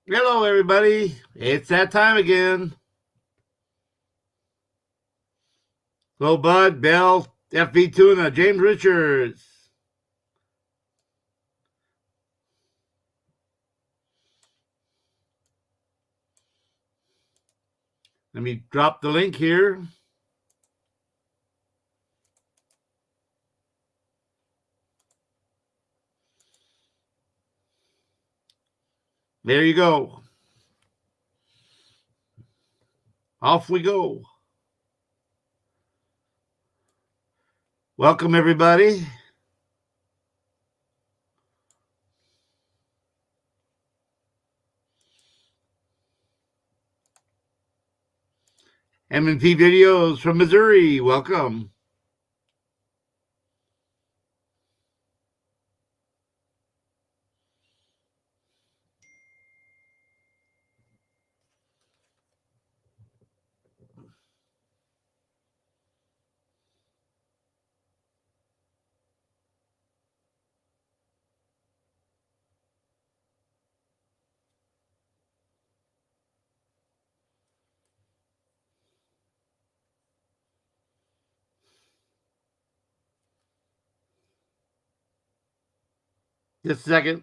Hello, everybody. It's that time again. Hello, Bud, Bell, FV Tuna, James Richards. Let me drop the link here. There you go. Off we go. Welcome, everybody. M&P Videos from Missouri. Welcome. Just a second.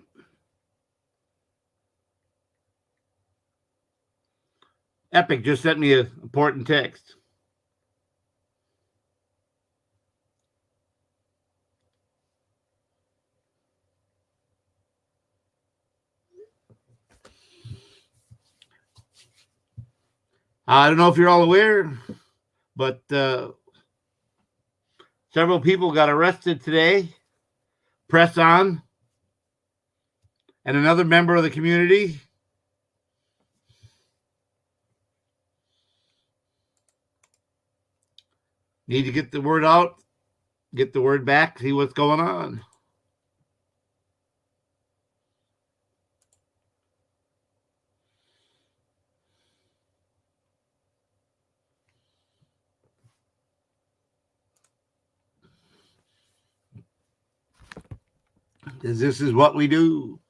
Epic just sent me an important text. I don't know if you're all aware, but several people got arrested today. Press on. And another member of the community. Need to get the word out, get the word back, see what's going on. This is what we do.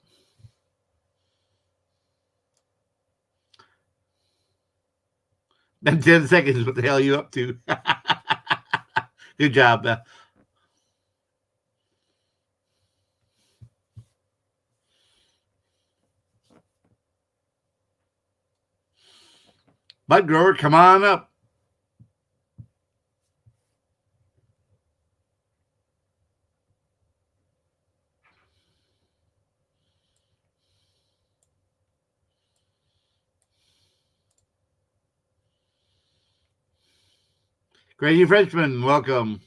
Been 10 seconds. What the hell are you up to? Good job, Beth. Bud Grower, come on up. Crazy Frenchman, welcome.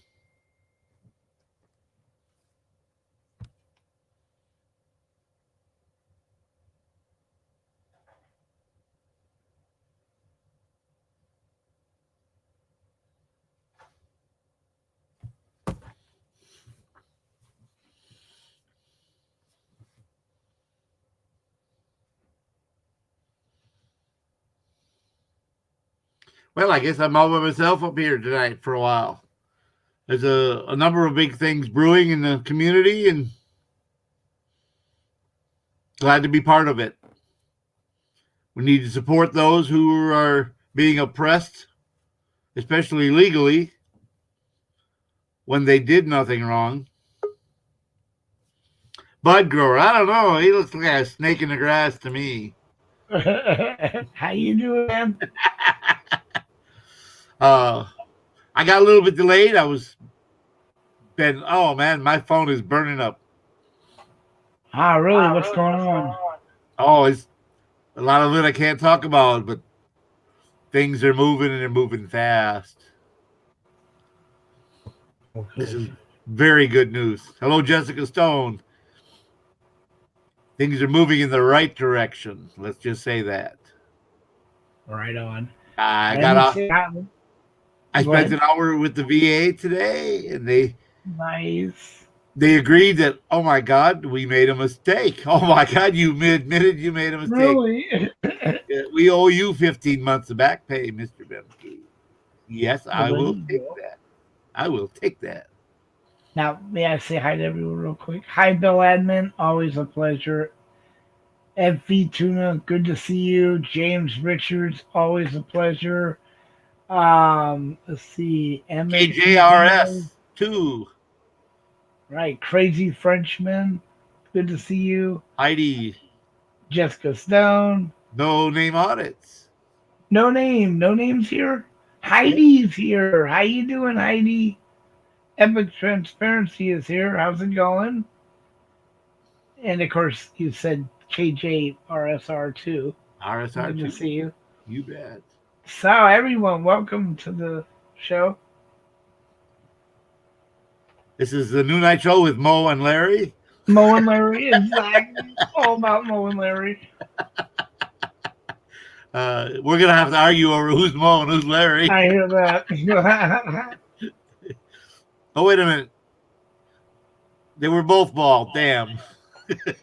Well, I guess I'm all by myself up here tonight for a while. There's a number of big things brewing in the community, and glad to be part of it. We need to support those who are being oppressed, especially legally, when they did nothing wrong. Bud Grower, I don't know. He looks like a snake in the grass to me. How you doing, man? I got a little bit delayed. Oh man, my phone is burning up. Really? What's going on? Oh, it's a lot of it I can't talk about, but things are moving and they're moving fast. This is very good news. Hello, Jessica Stone. Things are moving in the right direction. Let's just say that. Right on. I Let got me off. see. I Go spent ahead. an hour with the VA today, and Nice. they agreed that, oh my God, we made a mistake. Oh my God, you admitted you made a mistake. Really? We owe you 15 months of back pay, Mr. Bemke. Yes, Well, I there will you take go. that. I will take that. Now, may I say hi to everyone real quick? Hi, Bill Admin. Always a pleasure. FV Tuna, good to see you. James Richards, always a pleasure. Let's see. MATJ, KJRS 2. right. Crazy Frenchman, good to see you. Heidi. Jessica Stone, No name audits. no names here. Heidi's here. How you doing, Heidi? Epic Transparency is here. How's it going? And of course, you said KJRSR too. Good to RSR2. see you. You bet. So, everyone, welcome to the show. This is the New Night Show with Mo and Larry. Mo and Larry, exactly. All about Mo and Larry. We're going to have to argue over who's Mo and who's Larry. I hear that. Oh, wait a minute. They were both bald. Damn.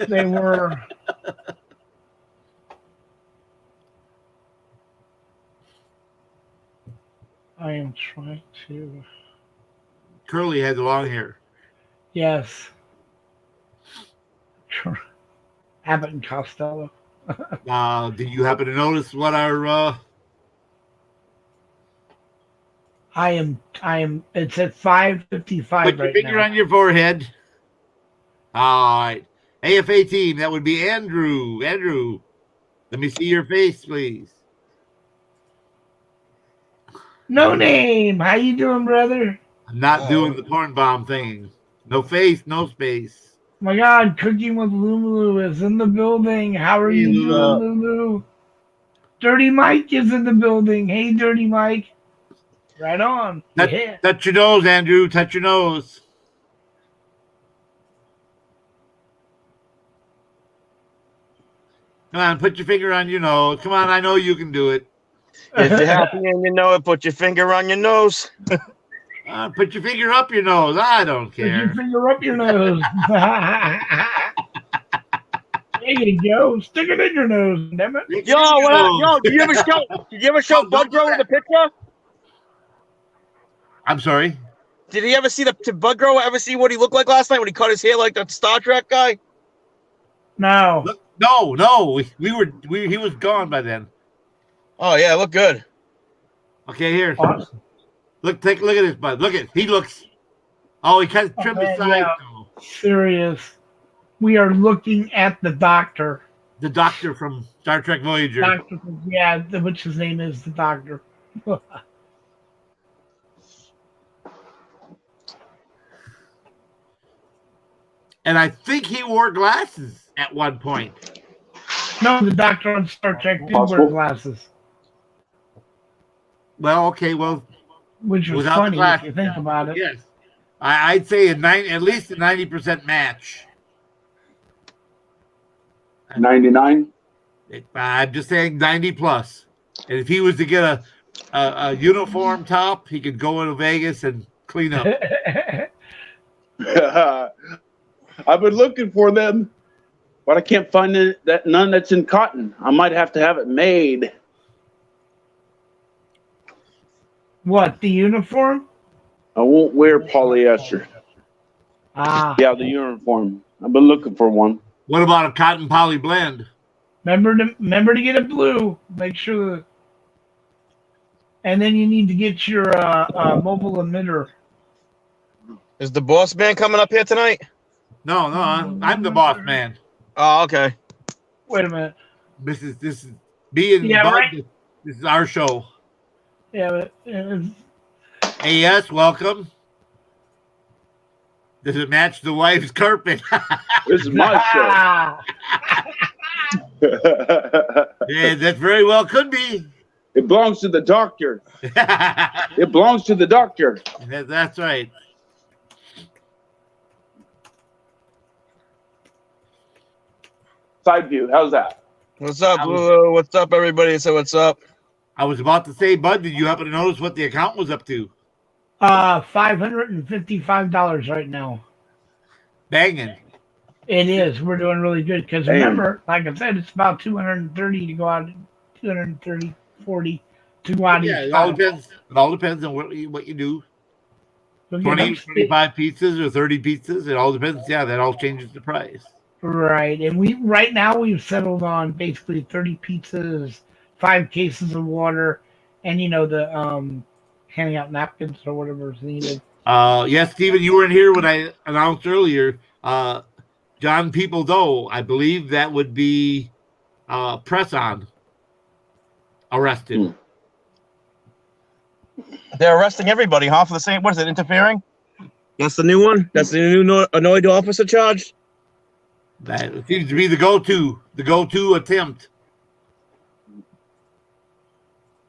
They were. I am trying to. Curly had the long hair. Yes. Abbott and Costello. Did you happen to notice what our I am. It's at 5:55 put your right finger now. on your forehead? All right. AFA team, that would be Andrew. Andrew, let me see your face, please. No name. How you doing, brother? I'm not doing the porn bomb thing. No face, no space. My God, Cooking with Lulu is in the building. How are Hey, you Lulu. doing, Lulu? Dirty Mike is in the building. Hey, Dirty Mike. Right on. Yeah. Touch your nose, Andrew. Touch your nose. Come on, put your finger on your nose. Come on, I know you can do it. If you're happy and you know it, put your finger on your nose. Put your finger up your nose. I don't Put your care. finger up your nose. There you go. Stick it in your nose, damn it. Yo, did you ever show Bud Grow in the picture? I'm sorry. Did he ever see did Bud Grow ever see what he looked like last night when he cut his hair like that Star Trek guy? No. Look, no. He was gone by then. Oh yeah, look good. Okay, here. Awesome. Take a look at this, Bud. Look at he looks. Oh, he kind of trimmed his sides. Yeah. Though. Serious. We are looking at the doctor. The doctor from Star Trek Voyager. Doctor, yeah, which his name is the doctor. And I think he wore glasses at one point. No, the doctor on Star Trek did wear Possible. glasses, Well, okay, well, which was without the funny if glasses, you think about it. yes. I'd say at least a 90% match. 99. I'm just saying 90 plus. And if he was to get a uniform top, he could go into Vegas and clean up. I've been looking for them, but I can't find none that's in cotton. I might have to have it made. What, the uniform? I won't wear polyester. Ah, Yeah, the uniform. I've been looking for one. What about a cotton poly blend? remember to get it blue. Make sure. And then you need to get your mobile emitter. Is the boss man coming up here tonight? No, I'm the boss man. Oh, okay. Wait a minute. This is me and Yeah, Bud. right. This is our show. Yeah, but it's, AS, welcome. Does it match the wife's carpet? This is my ah, show. Yeah, that very well could be. It belongs to the doctor. That's It belongs to the doctor. right. Side view. How's that? What's up, Lulu? What's up, everybody? So what's up? I was about to say, Bud, did you happen to notice what the account was up to? $555 right now. Banging. It is. We're doing really good because Damn. remember, like I said, it's about 230 to go out, 230, 40 to go out. Yeah, each it all time. depends. It all depends on what you do. So, 20, 25 pizzas or 30 pizzas. It all depends. Yeah, that all changes the price. Right, and right now we've settled on basically 30 pizzas, 5 cases of water, and the handing out napkins or whatever is needed. Yes, Stephen, you weren't here when I announced earlier. John People Doe, I believe that would be press on arrested. They're arresting everybody, huh? For the same. What is it? Interfering? That's the new one. That's the new annoyed officer charge. That seems to be the go-to attempt.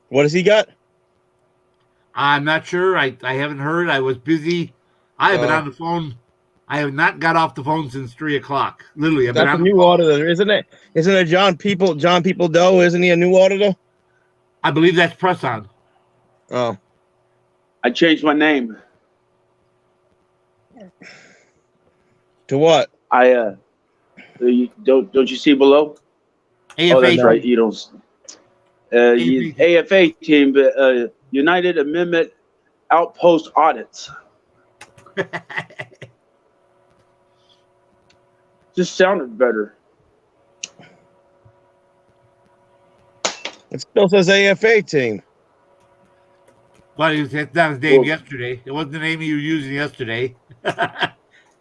What has he got? I'm not sure. I haven't heard. I was busy. I have been on the phone. I have not got off the phone since 3:00. Literally, I've been That's on a the new phone. auditor, isn't it? Isn't it John People Doe? Isn't he a new auditor? I believe that's press on. Oh, I changed my name. to what? Don't you see below? AFA. Oh, that's right. You don't. AFA team, United Amendment Outpost Audits. Just sounded better. It still says AFA team. Well, that's not his name yesterday. It wasn't the name you were using yesterday.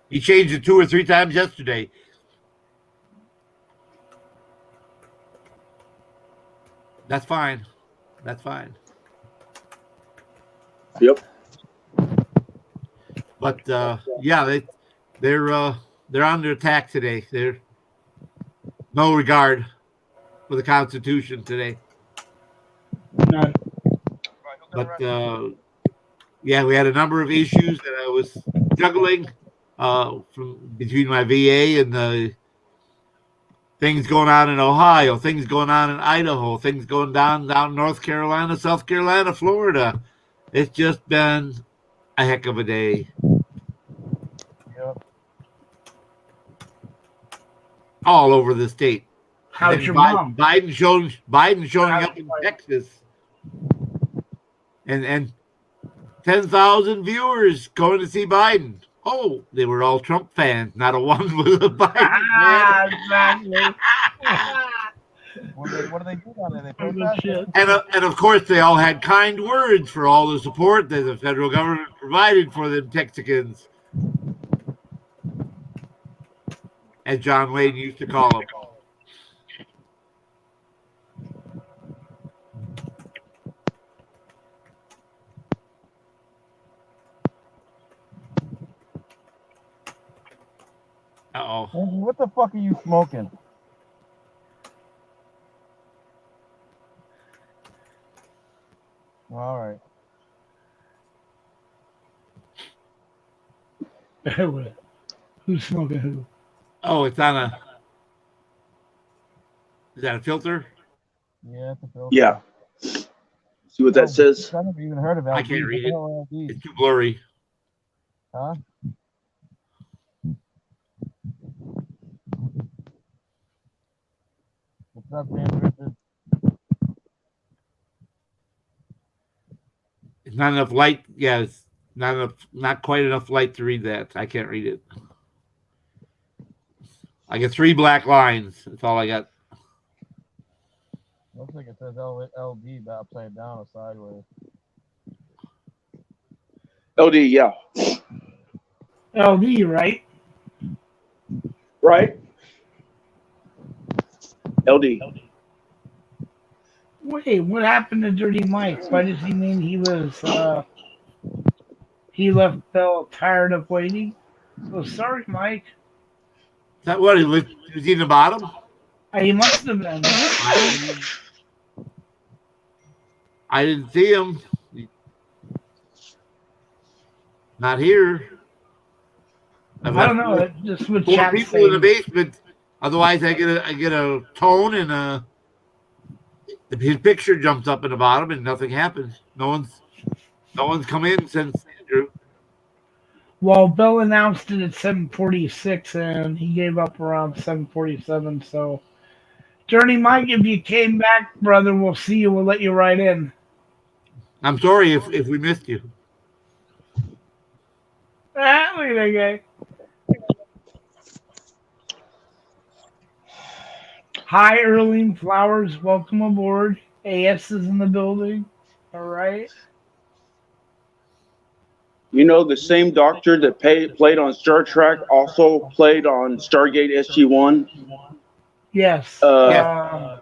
He changed it 2 or 3 times yesterday. That's fine. That's fine. Yep. But yeah, they're under attack today. They're no regard for the Constitution today. None. But yeah, we had a number of issues that I was juggling from between my VA and the things going on in Ohio, things going on in Idaho, things going down North Carolina, South Carolina, Florida. It's just been a heck of a day. Yep. All over the state. How's your mom? Biden showing up in Texas. And 10,000 viewers going to see Biden. Oh, they were all Trump fans. Not a one was a Biden fan. Exactly. What do they do down there? They protest? And of course, they all had kind words for all the support that the federal government provided for them Texicans, as John Wayne used to call them. Uh-oh. What the fuck are you smoking? All right. Who's smoking who? Oh, it's on a... Is that a filter? Yeah, it's a filter. Yeah. See what that says? I never even heard of LD. I can't read it. LD? It's too blurry. Huh? What's up, Dan Richard? It's not enough light. Yeah, it's not quite enough light to read that. I can't read it. I get 3 black lines. That's all I got. Looks like it says LD, but upside down or sideways. LD, yeah. LD, right? Right? LD. Wait, what happened to Dirty Mike? Why does he mean he left Bell tired of waiting? Oh, sorry, Mike. Is that what? Was he in the bottom? He must have been. I didn't see him. Not here. I don't know. That's just what 4 chat's people in the saying. basement. Otherwise, I get a tone and his picture jumps up in the bottom and nothing happens. No one's come in since Andrew. Well, Bill announced it at 7:46, and he gave up around 7:47. So, Dirty Mike, if you came back, brother, we'll see you. We'll let you right in. I'm sorry if we missed you. Look at that guy. Hi, Erling Flowers. Welcome aboard. AS is in the building. All right. You know, the same doctor that played on Star Trek also played on Stargate SG-1. Yes. Yeah.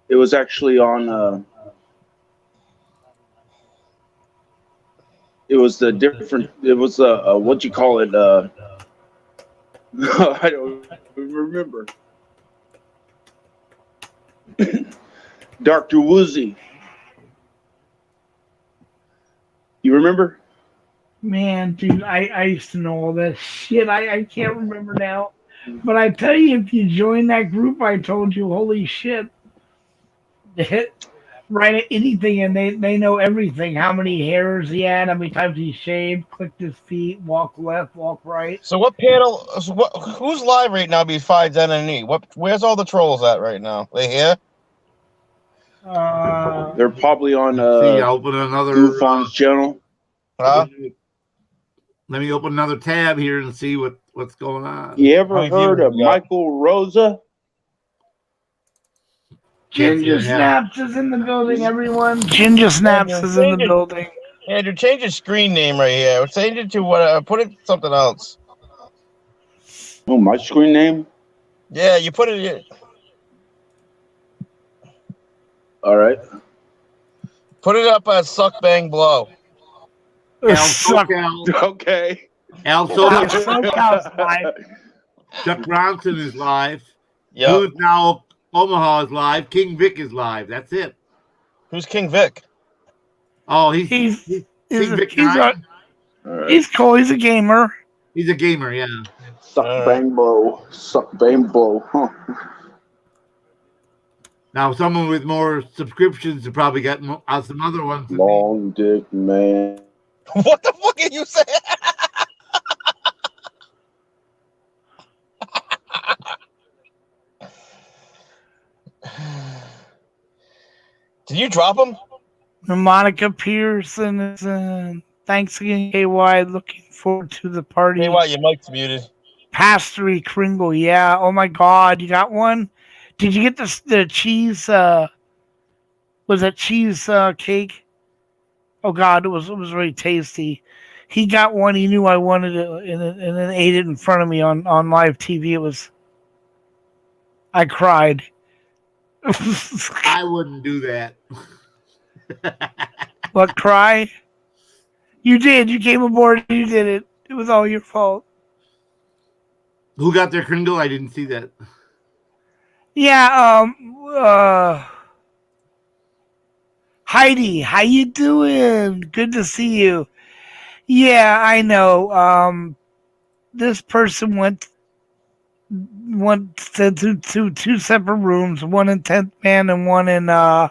It was actually on. It was the different. It was what you call it? I don't remember. Doctor Woozy. You remember? Man, dude, I used to know all that shit. I can't remember now. But I tell you, if you join that group I told you, holy shit. They hit right at anything and they know everything. How many hairs he had, how many times he shaved, clicked his feet, walk left, walk right. So what panel? So who's live right now besides NNE? Where's all the trolls at right now? They here? They're probably on See, I'll open another. Goofon's channel. Huh? Let me open another tab here and see what's going on. You ever How many heard viewers of you got? Michael Rosa? Ginger Snaps is in the building, everyone. Ginger Snaps is in the building. Andrew, change your screen name right here. Change it to what? Put it something else. Oh, my screen name? Yeah, you put it in. All right. Put it up as Suck Bang Blow. Al Suck. SoCal. Okay. Al Al SoCal. SoCal's live. Chuck Bronson is live. Yep. Who's now Omaha is live. King Vic is live. That's it. Who's King Vic? Oh, he's He's King Vic he's 9. All right. he's cool. He's a gamer. He's a gamer, yeah. Suck bang blow. Suck bang blow. Huh. Now, someone with more subscriptions have probably got some other ones. Long dick man. What the fuck are you saying? Did you drop him? Monica Pearson is in. Thanks again, KY. Looking forward to the party. Hey, why your mic's muted? Pastry Kringle, yeah. Oh my God, you got one? Did you get the cheese? Was that cheese cake? Oh God, it was really tasty. He got one. He knew I wanted it, and then ate it in front of me on live TV. It was. I cried. I wouldn't do that. What, cry? You did. You came aboard. You did it. It was all your fault. Who got their Kringle? I didn't see that. Yeah. Heidi, how you doing? Good to see you. Yeah, I know. This person went to two separate rooms, one in 10th Man and one in I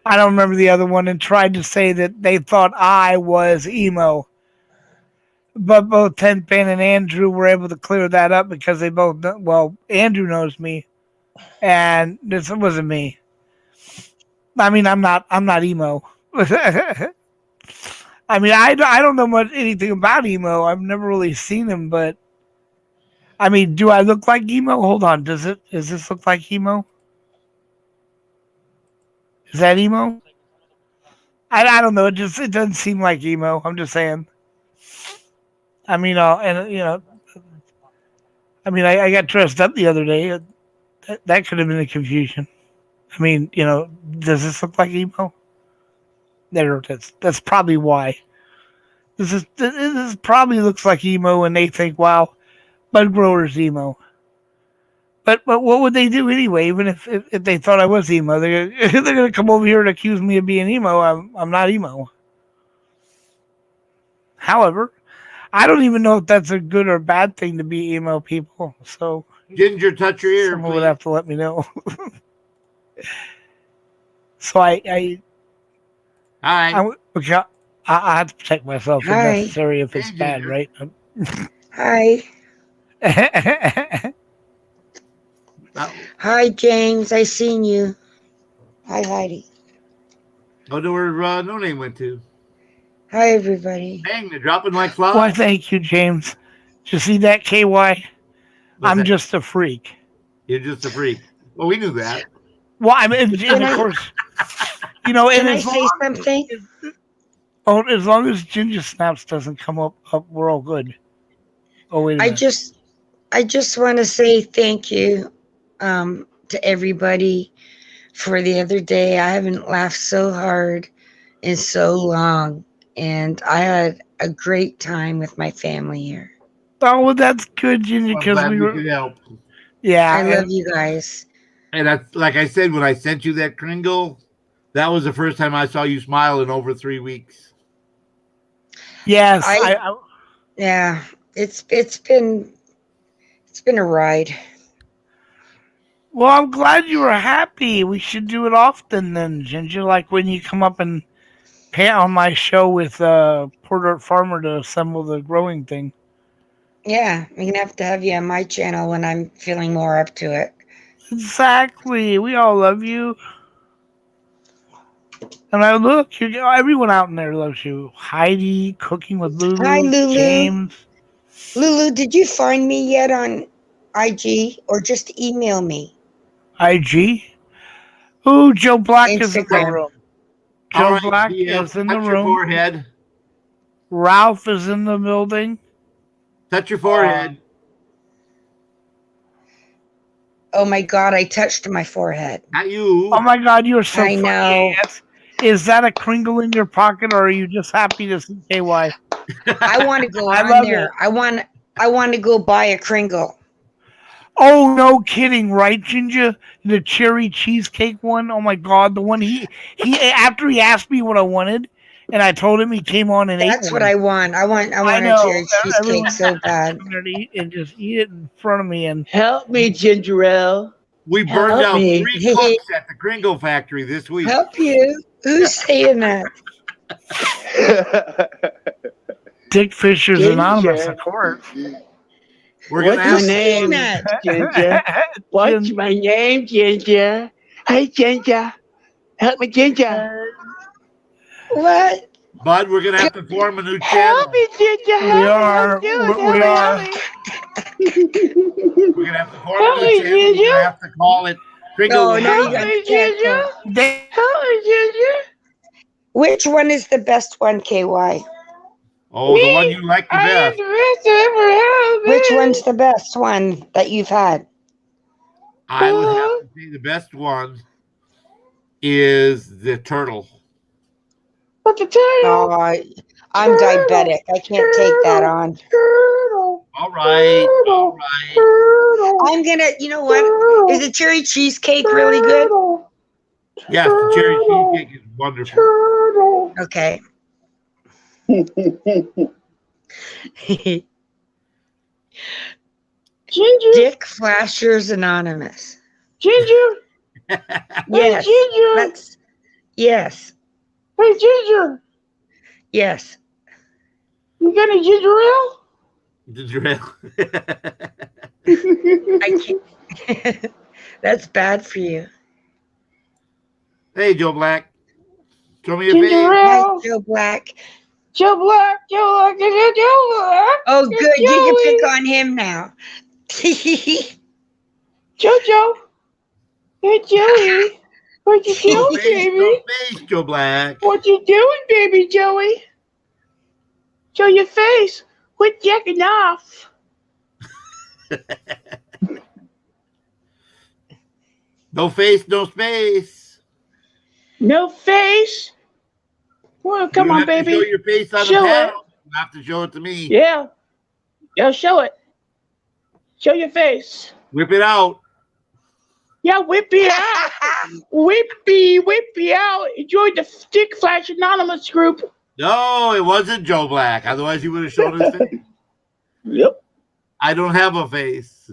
don't remember the other one, and tried to say that they thought I was emo. But both 10th Man and Andrew were able to clear that up because they both well, Andrew knows me, and this wasn't me. I mean, I'm not emo. I mean, I don't know much anything about emo. I've never really seen him, but I mean, do I look like emo? Hold on, does this look like emo? Is that emo? I don't know. It doesn't seem like emo. I'm just saying. I mean, and you know, I mean, I got dressed up the other day. That could have been a confusion. I mean, you know, does this look like emo? There it is. That's probably why. This probably looks like emo, and they think, wow, bud grower's emo. But what would they do anyway? Even if they thought I was emo, they're gonna come over here and accuse me of being emo. I'm not emo. However, I don't even know if that's a good or bad thing to be emo people. So Ginger, touch your ear, someone please. would have to let me know. So I Hi. okay, I have to protect myself if Hi. necessary if it's Hey, bad, Ginger. right? Hi. Hi, James. I seen you. Hi, Heidi. I wonder where No Name went to. Hi, everybody. Dang, they're dropping like flies. Why, thank you, James. Did you see that, KY? What's I'm that? just a freak. You're just a freak. Well, we knew that. Well, I mean, and of course, you know, and Can I say something? as long as Ginger Snaps doesn't come up, we're all good. Oh wait a minute. I just want to say thank you to everybody for the other day. I haven't laughed so hard in so long, and I had a great time with my family here. Oh, well, that's good, Ginger, I'm because glad we we were. could help. Yeah, I love you guys. And that's like I said when I sent you that Kringle, that was the first time I saw you smile in over 3 weeks. Yes, Yeah, it's been a ride. Well, I'm glad you were happy. We should do it often then, Ginger. Like when you come up and pay on my show with Port Art Farmer to assemble the growing thing. Yeah, I'm gonna have to have you on my channel when I'm feeling more up to it. Exactly. We all love you. And I look, everyone out in there loves you. Heidi, Cooking with Lulu, Hi, Lulu. James. Lulu, did you find me yet on IG or just email me? IG. Ooh, Joe Black is in the Instagram. room. All Joe right, Black BF, is in the touch your room. forehead. Ralph is in the building. Touch your forehead. Oh my God, I touched my forehead. Not you. Oh my God, you're so I funny. know. Yes. Is that a Kringle in your pocket, or are you just happy to see KY? I want to go I on love there. it. I want to go buy a Kringle. Oh, no kidding, right, Ginger? The cherry cheesecake one. Oh my God, the one he after he asked me what I wanted, and I told him, he came on and ate That's one. what I want. I want a know. cherry cheesecake Everyone so bad. come there to eat and just eat it in front of me. And Help me, Ginger Ale. We burned Help out me. 3 cooks at the Kringle factory this week. Help you? Who's saying that? Dick Fisher's Ginger. Anonymous, of course. We're What's gonna my have name, that? Ginger? What's my name, Ginger? Hey, Ginger. Help me, Ginger. What? Bud. We're gonna have to form a new Help channel. me, Ginger. We Help are. me. Help me. We are. We're gonna have to form a Help new me, channel. We're Ginger. gonna have to call it Kringle. No, now you Help got me, to cancel. Ginger. Help me, Ginger. Which one is the best one, KY? Oh, the one you like the I am best. the best ever. Help me. Which one's the best one that you've had? I would have to say the best one is the turtle. What's the turtle? Oh, I'm diabetic. I can't take that on. Turtle. All right. All right. Turtle. I'm gonna. You know what? Is the cherry cheesecake really good? Turtle. Yes, the cherry cheesecake is wonderful. Turtle. Okay. Ginger. Dick Flashers Anonymous. Ginger. Yes. Hey, Ginger. That's yes. Hey, Ginger. Yes. You got any ginger ale? The drill. I can't. That's bad for you. Hey, Joe Black. Show me your Ginger face. Hi, ale. Joe Black. Joe Black. Joe Black. Joe Black. Oh, good. You can Joey. pick on him now. Jojo. Hey, Joey. What you No doing, face, baby? no face, Joe Black. What you doing, baby Joey? Show your face. Quit jacking off. No face, no space. No face. Well, come you on, have to baby. show your face on Show the it. panel. You have to show it to me. Yeah. Yeah, show it. Show your face. Whip it out. Yeah, whippy out. Whippy out. Enjoy the Stick Flash Anonymous group. No, it wasn't Joe Black. Otherwise, he would have shown his face. Yep. I don't have a face.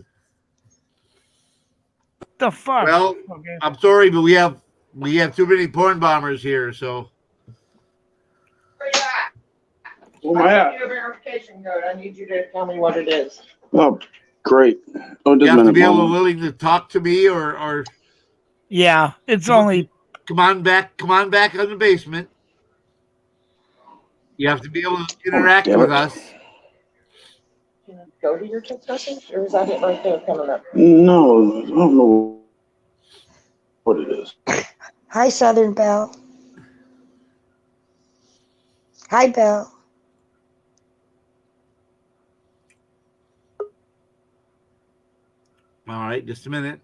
The fuck? Well, Okay. I'm sorry, but we have too many porn bombers here. So Where am I at? Your verification code. I need you to tell me what it is. Oh, great. Oh, it you have to doesn't be matter. willing to talk to me, or Yeah, it's only. come on back in the basement. You have to be able to interact damn with it. us. Go go to your text message, or is that it right there coming up? No, I don't know what it is. Hi, Southern Belle. Hi, Belle. All right, just a minute.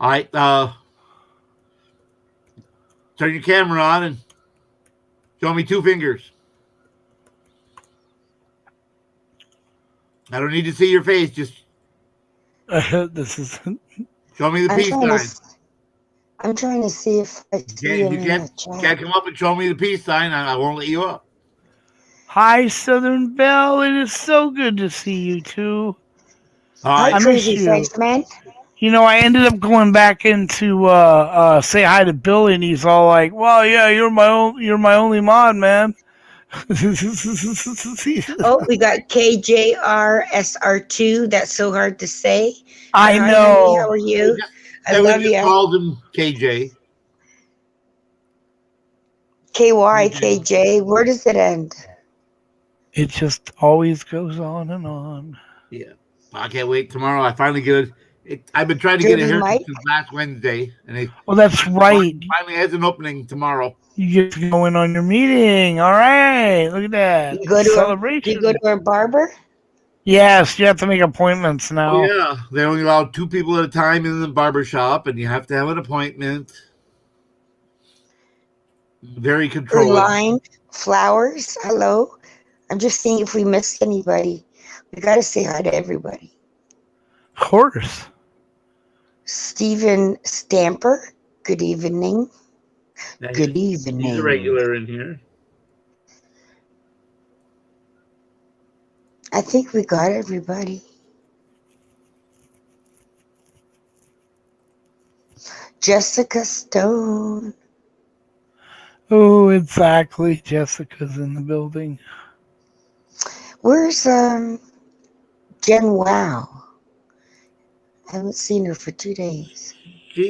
All right, turn your camera on and show me 2 fingers. I don't need to see your face. Just This is show me the I'm peace trying to. sign. I'm trying to see if I see If him you in the can't chat. come up and show me the peace sign, I won't let you up. Hi, Southern Belle. It is so good to see you too. All Hi, right, I miss Crazy you. Frenchman. You know, I ended up going back in to say hi to Billy, and he's all like, "Well, yeah, you're my only mod, man." Oh, we got KJRSR2. That's so hard to say. I Hi, honey. How know. are you? I and we love just you. called him KJ. KYKJ. Where does it end? It just always goes on and on. Yeah, I can't wait tomorrow. I finally get it. I've been trying to get a Dirty haircut Mike. since last Wednesday, and it Oh, that's right. finally has an opening tomorrow. You get to go in on your meeting. All right. Look at that. You go to Celebration. a barber? Yes, you have to make appointments Oh now. yeah, they only allow 2 people at a time in the barber shop, and you have to have an appointment. Very Or controlling. line flowers? Hello. I'm just seeing if we missed anybody. We got to say hi to everybody. Of course. Stephen Stamper. Good evening. Yeah, Good he's a evening. regular in here. I think we got everybody. Jessica Stone. Oh, exactly. Jessica's in the building. Where's Jen Wow? I haven't seen her for 2 days.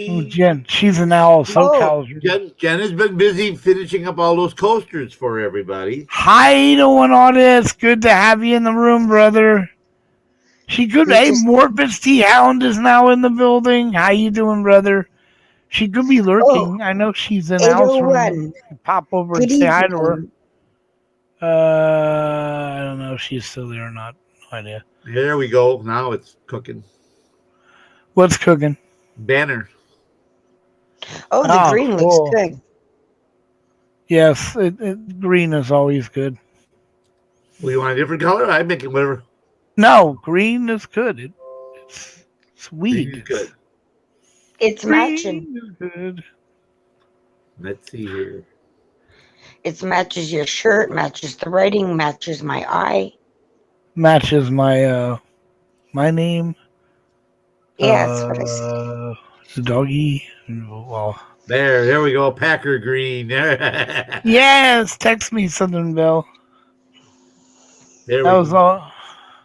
Oh, Jen. She's an owl. SoCal's. Jen has been busy finishing up all those coasters for everybody. Hi, doing all this. Good to have you in the room, brother. She could. We Hey, just- Morpheus T. Hound is now in the building. How you doing, brother? She could be lurking. I know she's in Al's room. 801. Pop over Good and say hi to her. evening. I don't know if she's still there or not. No idea. There we go. Now it's cooking. What's cooking? Banner. Oh, the Oh, green cool. looks good. Yes, green is always good. Well, you want a different color? I make it whatever. No, green is good. It's sweet. Green is good. It's matching. Green is good. Let's see here. It matches your shirt, matches the writing, matches my eye. Matches my my name. Yeah, that's what I said. The doggy. Well, There we go. Packer green. yes, text me something, Bill. There That we was go. all.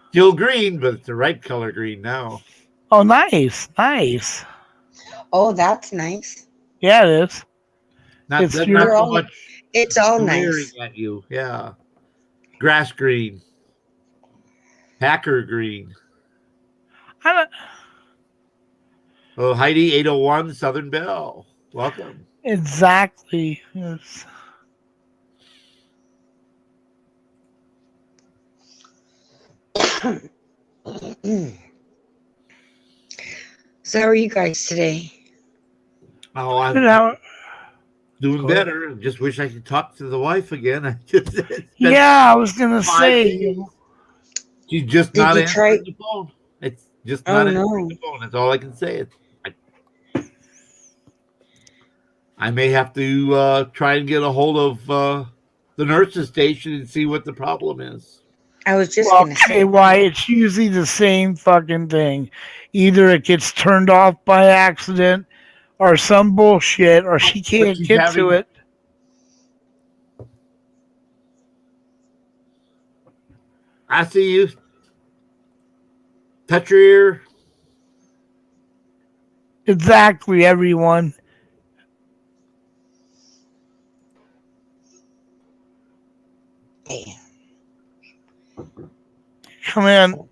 Still green, but it's the right color green now. Oh, nice. Oh, that's nice. Yeah, it is. Not It's not your- so much It's all glaring nice. at you. Yeah. Grass green. Packer green. I don't, Oh, Heidi 801 Southern Belle. Welcome. exactly. Yes. So how are you guys today? Oh, I'm Good, how- doing Go ahead. better. Just wish I could talk to the wife again. It's been Yeah, I was gonna 5 say. days. She's just Did not you answering try- the phone. It's just Oh, not no. answering the phone. That's all I can say. I may have to try and get a hold of the nurse's station and see what the problem is. I was just Well, gonna say. why it's usually the same fucking thing. Either it gets turned off by accident, or some bullshit, or she can't she's get having- to it. I see you. Touch your ear. Exactly, everyone. Come in.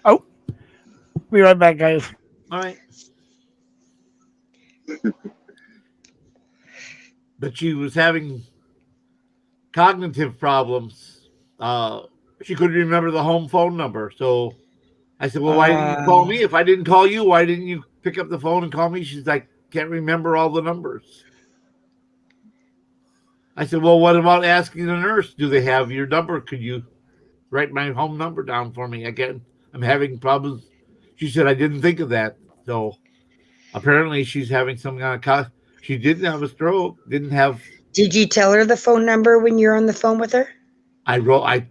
Oh, be right back, guys. All right. But she was having cognitive problems. She couldn't remember the home phone number. So I said, well, why didn't you call me? If I didn't call you, why didn't you pick up the phone and call me? She's like, can't remember all the numbers. I said, well, what about asking the nurse? Do they have your number? Could you write my home number down for me? Again, I'm having problems. She said, I didn't think of that. So apparently she's having some kind of, she didn't have a stroke, didn't have. Did you tell her the phone number when you're on the phone with her? I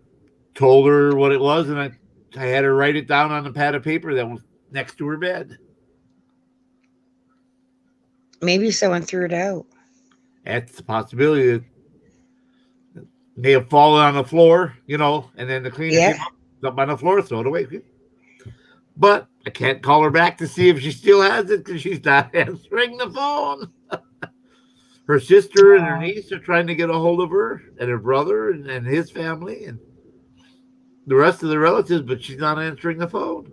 told her what it was, and I had her write it down on a pad of paper that was next to her bed. Maybe someone threw it out. That's the possibility that may have fallen on the floor, and then the cleaner came up on the floor, throw it away. But I can't call her back to see if she still has it because she's not answering the phone. Her sister and her niece are trying to get a hold of her, and her brother and his family and the rest of the relatives, but she's not answering the phone.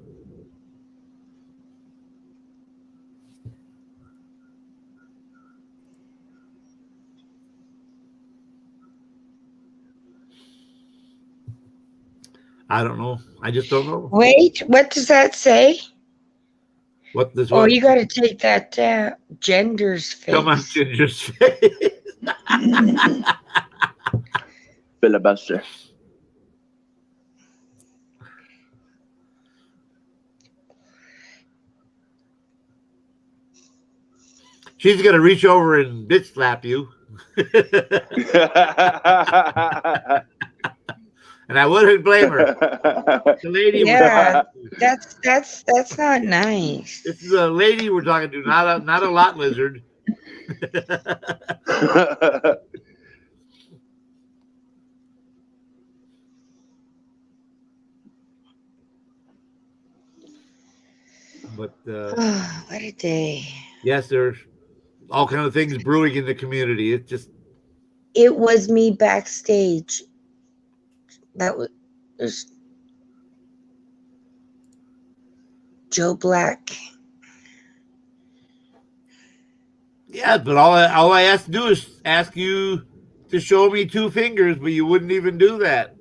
I don't know. I just don't know. Wait, what does that say? What this? Oh, you got to take that down. Ginger's face. Come on, Ginger's face. Filibuster. She's gonna reach over and bitch slap you. And I wouldn't blame her. The lady, yeah, that's not nice. This is a lady we're talking to, not a lot lizard. But what a day! Yes, there's all kind of things brewing in the community. It was me backstage. That was Joe Black. Yeah, but all I asked to do is ask you to show me 2 fingers, but you wouldn't even do that.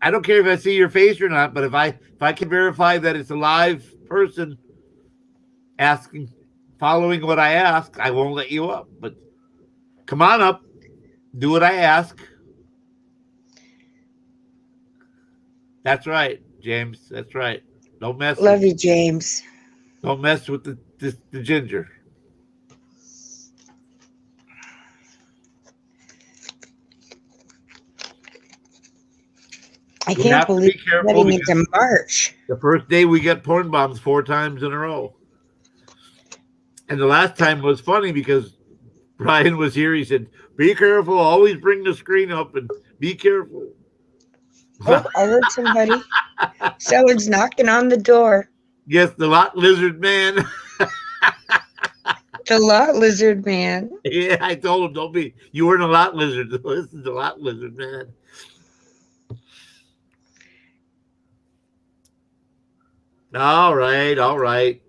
I don't care if I see your face or not, but if I can verify that it's a live person following what I ask, I won't let you up. But come on up, do what I ask. That's right, James. That's right. Don't mess. Love you, James. Don't mess with the ginger. I can't believe we're heading into March. The first day we got porn bombs 4 times in a row. And the last time was funny because Brian was here. He said, be careful. Always bring the screen up and be careful. Oh, I heard somebody. Someone's knocking on the door. Yes, the lot lizard man. The lot lizard man. Yeah, I told him, don't be. You weren't a lot lizard. This is the lot lizard man. All right, all right.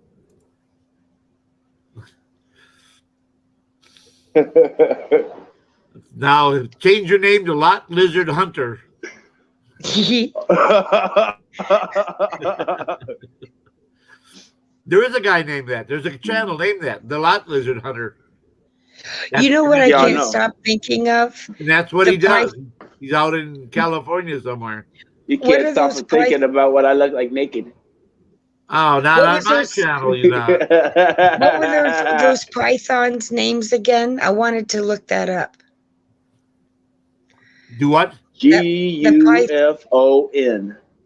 Now change your name to Lot Lizard Hunter. There is a guy named that. There's a channel named that, the Lot Lizard Hunter. You know what I can't stop thinking of? And that's what he does. He's out in California somewhere. You can't stop from thinking about what I look like naked. Oh, not on my channel, you know. What were those pythons' names again? I wanted to look that up. Do what? Gufon.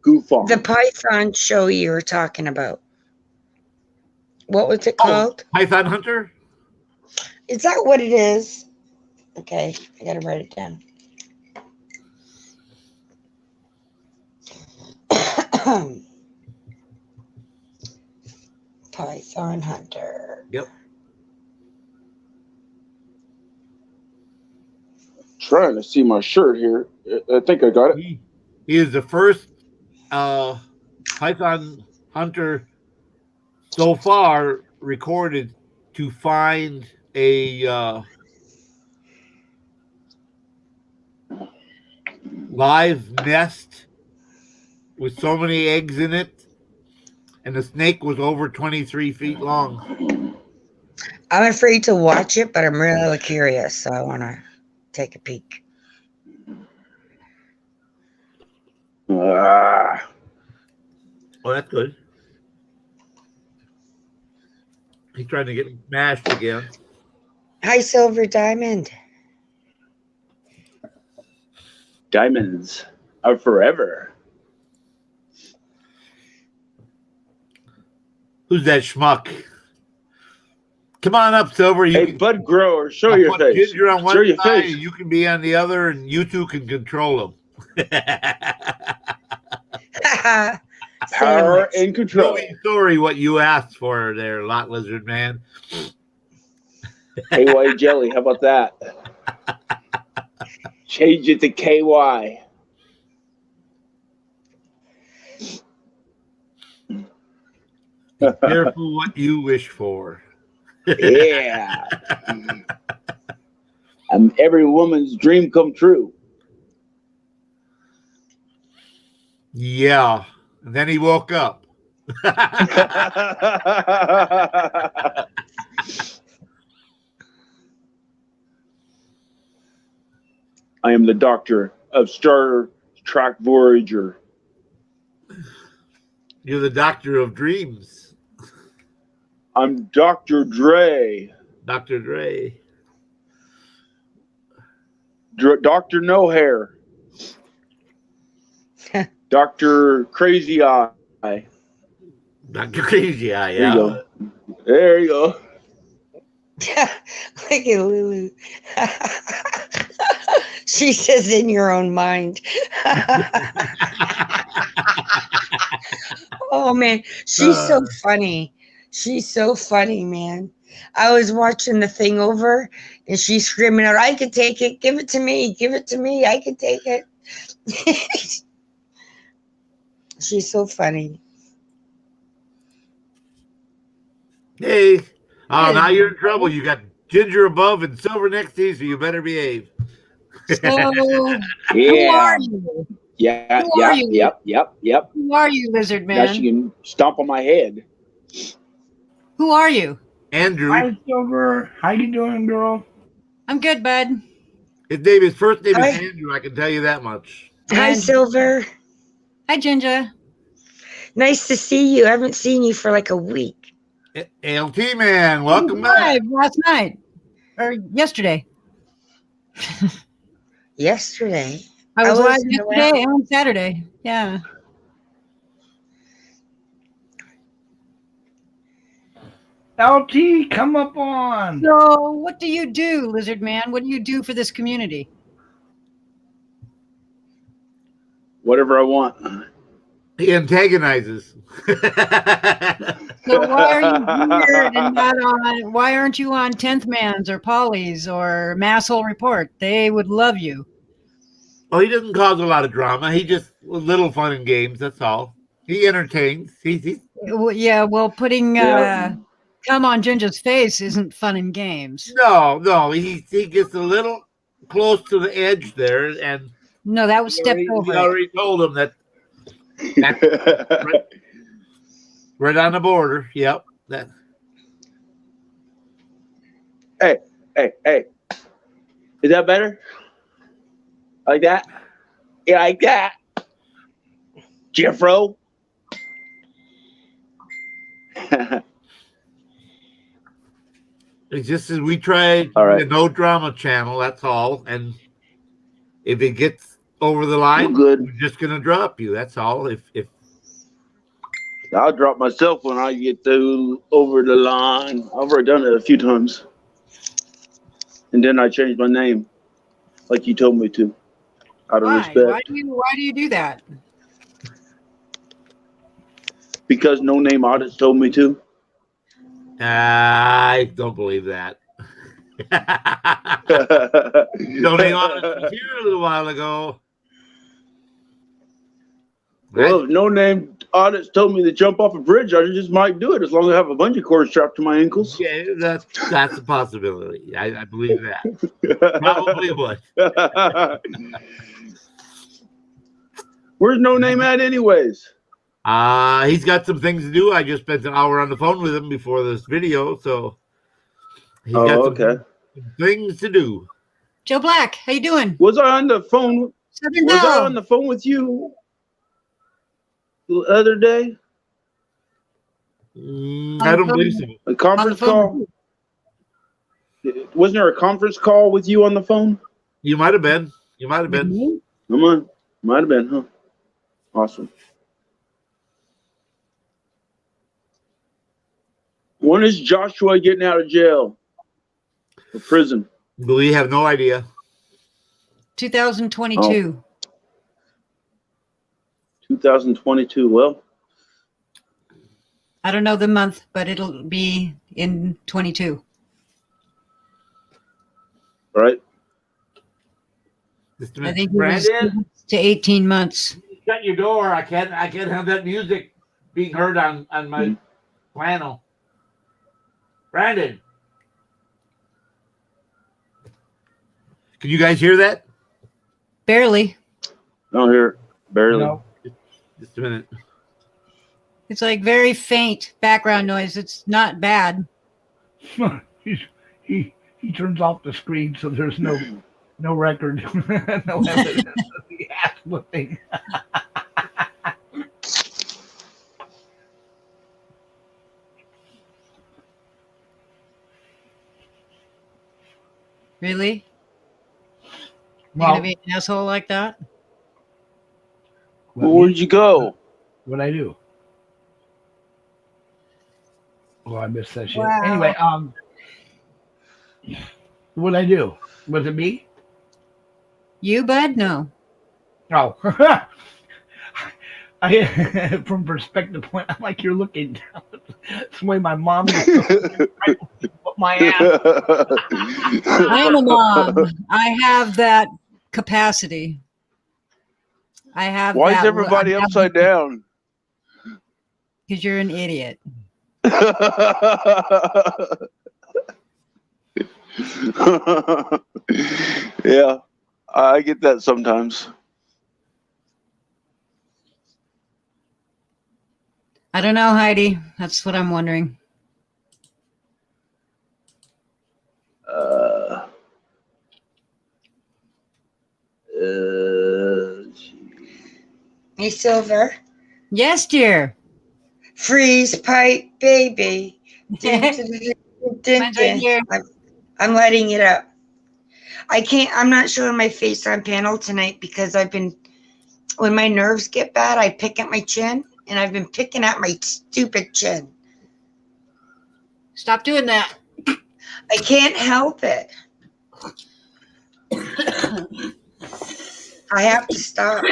Gufon. The Python show you were talking about. What was it called? Python Hunter? Is that what it is? Okay, I gotta write it down. Python Hunter. Yep. trying to see my shirt here. I think I got it. He is the first python hunter so far recorded to find a live nest with so many eggs in it, and the snake was over 23 feet long. I'm afraid to watch it, but I'm really curious, so I want to take a peek. Ah, Oh, that's good. He's trying to get mashed again. Hi, Silver Diamond. diamonds are forever. Who's that schmuck? Come on up, Silver. You Hey, can, bud grower, show I'll your put face. Ginger on one Show your side, face. and you can be on the other, and you two can control them. Power and control. Really sorry what you asked for there, Lot Lizard Man. KY jelly, how about that? Change it to KY. Be careful what you wish for. Yeah. Every woman's dream come true. Yeah. And then he woke up. I am the doctor of Star Trek Voyager. You're the doctor of dreams, I'm Dr. Dre. Dr. Dre. Dr. No Hair. Dr. Crazy Eye. Dr. Crazy Eye, There you yeah. go. There you go. Look at Lulu. She says in your own mind. Oh man, she's so funny. She's so funny, man. I was watching the thing over and she's screaming out, I could take it, give it to me, I could take it. She's so funny. Hey. Oh, now you're in trouble. You got Ginger above and Silver next to you, so you better behave. So, who Yeah. are you? Yeah. Who are you? Yep. Who are you, Lizard Now Man? she can stomp on my head. Who are you? Andrew. Hi, Silver. How you doing, girl? I'm good, bud. His first name Hi. is Andrew, I can tell you that much. Hi, And- Silver. Hi, Ginger. Nice to see you. I haven't seen you for like a week. LT Man, welcome back. Live last night or yesterday. Yesterday. I was I live wasn't yesterday and Saturday. Yeah. LT, come up on. So, what do you do, Lizard Man? What do you do for this community? Whatever I want. He antagonizes. So why are you here and not on? Why aren't you on 10th Man's or Polly's or Massel Report? They would love you. Well, he doesn't cause a lot of drama. He just little fun and games. That's all. He entertains. He's Well, yeah, well, putting Yeah. cum on Ginger's face isn't fun and games. no. He gets a little close to the edge there, and No, that was stepped we over. already told him that right on the border. Yep. That. Hey. Is that better? Like that? Yeah, like that. Jeffro. It's just as we tried All right. the no drama channel. That's all. And if it gets over the We're line, good. we're just gonna drop you. That's all. If I'll drop myself when I get over the line. I've already done it a few times. And then I changed my name, like you told me to, out of Why? respect. Why do you do that? Because No Name Audits told me to. I don't believe that. Donate honest was here a little while ago. Well, if no name audits told me to jump off a bridge, I just might do it as long as I have a bungee cord strapped to my ankles. Yeah, that's a possibility. I believe that. Probably would. Where's no name at, anyways? He's got some things to do. I just spent an hour on the phone with him before this video, so he's got some things to do. Joe Black, how you doing? Was I on the phone? Southern Was I Belle. on the phone with you the other day? I don't believe so. A conference phone. call? Wasn't there a conference call with you on the phone? You might have been. You might have been. Mhm. Come on. Might have been, huh? Awesome. When is Joshua getting out of jail or prison? We have no idea. 2022. 2022. Well, I don't know the month, but it'll be in 22. right. Just a I minute. think it was Brandon, to 18 months. shut your door. I can't have that music being heard on my flannel. Brandon. Can you guys hear that? Barely. I don't hear it. Barely. No. Just a minute. It's like very faint background noise. It's not bad. he turns off the screen so there's no record, no evidence of the ass whipping. Really? You're Well, gonna be an asshole like that? Well, where'd you go? What'd I do? Oh, I missed that shit. Wow. Anyway, what'd I do? Was it me? You, bud? No. Oh. From perspective point, I'm like you're looking down. That's the way my mom used to put my ass. I am a mom. I have that capacity. I have Why that. is everybody upside down? Because you're an idiot. Yeah, I get that sometimes. I don't know, Heidi. That's what I'm wondering. Hey, Silver. Yes, dear. Freeze pipe baby. Dun, dun, dun, dun, Mine's right dun. here. I'm letting it up. I'm not showing my face on panel tonight because when my nerves get bad, I pick at my chin, and I've been picking at my stupid chin. Stop doing that. I can't help it. I have to stop.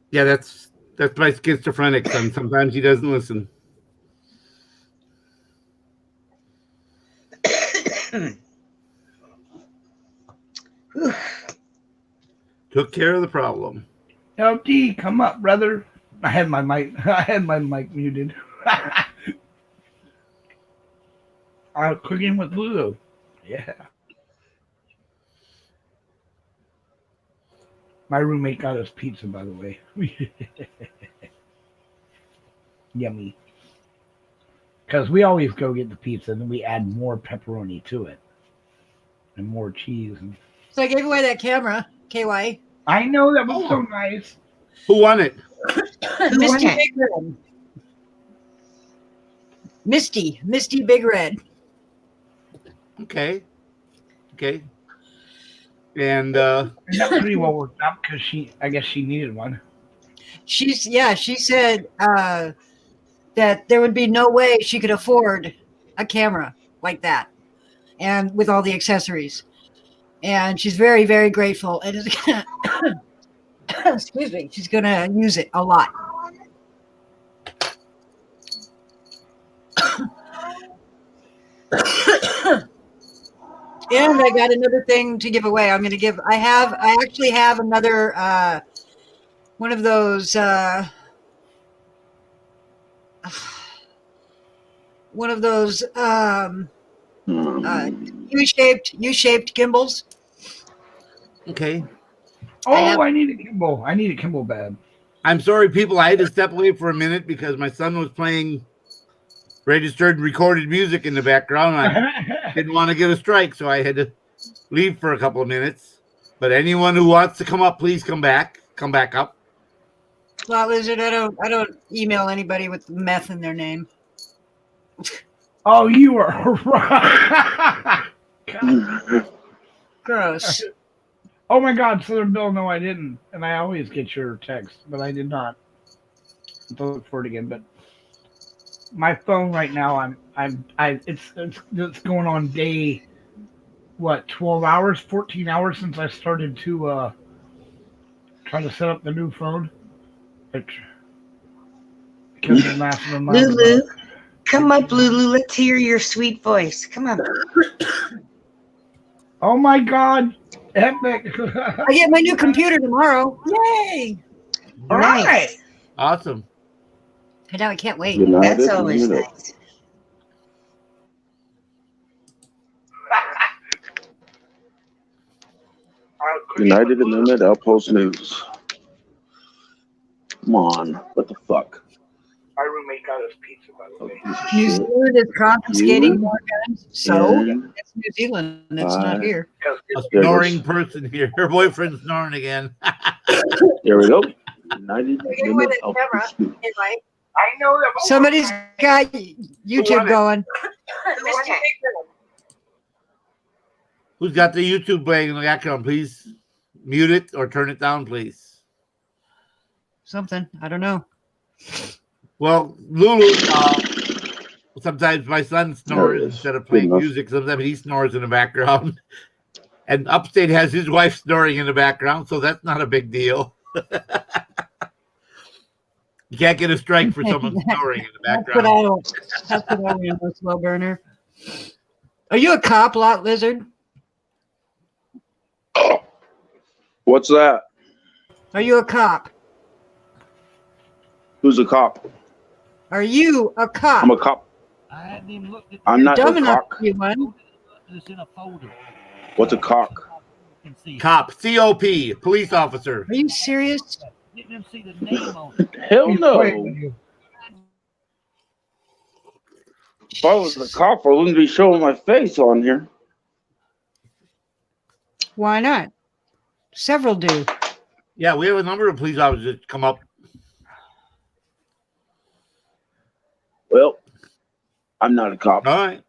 Yeah, that's my schizophrenic son. Sometimes he doesn't listen. Took care of the problem. LT, come up, brother. I had my mic muted. Cooking with Lulu. Yeah. My roommate got us pizza, by the way. Yummy. Because we always go get the pizza and then we add more pepperoni to it. And more cheese. So I gave away that camera, KY. I know, that was so nice. Who won it? Misty Big Red. Misty Big Red. Okay. And And that pretty well worked out because I guess she needed one. She said that there would be no way she could afford a camera like that and with all the accessories. And she's very, very grateful. And is gonna, excuse me, she's going to use it a lot. And I got another thing to give away. I actually have another one of those U-shaped gimbals. Okay. I need a Kimball. I need a Kimball bad. I'm sorry, people. I had to step away for a minute because my son was playing registered and recorded music in the background. I didn't want to get a strike, so I had to leave for a couple of minutes. But anyone who wants to come up, please come back. Come back up. Well, Lizard, I don't email anybody with meth in their name. Oh, you are right. Gross. Oh my God, Southern Bill. No, I didn't. And I always get your text, but I did not. I'll look for it again. But my phone right now, it's going on day, 12 hours, 14 hours since I started to try to set up the new phone. Because of massive amount of Lulu, come up, Lulu. Let's hear your sweet voice. Come on. Oh my God, epic! I get my new computer tomorrow. Yay! All right. Awesome. I know, I can't wait. That's always nice. United Amendment Outpost News. Come on, what the fuck? My roommate got us pizza, by the way. New Zealand is confiscating You more guns. So and it's New Zealand. It's not here. A snoring person here. Her boyfriend's snoring again. There we go. United Amendment Outpost News. I know that. Somebody's got YouTube going. Who's got the YouTube playing in the background? Please mute it or turn it down, please. Something. I don't know. Well, Lulu, sometimes my son snores There it is. instead of Good playing enough. music. Sometimes he snores in the background. And Upstate has his wife snoring in the background, so that's not a big deal. You can't get a strike for someone snoring in the background. That's what I am, a slow burner. Are you a cop, Lot Lizard? What's that? Are you a cop? Who's a cop? Are you a cop? I'm a cop. I hadn't even looked at I'm not Dumb a enough cock. to be one. this in a folder. What's a cock? You can see it. Cop, COP, police officer. Are you serious? Didn't even see the name on it. Hell He's no. playing with you. If I was a cop, I wouldn't be showing my face on here. Why not? Several do. Yeah, we have a number of police officers that come up. Well, I'm not a cop. All right.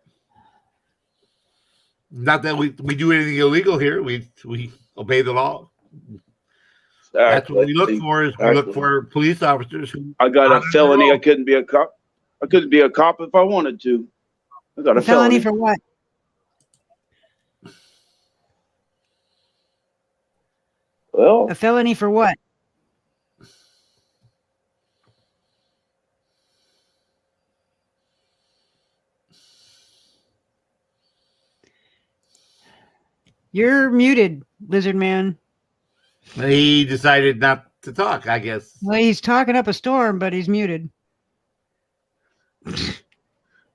Not that we do anything illegal here. We obey the law. That's what we look for. Is we look for police officers who. I got a honor the felony. law. I couldn't be a cop. I couldn't be a cop if I wanted to. I got a Felony felony. for what? Well, A felony for what? You're muted, Lizard Man. He decided not to talk, I guess. Well, he's talking up a storm, but he's muted.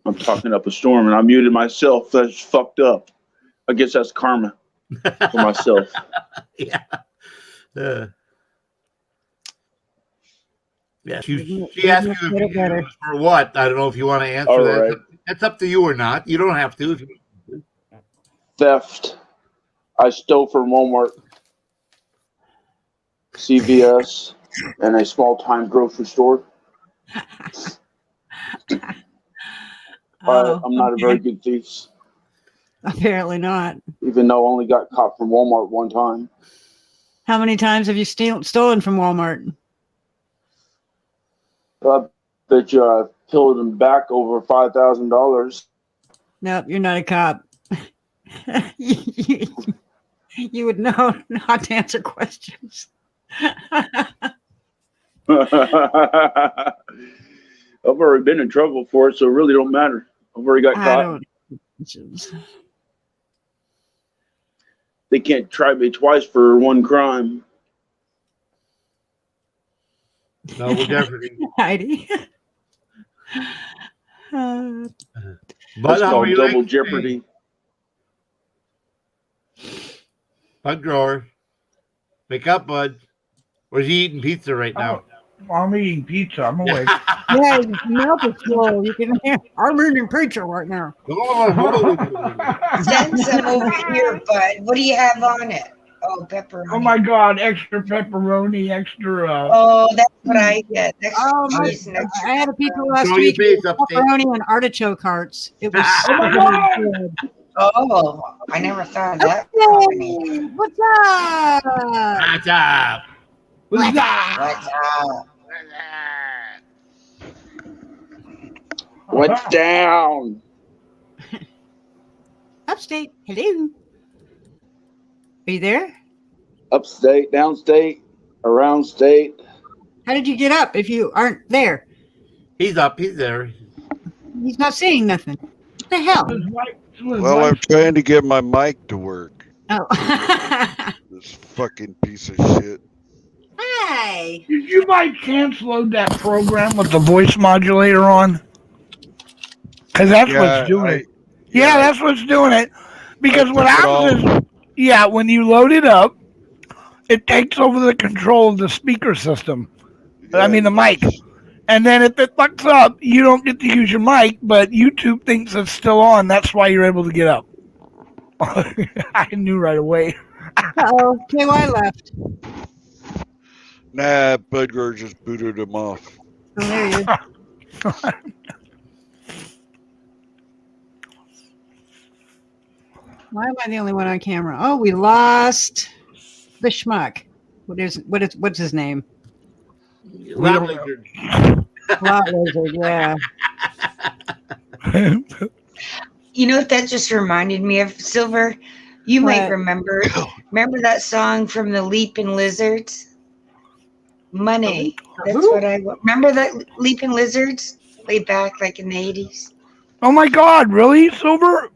I'm talking up a storm and I muted myself. That's fucked up. I guess that's karma for myself. Yeah. Yeah. She asked you if you knew it was for what. I don't know if you want to answer All that. right. That's up to you or not. You don't have to. If you, Theft. I stole from Walmart, CVS, and a small-time grocery store. But I'm not a very good thief, Apparently not. even though I only got caught from Walmart one time. How many times have you stolen from Walmart? I bet you I peeled them back over $5,000. Nope, you're not a cop. You would know not to answer questions. I've already been in trouble for it, so it really don't matter. I've already got I caught. don't. They can't try me twice for one crime. Double jeopardy. Heidi. Bud, That's how are called you? double liking jeopardy. today? Bud Grower. Wake up, Bud. Or is he eating pizza right now? Oh, I'm eating pizza. I'm awake. Yeah, his mouth is full. You can hear. I'm eating pizza right now. Send some over here, bud. What do you have on it? Oh, pepperoni. Oh my God! Extra pepperoni, extra. Oh, that's what I get. Extra Oh, my, cheese and extra I had a pizza pepperoni. last Show your week. face With upstate. pepperoni and artichoke hearts. It was Oh my so God! good. Oh, I never thought of that combination. Hey, what's up? What's up? What's that? What's down? Upstate. Hello. Are you there? Upstate, downstate, around state. How did you get up if you aren't there? He's up. He's there. He's not saying nothing. What the hell? Well, I'm trying to get my mic to work. Oh. This fucking piece of shit. Hi. Did you by chance load that program with the voice modulator on? Because that's what's doing it. Yeah, that's what's doing it. Because what happens is, yeah, when you load it up, it takes over the control of the speaker system. I mean, the mic. And then if it fucks up, you don't get to use your mic, but YouTube thinks it's still on. That's why you're able to get up. I knew right away. Uh-oh, KY left. Nah, Budger just booted him off. Oh, there he is. Why am I the only one on camera? Oh, we lost the schmuck. What's his name? Lot Lizard. Lot Lizard, yeah. You know what that just reminded me of, Silver? You might remember that song from the Leaping Lizards? Money. That's what I remember. That Leaping Lizards way back like in the 80s. Oh my God, really, Silver?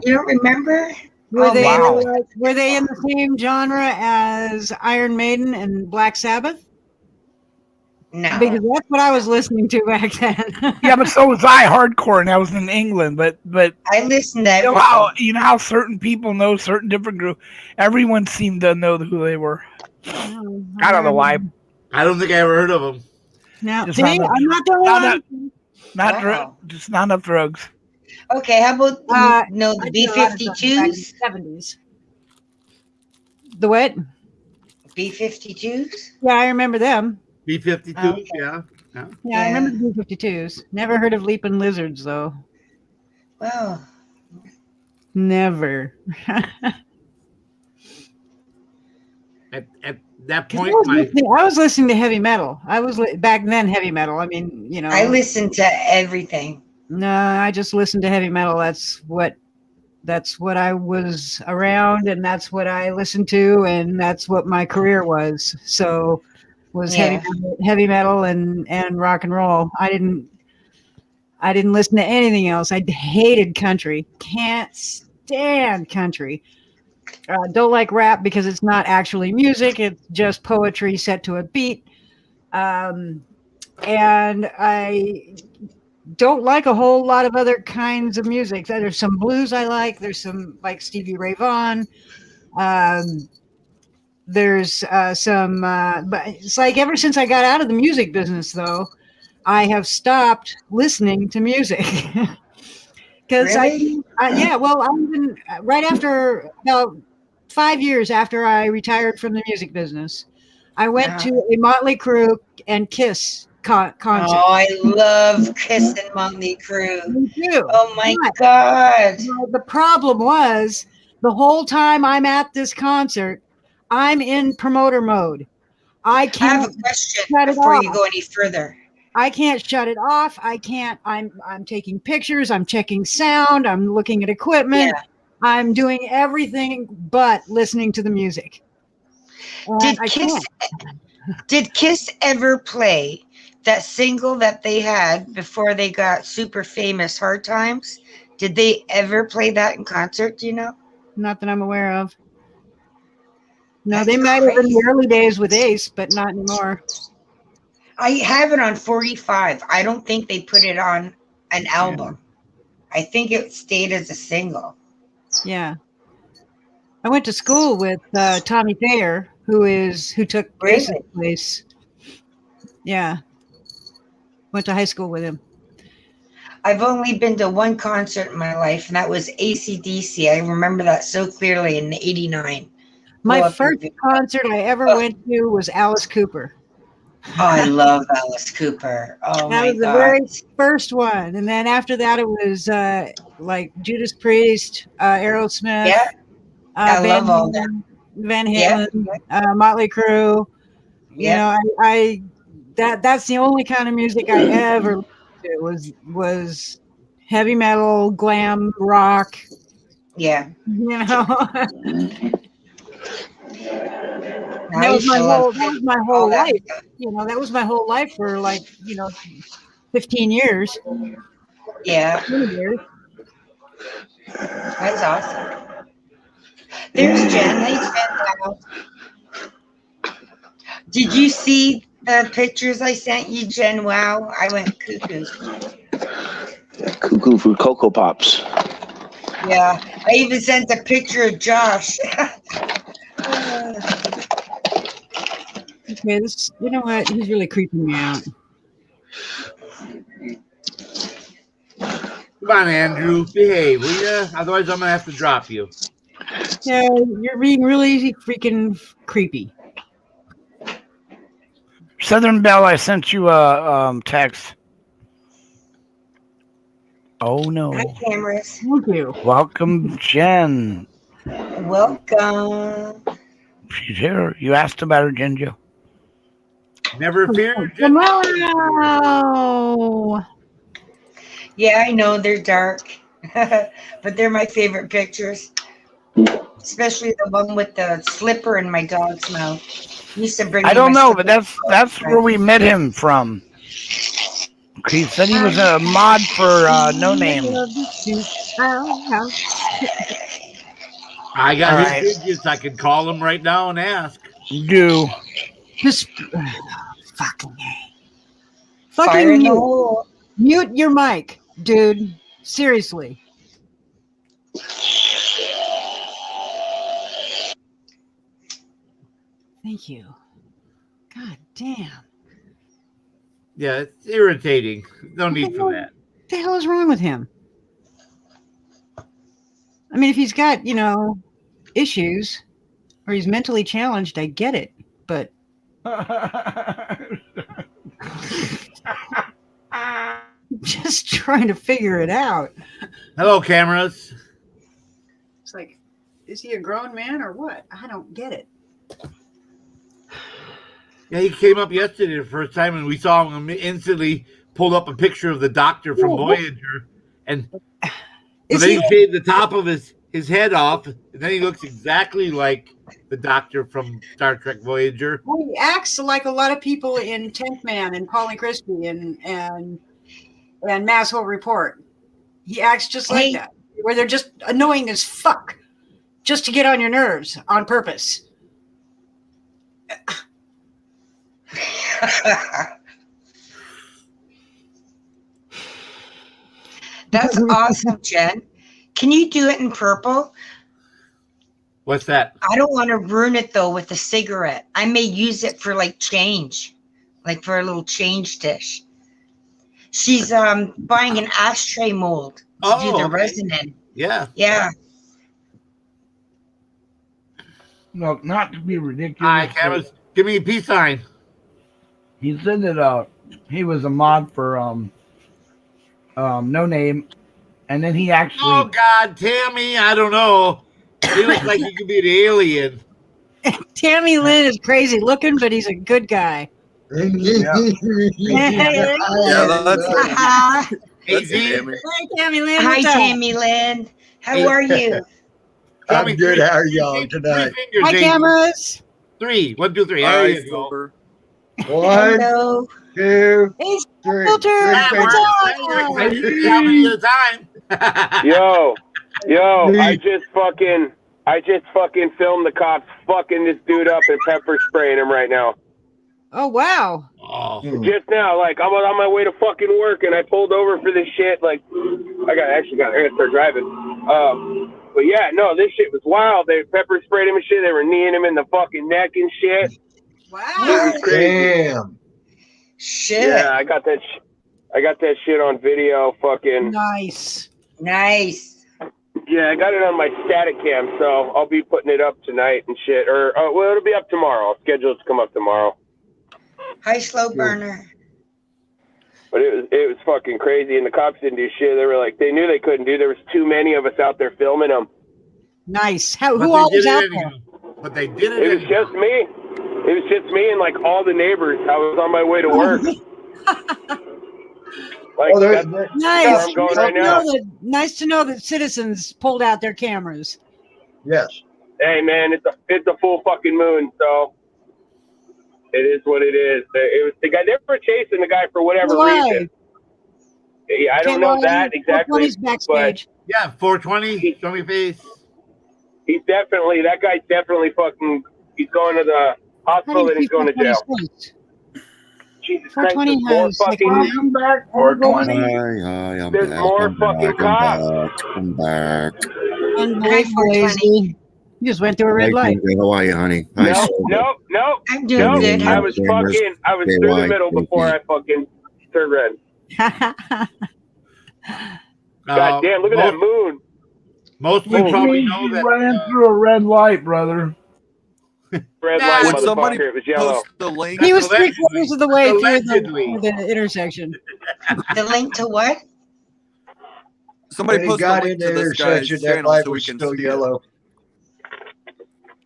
You don't remember? Were they wow. were they in the same genre as Iron Maiden and Black Sabbath? No. Because that's what I was listening to back then. Yeah, but so was I, hardcore, and I was in England. But I listened to you know how certain people know certain different groups. Everyone seemed to know who they were. I don't know why. I don't think I ever heard of him. Now, Just see, not enough- I'm not the one. Just not enough drugs. Okay, how about I the did a lot of drugs back in B-52s? the 70s. The what? B-52s? Yeah, I remember them. B-52, Okay. yeah. Yeah, I remember the B-52s. Never heard of Leaping Lizards, though. Wow. Never. At that 'Cause point, I was listening to heavy metal. I was back then heavy metal. I mean, you know. I listened to everything. No, I just listened to heavy metal. That's what I was around, and that's what I listened to, and that's what my career was. So, was heavy metal and rock and roll. I didn't listen to anything else. I hated country. Can't stand country. Don't like rap because it's not actually music. It's just poetry set to a beat. And I don't like a whole lot of other kinds of music. There's some blues I like. There's some like Stevie Ray Vaughan. There's some, but it's like ever since I got out of the music business, though, I have stopped listening to music. Because Really? I've been right after about 5 years after I retired from the music business, I went to a Motley Crue and Kiss concert. Oh, I love Kiss and Motley Crue. Me too. Oh my God. The problem was the whole time I'm at this concert, I'm in promoter mode. I have can't a question shut it before off. you go any further. I can't shut it off. I can't. I'm taking pictures. I'm checking sound. I'm looking at equipment. Yeah. I'm doing everything but listening to the music. And Did I Kiss can't. did Kiss ever play that single that they had before they got super famous, Hard Times, did they ever play that in concert? Do you know? Not that I'm aware of. No, That's they might have in crazy. the early days with Ace, but not anymore. I have it on 45. I don't think they put it on an album. I think it stayed as a single. Yeah. I went to school with Tommy Thayer, who took Really? Ace's place. Yeah. Went to high school with him. I've only been to one concert in my life, and that was AC/DC. I remember that so clearly in '89. My Pull up your first video. concert I ever went to was Alice Cooper. Oh, I love Alice Cooper. Oh That my was the God. very first one. And then after that, it was like Judas Priest, Aerosmith, Yeah, I Van love all that. Halen, Van Yeah. Halen, Motley Crue. You Yeah. know, that's the only kind of music I ever listened to was heavy metal, glam rock. Yeah. You know, I used to love that was my all whole that life. stuff. You know, that was my whole life for 15 years. Yeah, 20 years. that's awesome. There's Jen. Hey, Jen. Wow. Did you see the pictures I sent you, Jen? Wow, I went cuckoo. Cuckoo for Cocoa Pops. Yeah, I even sent a picture of Josh. Okay, you know what? He's really creeping me out. Come on, Andrew. Behave, will ya? Otherwise, I'm going to have to drop you. Yeah, you're being really freaking creepy. Southern Belle, I sent you a text. Oh no! Hi, cameras. Thank you. Welcome, Jen. Welcome. She's here. You asked about her, Ginger. Never fear. Wow. Yeah, I know they're dark, but they're my favorite pictures. Especially the one with the slipper in my dog's mouth. He used to bring. I me don't my know, but slipper. that's where we met him from. He said he was a mod for No Name. I got All his right. digits. I could call him right now and ask. Do. Just fucking Fire in the mute. hole. Mute your mic, dude. Seriously. Thank you. God damn. Yeah, it's irritating. No need for that. What the hell is wrong with him? I mean, if he's got, issues or he's mentally challenged, I get it. But just trying to figure it out. Hello, cameras. It's like, is he a grown man or what? I don't get it. Yeah, he came up yesterday the first time, and we saw him instantly pulled up a picture of the doctor from Voyager, and so then he shaved the top of his head off, and then he looks exactly like the doctor from Star Trek Voyager. Well, he acts like a lot of people in Tank Man and Paulie Crispy and Masshole Report. He acts just like that, where they're just annoying as fuck, just to get on your nerves on purpose. That's awesome, Jen. Can you do it in purple? What's that? I don't want to ruin it though with a cigarette. I may use it for like change, like for a little change dish. She's buying an ashtray mold to do the resin in. Yeah. Yeah. Look, not to be ridiculous. Hi, cameras. Give me a peace sign. He said that he was a mod for No Name, and then he actually. Oh God, Tammy! I don't know. He looks like he could be an alien. Tammy Lynn is crazy looking, but he's a good guy. Hey, Tammy. Hi, Tammy Lynn. Hi, what's up? Tammy Lynn. How are you? I'm good. How are y'all tonight? Hi, cameras. 3. 1, 2, 3. There you go. One, Hello. 2, It's 3. filter. Yeah, What's we're up? how many at a time? Yo, I Me. just fucking filmed the cops fucking this dude up and pepper spraying him right now. Oh wow. Oh, Just now, like I'm on my way to fucking work and I pulled over for this shit. Like I gotta start driving. But yeah, no, this shit was wild. They pepper sprayed him and shit. They were kneeing him in the fucking neck and shit. Wow. It was crazy. Damn. Shit. Yeah, I got that shit on video. Fucking Nice. Nice. yeah, I got it on my static cam, so I'll be putting it up tonight and shit. Or well, it'll be up tomorrow. I'll schedule it to come up tomorrow. Hi, slow burner. But it was fucking crazy, and the cops didn't do shit. They were like, they knew they couldn't do. There was too many of us out there filming them. Nice. but Who they all did was it out anyhow. there? But they did it. It was anyhow. just me. It was just me and like all the neighbors. I was on my way to work. Like that's where Nice. I'm going right now. Nice to know that citizens pulled out their cameras. Yes. Hey man, it's a full fucking moon, so it is what it is. It was the guy. They were chasing the guy for whatever Why? reason. Yeah, I don't know that exactly, 420's backstage. Yeah, 420. Show me face. he's definitely that guy's definitely fucking. He's going to the How do hospital you and he's see going to jail. 420's face? Jesus Christ, 420 there's more has like fucking. Welcome back, 420. Hi, I'm There's back. more I'm fucking back. I'm back. And Hi, 420. You just went through a Hi, red light. Ginger. How are you, honey? Hi, No, I'm doing good. I How was Cameras. through the middle before I fucking turned red. God damn, look at that moon. Most people Which probably means know you that. ran through a red light, brother. Red Nah, light, would motherfucker. It was yellow. Post the link. He was Allegedly. 3/4 of the way through Allegedly. the intersection. The link to what? Somebody When he post a got link in to the this guy's intersection, that channel light so we was can still see yellow.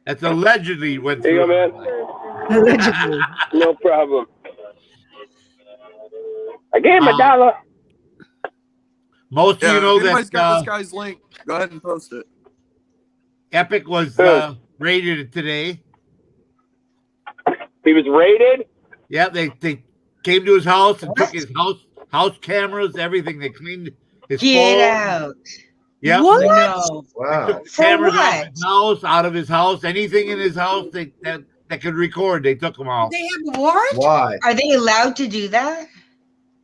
That's allegedly went There you through. go, man. Allegedly. No problem. I gave him a dollar. Most of Yeah, you know if anybody's that got this guy's link, go ahead and post it. Epic was raided today. He was raided? Yeah, they came to his house and took his house cameras, everything. They cleaned his Get phone. out. Yep. What? They No. Wow. took For cameras what? out of his house, anything in his house that could record. They took them all. They have what? Why? Are they allowed to do that?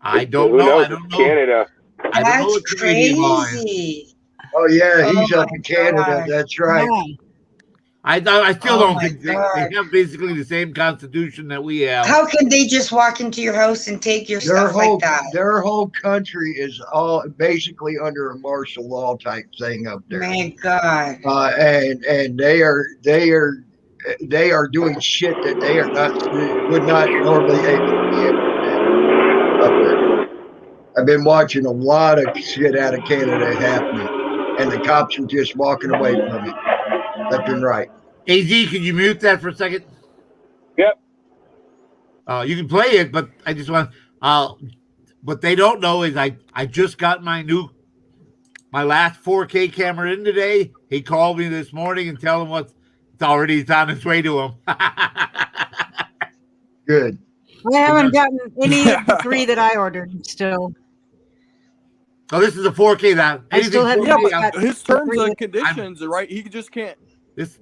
I don't Who know. knows? I don't know. Canada. I don't know That's what Canadian law is. crazy. Oh, yeah, he's Oh up in Canada. God. That's right. Yeah. I still Oh don't my think they God. have basically the same constitution that we have. How can they just walk into your house and take your stuff like that? Their whole country is all basically under a martial law type thing up there. My God. And they are doing shit that they would not normally able to be able to do up there. I've been watching a lot of shit out of Canada happening, and the cops are just walking away from it left and right. AZ, can you mute that for a second? Yep. You can play it, but I just want. What they don't know is I just got my last 4K camera in today. He called me this morning and tell him it's on its way to him. Good. I haven't gotten any of the 3 that I ordered still. So this is a 4K that I still have His terms and conditions are right. He just can't. This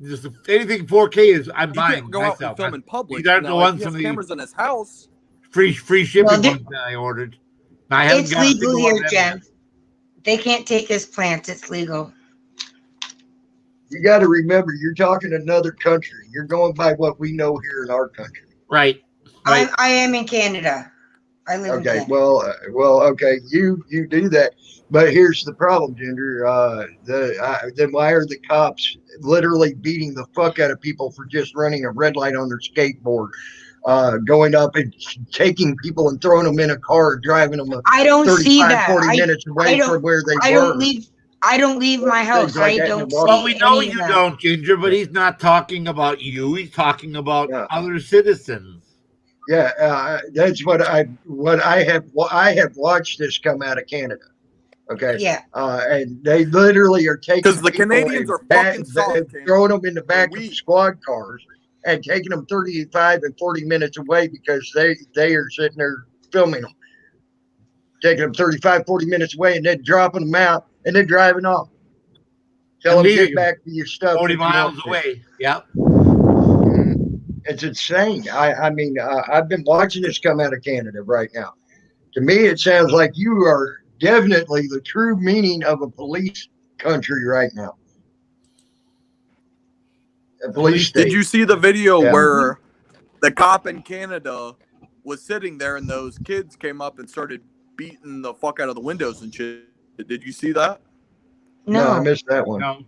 anything 4K is I'm He buying can't go out myself. and film in public. These aren't the Now, ones if he from has the cameras in his house. free shipping Well, ones that I ordered. I haven't It's got a legal single one here, of them Jen. They can't take his plants. It's legal. You got to remember, you're talking another country. You're going by what we know here in our country. Right. I am in Canada. I live in Okay. Canada. Well. Okay. You do that, but here's the problem, Ginger. Then why are the cops literally beating the fuck out of people for just running a red light on their skateboard? Going up and taking people and throwing them in a car, driving them I don't see that. 40 minutes away from where they I were. don't leave my house. like I that in don't the see Well, we know any of you that. don't, Ginger, but he's not talking about you. He's talking about other citizens. Yeah, that's what I have watched this come out of Canada. Okay. Yeah. And they literally are taking Because the people Canadians and are fucking soft, throwing them in the back of squad cars and taking them 35 and 40 minutes away because they are sitting there filming them, taking them 35, 40 minutes away and then dropping them out and then driving off. Tell them leaving get back to your stuff 40 if you want miles to. away. Yep. It's insane. I mean, I've been watching this come out of Canada right now. To me, it sounds like you are definitely the true meaning of a police country right now. A police state. Did you see the video Yeah. where the cop in Canada was sitting there and those kids came up and started beating the fuck out of the windows and shit? Did you see that? No, I missed that one. No.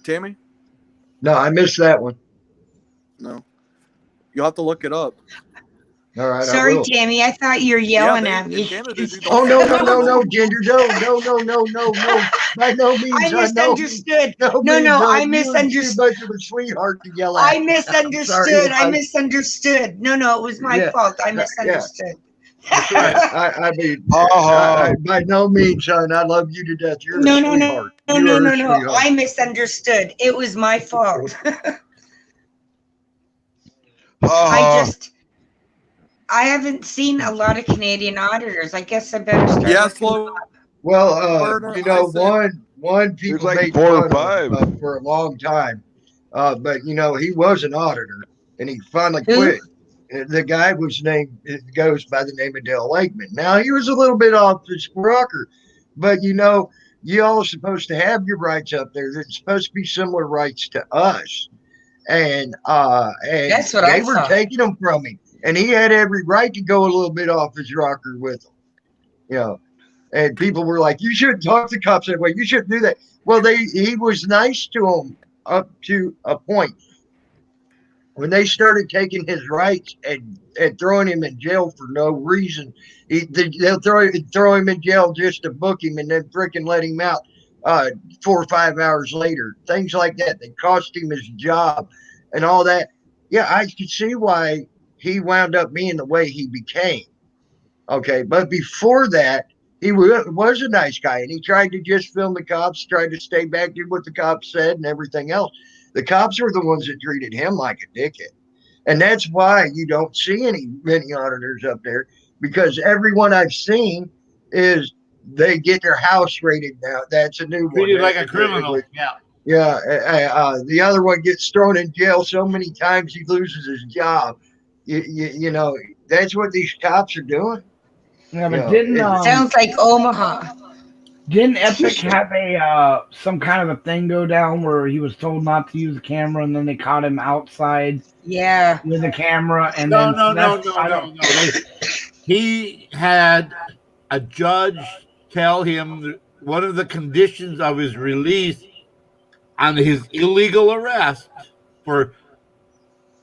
Tammy? No, I missed that one. No. You'll have to look it up. All right. Sorry, Tammy. I thought you were yelling at me. Oh no, Ginger, no. By no means. I misunderstood. No, I You're misunderstood. too much of a sweetheart to yell at. I misunderstood. Sorry, I misunderstood. No, it was my fault. I misunderstood. I mean, by no means, son. I love you to death. You're a sweetheart. No. I misunderstood. It was my fault. I haven't seen a lot of Canadian auditors. I guess I better start. Yeah, looking slow. them up. Well, you know, one people like made 4 or fun 5 of for a long time, but you know he was an auditor and he finally Who? quit. The guy was named goes by the name of Dale Lakeman. Now he was a little bit off his rocker, but you know you all are supposed to have your rights up there. They're supposed to be similar rights to us, and That's what they I were thought. taking them from him, and he had every right to go a little bit off his rocker with them, you know. And people were like, "You shouldn't talk to cops that way. You shouldn't do that." Well, he was nice to them up to a point. When they started taking his rights and throwing him in jail for no reason, they'll throw him in jail just to book him and then freaking let him out 4 or 5 hours later. Things like that. They cost him his job and all that. Yeah, I could see why he wound up being the way he became. Okay, but before that, he was a nice guy, and he tried to just film the cops, tried to stay back, did what the cops said and everything else. The cops were the ones that treated him like a dickhead. And that's why you don't see many auditors up there, because everyone I've seen is they get their house raided now. That's a new one. Treated like a criminal. Yeah. Yeah. The other one gets thrown in jail so many times he loses his job. You know, that's what these cops are doing. Yeah, but You know, didn't Sounds like Omaha. Didn't Epic have a some kind of a thing go down where he was told not to use the camera, and then they caught him outside? Yeah, with the camera, and No. He had a judge tell him that one of the conditions of his release on his illegal arrest for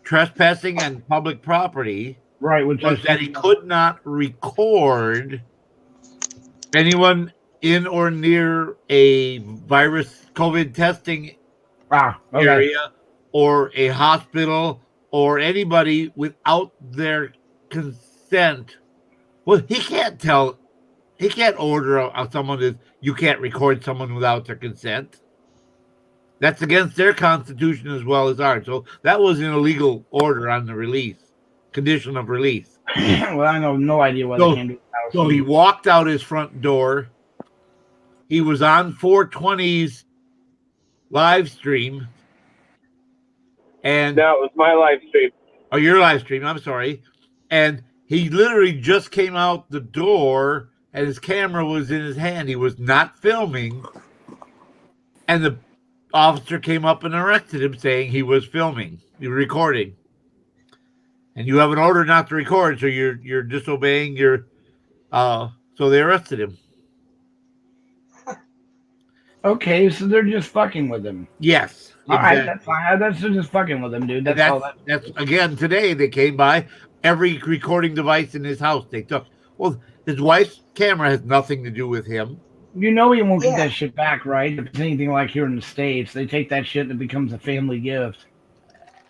trespassing and public property, right, which was that he could not record anyone in or near a virus COVID testing area or a hospital or anybody without their consent. Well, he can't order someone that you can't record someone without their consent. That's against their constitution as well as ours. So that was an illegal order on the release, condition of release. Well, I know no idea what they came to his house. So he walked out his front door. He was on 420's live stream. And no, it was my live stream. Oh, your live stream. I'm sorry. And he literally just came out the door and his camera was in his hand. He was not filming. And the officer came up and arrested him saying he was filming. He was recording. And you have an order not to record, so you're disobeying your so they arrested him. Okay, so they're just fucking with him. Yes. All exactly. right, that's fine. That's just fucking with him, dude. That's again today. They came by every recording device in his house. They took. Well, his wife's camera has nothing to do with him. You know he won't get that shit back, right? If it's anything like here in the States, they take that shit and it becomes a family gift.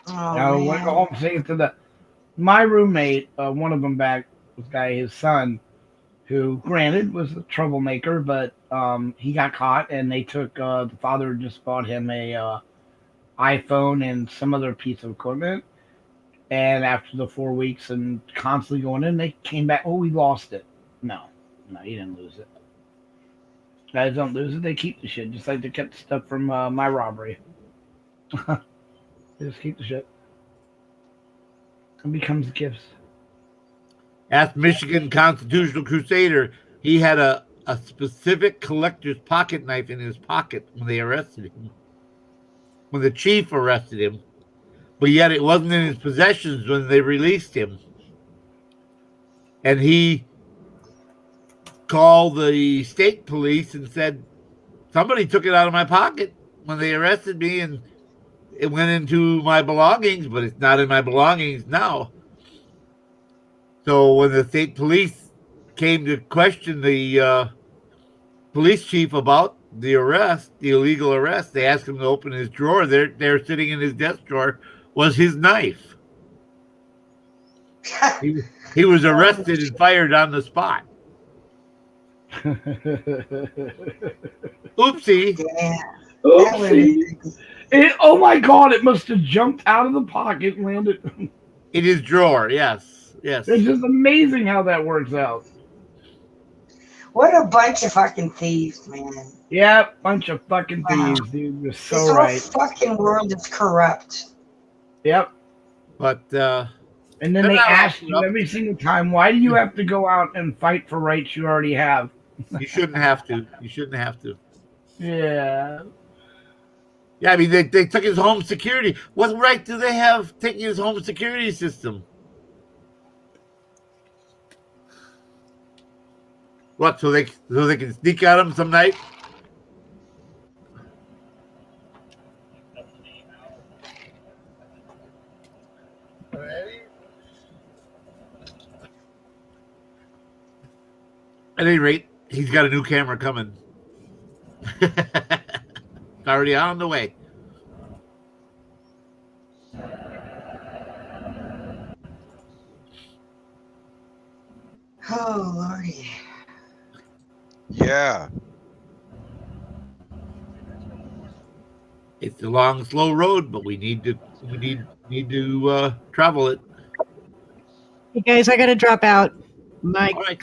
Oh, What I'm saying to my roommate, one of them back was his son, who granted was a troublemaker, but he got caught and they took the father just bought him a iPhone and some other piece of equipment. And after the 4 weeks and constantly going in, they came back. Oh, we lost it. No, you didn't lose it. Guys don't lose it; they keep the shit, just like they kept the stuff from my robbery. They just keep the shit. It becomes gifts. Ask Michigan Constitutional Crusader. He had a specific collector's pocket knife in his pocket when they arrested him. When the chief arrested him, but yet it wasn't in his possessions when they released him. And he called the state police and said, somebody took it out of my pocket when they arrested me, and it went into my belongings, but it's not in my belongings now. So when the state police came to question the police chief about the arrest, the illegal arrest, they asked him to open his drawer. There sitting in his desk drawer was his knife. He was arrested and fired on the spot. Oopsie. Yeah. Oopsie. Oh my God, it must have jumped out of the pocket and landed in his drawer. Yes. It's just amazing how that works out. What a bunch of fucking thieves, man. Yeah, bunch of fucking thieves, dude. You're so this right. This whole fucking world is corrupt. Yep. But and then they ask you every single time, why do you have to go out and fight for rights you already have? You shouldn't have to. You shouldn't have to. Yeah. Yeah, I mean, they took his home security. What right do they have taking his home security system? What, so they can sneak at him some night? At any rate, he's got a new camera coming. It's already on the way. Oh, Lordy. Yeah. It's a long, slow road, but we need to travel it. Hey guys, I gotta drop out. My right,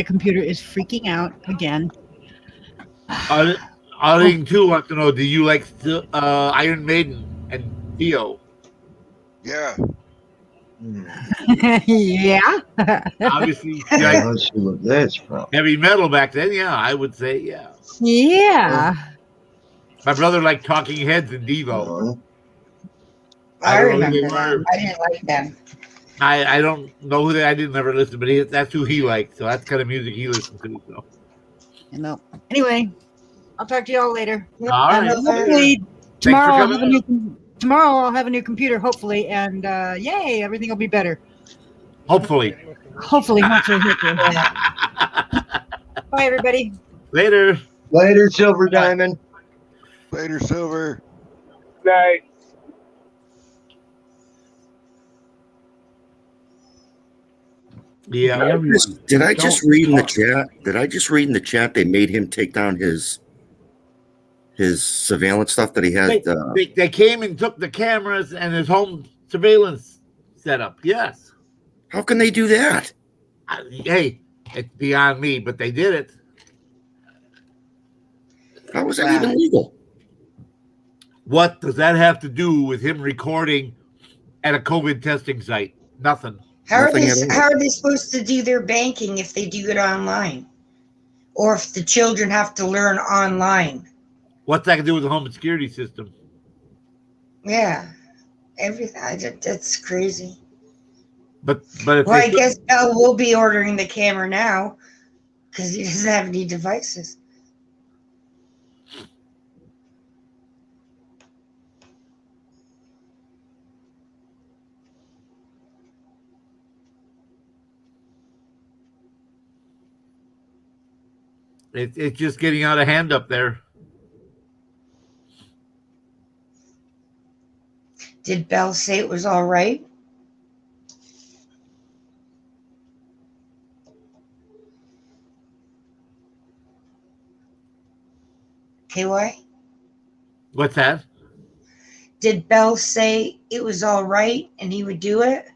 computer is freaking out again. Arlene too wants to know: do you like Iron Maiden and Dio? Yeah. Yeah. Obviously, let's see what that's from. Heavy metal back then. Yeah, I would say yeah. Yeah. My brother liked Talking Heads and Devo. I remember them. I didn't like them. I don't know who they. I didn't ever listen, but that's who he liked. So that's kind of music he listened to. So. No. Anyway, I'll talk to y'all later. All right. Hopefully tomorrow I'll have a new computer. Hopefully, and yay, everything will be better. Hopefully. Hopefully. Bye, everybody. Later. Later, Silver Diamond. Later, Silver. Night. Yeah. Did I just read in the chat? Did I just read in the chat they made him take down his surveillance stuff that he had? They came and took the cameras and his home surveillance setup. Yes. How can they do that? Hey, it's beyond me, but they did it. How was that even legal? What does that have to do with him recording at a COVID testing site? Nothing. How are they supposed to do their banking if they do it online? Or if the children have to learn online? What's that to do with the home security system? Yeah. Everything. That's crazy. But if I guess Bell will be ordering the camera now because he doesn't have any devices. It's just getting out of hand up there. Did Bell say it was all right? KY? What's that? Did Bell say it was all right and he would do it?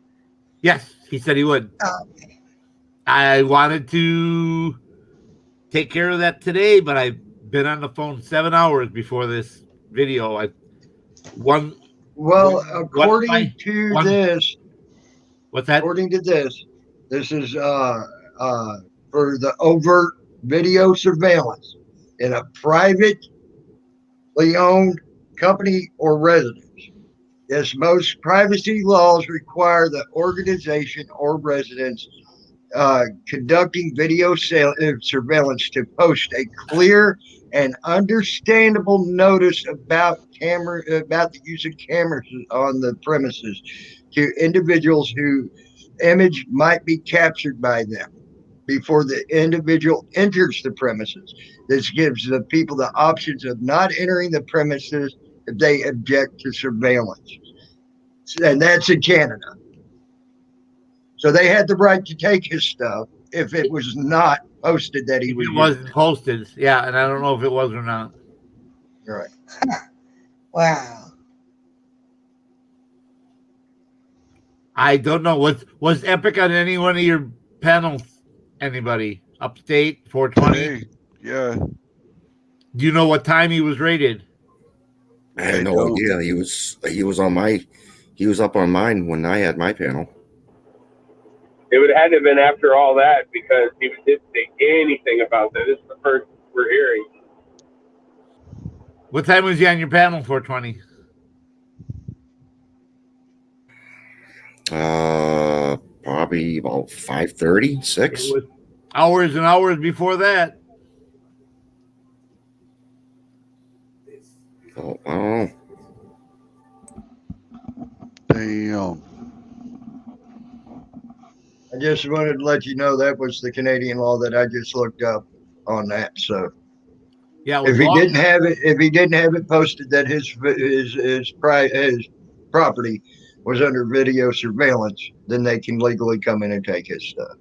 Yes, he said he would. Oh, I wanted to take care of that today, but I've been on the phone 7 hours before this video. Well, what's that? According to this, this is for the overt video surveillance in a privately owned company or residence. Yes, most privacy laws require the organization or residence conducting video surveillance to post a clear and understandable notice about the use of cameras on the premises to individuals who image might be captured by them before the individual enters the premises. This gives the people the options of not entering the premises if they object to surveillance. And that's in Canada. So they had the right to take his stuff if it was not posted that he was. It wasn't posted, yeah, and I don't know if it was or not. Right. Wow. I don't know. Was Epic on any one of your panels? Anybody? Upstate 420? Hey, yeah. Do you know what time he was rated? I had no idea. He was up on mine when I had my panel. It would have to have been after all that because he didn't say anything about that. This is the first we're hearing. What time was he on your panel? 420. Probably about 5:30, 6. Hours and hours before that. Oh, I don't know. Damn. I just wanted to let you know that was the Canadian law that I just looked up on that. So yeah, if he didn't have it posted that his property was under video surveillance, then they can legally come in and take his stuff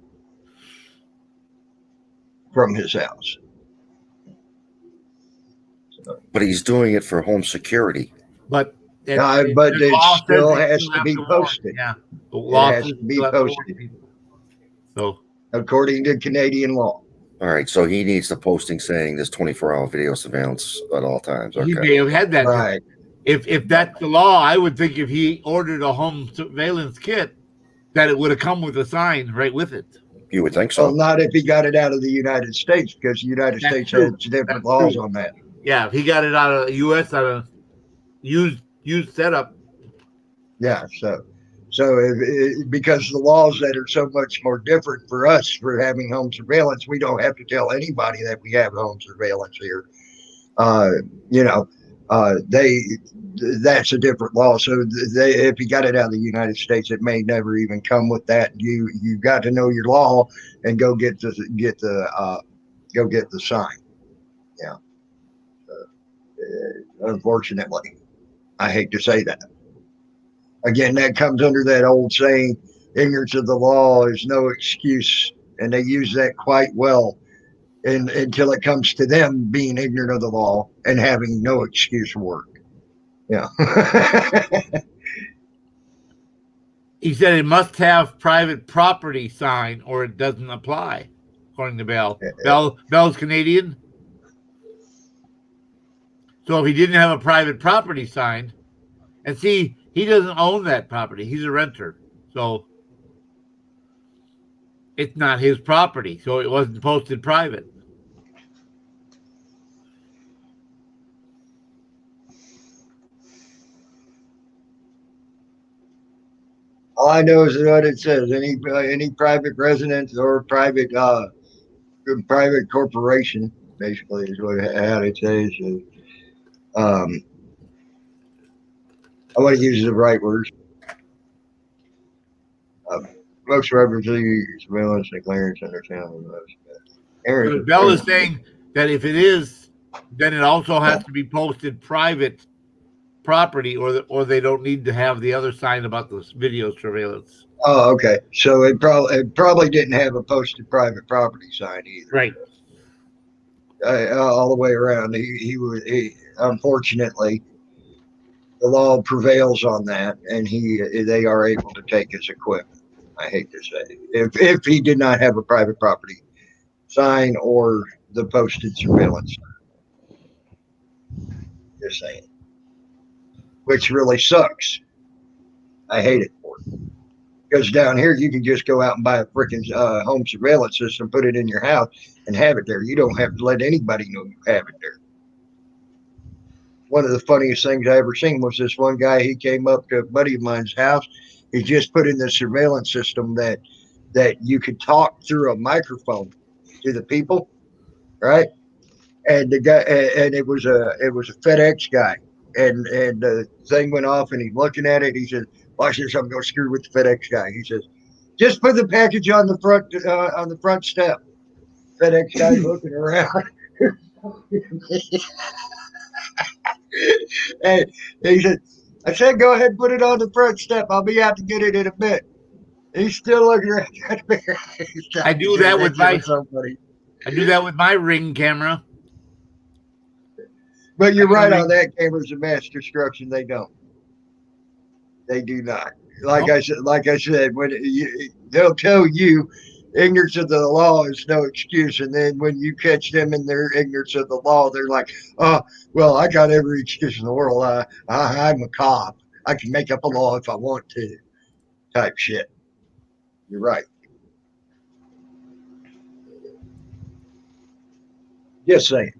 from his house. But he's doing it for home security. But it still has to be posted. Yeah, it has to be posted. So, according to Canadian law. All right, so he needs the posting saying there's 24-hour video surveillance at all times. Okay. He may have had that. Right. If that's the law, I would think if he ordered a home surveillance kit, that it would have come with a sign right with it. You would think so. Well, not if he got it out of the United States, because the United States has different laws on that. Yeah, if he got it out of the U.S. out of used setup. Yeah, because the laws that are so much more different for us for having home surveillance, we don't have to tell anybody that we have home surveillance here. That's a different law. So if you got it out of the United States, it may never even come with that. You got to know your law and go get the sign. Yeah. Unfortunately, I hate to say that. Again, that comes under that old saying, ignorance of the law is no excuse. And they use that quite well until it comes to them being ignorant of the law and having no excuse for work. Yeah. He said it must have private property sign or it doesn't apply, according to Bell. Bell's Canadian. So if he didn't have a private property sign, and see, he doesn't own that property. He's a renter. So it's not his property. So it wasn't posted private. All I know is what it says. Any private residence or private corporation, basically, is how it says. I want to use the right words. Most references surveillance and clearance under town. Bell is saying that if it is, then it also has to be posted private property, or they don't need to have the other sign about the video surveillance. Oh, okay. So it probably didn't have a posted private property sign either. Right. All the way around. He unfortunately, the law prevails on that, and they are able to take his equipment. I hate to say, if he did not have a private property sign or the posted surveillance. Just saying, which really sucks. I hate it for it. Because down here, you can just go out and buy a freaking home surveillance system, put it in your house, and have it there. You don't have to let anybody know you have it there. One of the funniest things I ever seen was this one guy. He came up to a buddy of mine's house. He just put in the surveillance system that you could talk through a microphone to the people, right? And the guy, and it was a FedEx guy, and the thing went off, and he's looking at it. He says, "Watch this! I'm going to screw with the FedEx guy." He says, "Just put the package on the front step." FedEx guy looking around. And he said, "I said, go ahead and put it on the front step. I'll be out to get it in a bit." He's still looking around. I do that with my I do that with my Ring camera. But you're right on that. Cameras of mass destruction. They don't. They do not. Like I said, when they'll tell you ignorance of the law is no excuse, and then when you catch them in their ignorance of the law, they're like, "Oh, well, I got every excuse in the world. I'm a cop. I can make up a law if I want to." Type shit. You're right. Just saying.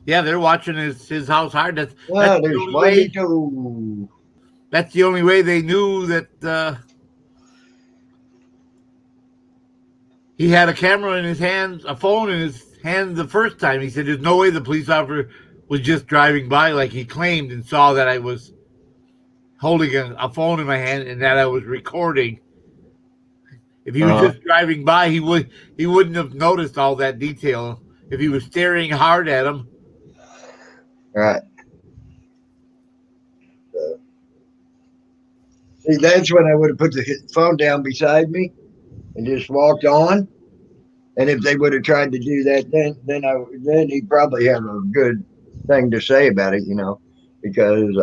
Yeah, they're watching his house hard. That's there's that's the only way they knew that he had a camera in his hand, a phone in his hand the first time. He said, "There's no way the police officer was just driving by like he claimed and saw that I was holding a phone in my hand and that I was recording. If he was just driving by, he wouldn't have noticed all that detail. If he was staring hard at him." Right. See, that's when I would have put the phone down beside me and just walked on. And if they would have tried to do that, then he'd probably have a good thing to say about it, because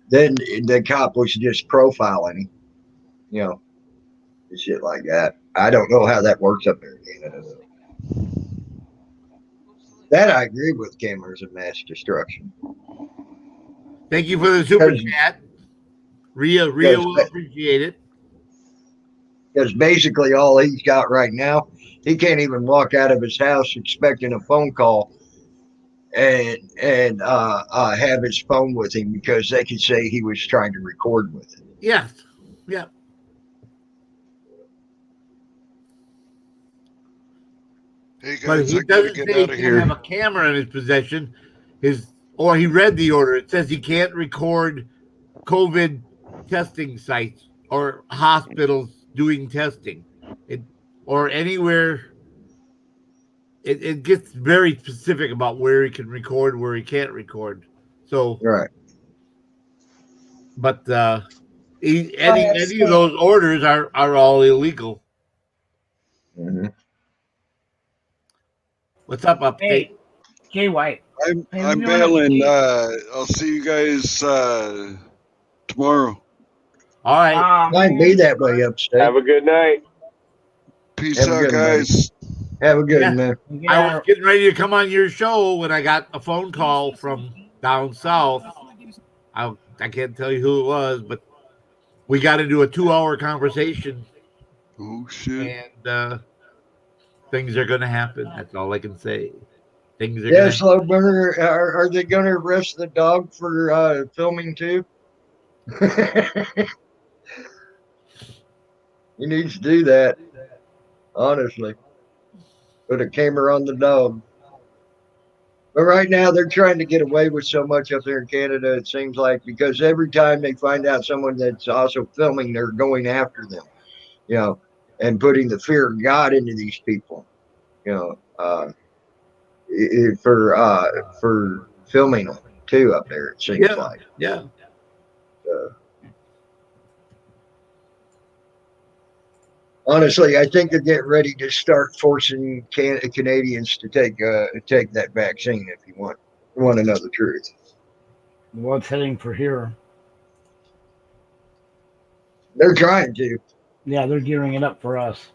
then the cop was just profiling him, shit like that. I don't know how that works up there in Canada. That I agree with cameras of mass destruction. Thank you for the super chat. Ria will appreciate it. Because basically all he's got right now, he can't even walk out of his house expecting a phone call and have his phone with him because they could say he was trying to record with it. Yes. Yeah. Hey guys, but he doesn't say he can have a camera in his possession. Or he read the order. It says he can't record COVID testing sites or hospitals doing testing. Or anywhere. It gets very specific about where he can record, where he can't record. So right. But any of those orders are all illegal. Mm-hmm. What's up, Upstate? Hey, Jay White. I'm bailing. I'll see you guys tomorrow. All right. Might be that way, Upstate. Have a good night. Peace out, guys. Have a good one, man. I was getting ready to come on your show when I got a phone call from down south. I can't tell you who it was, but we got into a 2-hour conversation. Oh shit! And things are going to happen. That's all I can say. Things are. Yeah, Slow Burner. Are they going to arrest the dog for filming too? He needs to do that. Honestly, put a camera on the dog. But right now, they're trying to get away with so much up there in Canada, it seems like, because every time they find out someone that's also filming, they're going after them, and putting the fear of God into these people, for filming them too up there, it seems like. Yeah. Honestly, I think they're getting ready to start forcing Canadians to take that vaccine if you want to know the truth. What's heading for here? They're trying to. Yeah, they're gearing it up for us.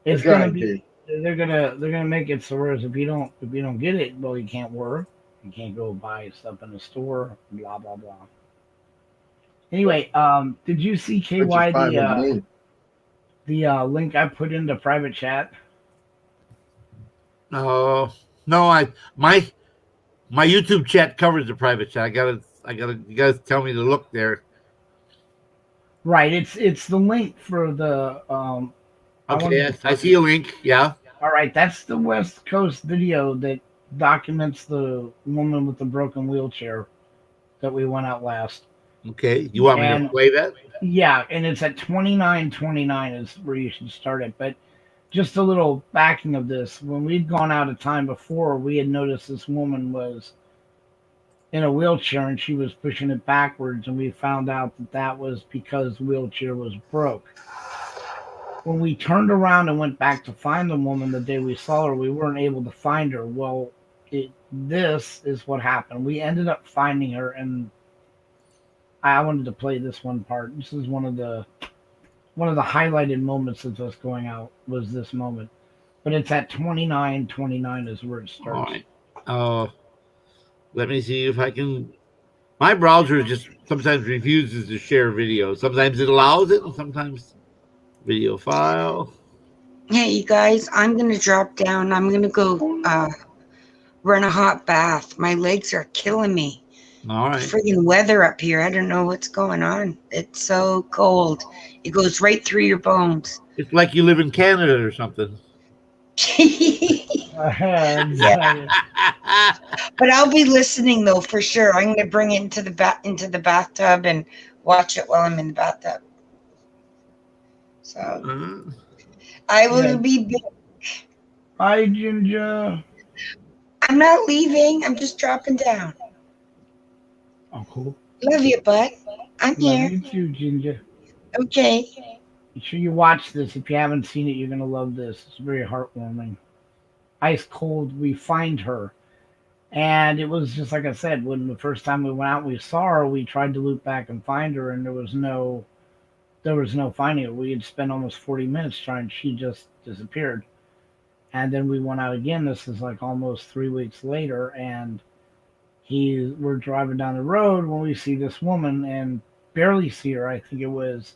They're It's gonna trying to. be. They're gonna make it so whereas if you don't get it, well, you can't work. You can't go buy stuff in the store. Blah blah blah. Anyway, did you see Which is KY fine with me. the link I put into private chat? No, my YouTube chat covers the private chat. You gotta tell me to look there. Right, it's the link for the Okay, yes, I see a link. Yeah. All right, that's the West Coast video that documents the woman with the broken wheelchair that we went out last. Okay, you want me to play that? Yeah, and it's at 29:29 is where you should start it. But just a little backing of this: when we'd gone out of time before, we had noticed this woman was in a wheelchair and she was pushing it backwards, and we found out that was because the wheelchair was broke. When we turned around and went back to find the woman the day we saw her, we weren't able to find her. Well, this is what happened. We ended up finding her, and I wanted to play this one part. This is one of the highlighted moments of us going out was this moment. But it's at 29:29 is where it starts. All right. Let me see if I can. My browser just sometimes refuses to share video. Sometimes it allows it, and sometimes video file. Hey, you guys, I'm going to drop down. I'm going to go run a hot bath. My legs are killing me. All right. Friggin' weather up here. I don't know what's going on. It's so cold. It goes right through your bones. It's like you live in Canada or something. Yeah. But I'll be listening though for sure. I'm going to bring it into the bathtub and watch it while I'm in the bathtub. So I will be back. Hi, Ginger. I'm not leaving. I'm just dropping down. Oh, cool. Love you, bud. I'm here. Love you too, Ginger. Okay. Make sure you watch this. If you haven't seen it, you're going to love this. It's very heartwarming. Ice cold, we find her. And it was just like I said, when the first time we went out, we saw her, we tried to loop back and find her, and there was no finding her. We had spent almost 40 minutes trying. She just disappeared. And then we went out again. This is like almost 3 weeks later, and we're driving down the road when we see this woman and barely see her. I think it was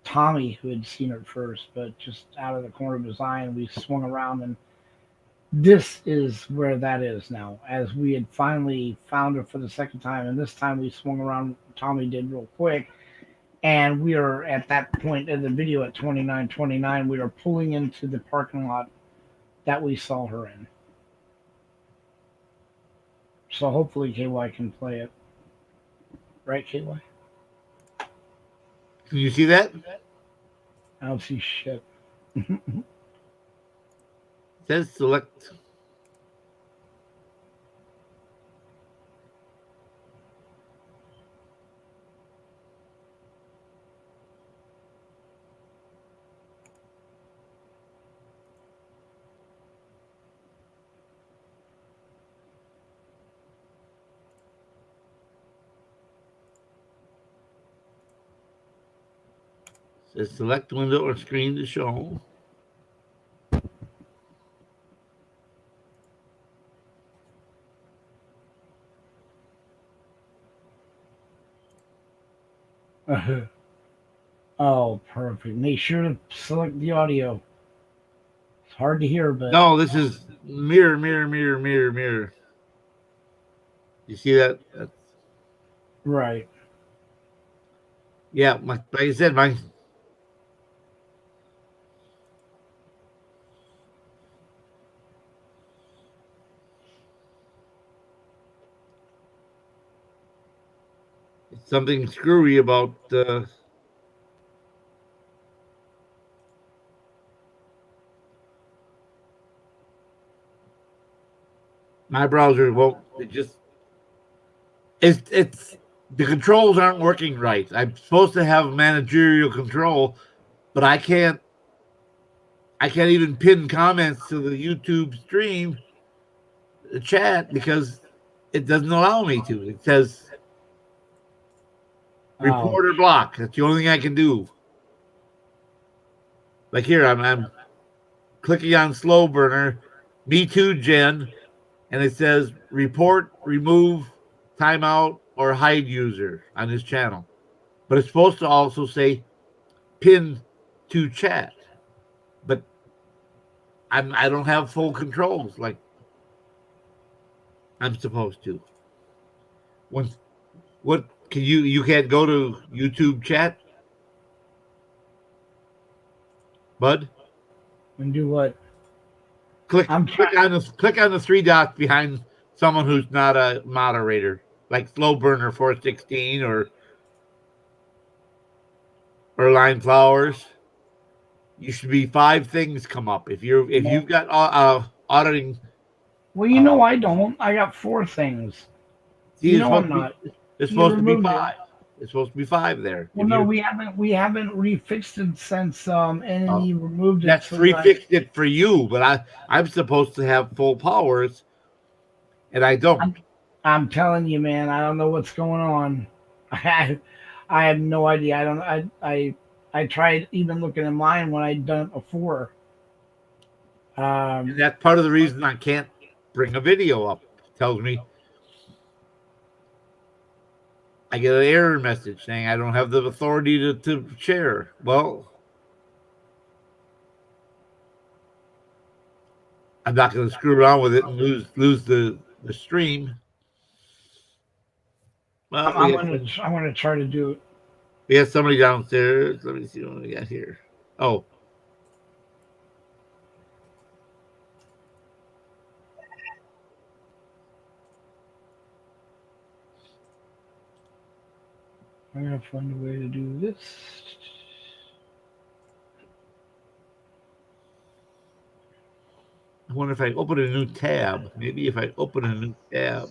Tommy who had seen her first, but just out of the corner of his eye, and we swung around, and this is where that is now. As we had finally found her for the second time, and this time we swung around, Tommy did real quick, and we are at that point in the video at 29:29. We are pulling into the parking lot that we saw her in. So hopefully KY can play it. Right, KY? Can you see that? I don't see shit. It says select. Says select window or screen to show. Oh, perfect. Make sure to select the audio. It's hard to hear, but No, this is mirror. You see that? That's... Right. Yeah, like I said, it's something screwy about my browser won't. It's the controls aren't working right. I'm supposed to have managerial control, but I can't even pin comments to the YouTube stream the chat because it doesn't allow me to. It says report or block. That's the only thing I can do. Like here, I'm clicking on slow burner, me too, Jen, and it says report, remove, timeout, or hide user on his channel. But it's supposed to also say pin to chat. But I don't have full controls like I'm supposed to. What can you can't go to YouTube chat? Bud? And do what? Click on the three dots behind someone who's not a moderator, like Slow Burner 416 or Line Flowers. You should be 5 things come up if you've got auditing. Well, you know I don't. I got 4 things. See, You know I'm not. It's You supposed to be removed it. 5. It's supposed to be 5 there. Well, no, we haven't refixed it since Enemy removed it. That's refixed it for you, but I'm supposed to have full powers, and I don't. I'm telling you, man, I don't know what's going on. I have no idea. I don't. I tried even looking at mine when I'd done it before. And that's part of the reason I can't bring a video up. It tells me I get an error message saying I don't have the authority to share. Well, I'm not going to screw around with it and lose the stream. Well, I'm gonna try to do it. We have somebody downstairs. Let me see what we got here. Oh. I'm gonna find a way to do this. I wonder if I open a new tab. Maybe if I open a new tab.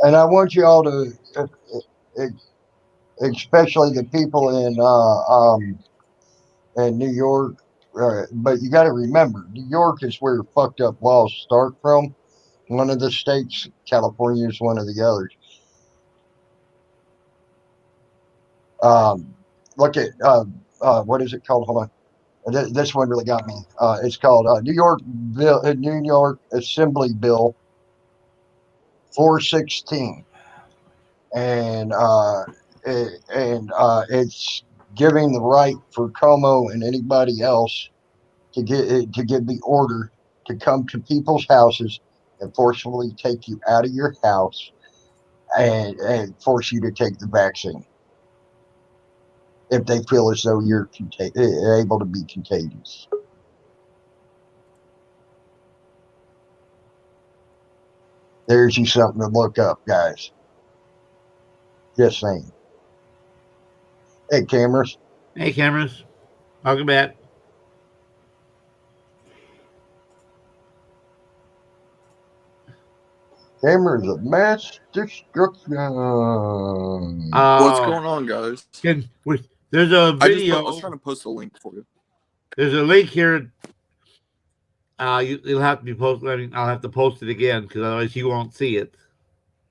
And I want you all to, especially the people in New York, but you got to remember, New York is where fucked up laws start from. One of the states, California is one of the others. Look at what is it called? Hold on, this one really got me. It's called New York Assembly Bill 416, and it's giving the right for Como and anybody else to get the order to come to people's houses and forcefully take you out of your house and force you to take the vaccine if they feel as though you're able to be contagious. There's you something to look up, guys. Just saying. Hey, cameras. Hey, cameras. Welcome back. Cameras of mass destruction. What's going on, guys? There's a video. I was trying to post a link for you. There's a link here. You'll have to be posted. I mean, I'll have to post it again because otherwise you won't see it.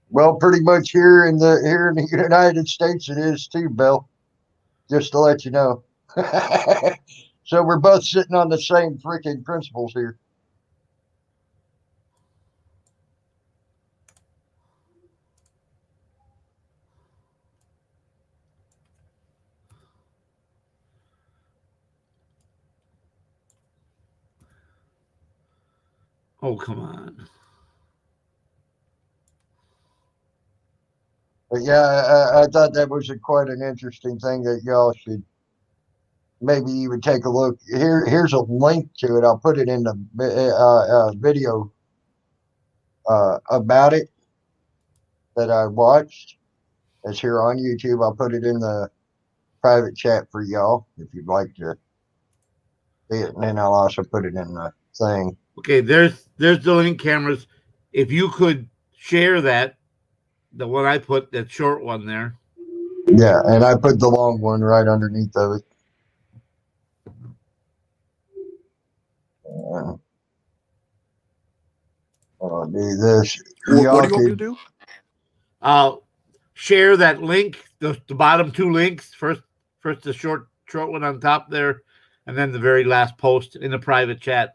Well, pretty much here in the United States, it is too, Bill. Just to let you know. So we're both sitting on the same freaking principles here. Oh, come on. But yeah, I thought that was quite an interesting thing that y'all should maybe even take a look. Here's a link to it. I'll put it in the video about it that I watched. It's here on YouTube. I'll put it in the private chat for y'all if you'd like to see it, and then I'll also put it in the thing. Okay, there's the link, cameras. If you could share that, the one I put, that short one there. Yeah, and I put the long one right underneath of it. I'll do this. What do you want me to do? Share that link, the bottom two links. First the short one on top there, and then the very last post in the private chat.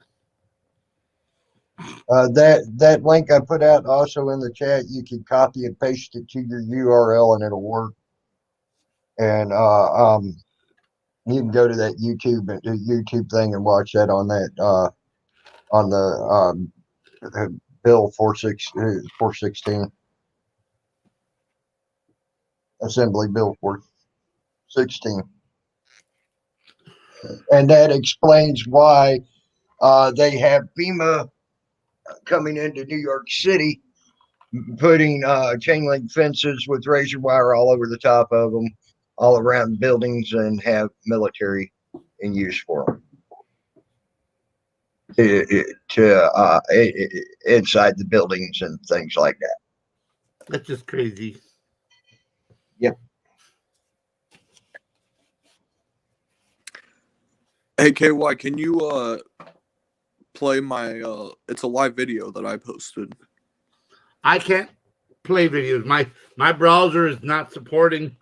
That link I put out also in the chat, you can copy and paste it to your URL and it'll work. And you can go to that YouTube thing and watch that on that on the Bill 416 Assembly Bill 416, and that explains why they have FEMA coming into New York City, putting chain link fences with razor wire all over the top of them, all around buildings, and have military in use for them inside the buildings and things like that. That's just crazy. Yep. Hey KY, can you play my it's a live video that I posted. I can't play videos. My browser is not supporting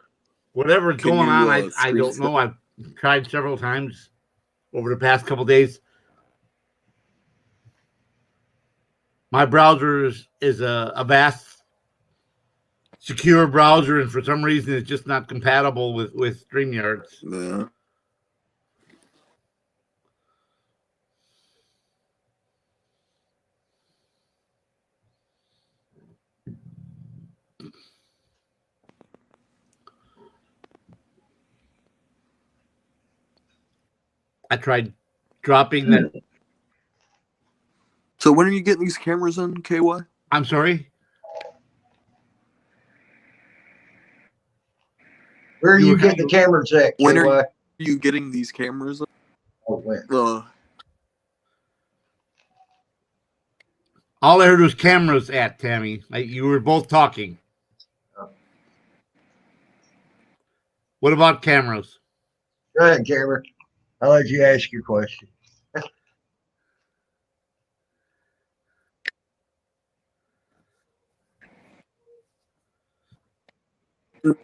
whatever's Can going you, on. I screen don't know. I've tried several times over the past couple days. My browser is a vast, secure browser, and for some reason, it's just not compatible with StreamYards. Yeah. I tried dropping that. So when are you getting these cameras in, KY? I'm sorry? Where are you getting the cameras at, When KY? are you getting these cameras in? Oh, when? All I heard was cameras at, Tammy. Like you were both talking. What about cameras? Go ahead, Cameron. I'll let you ask your question.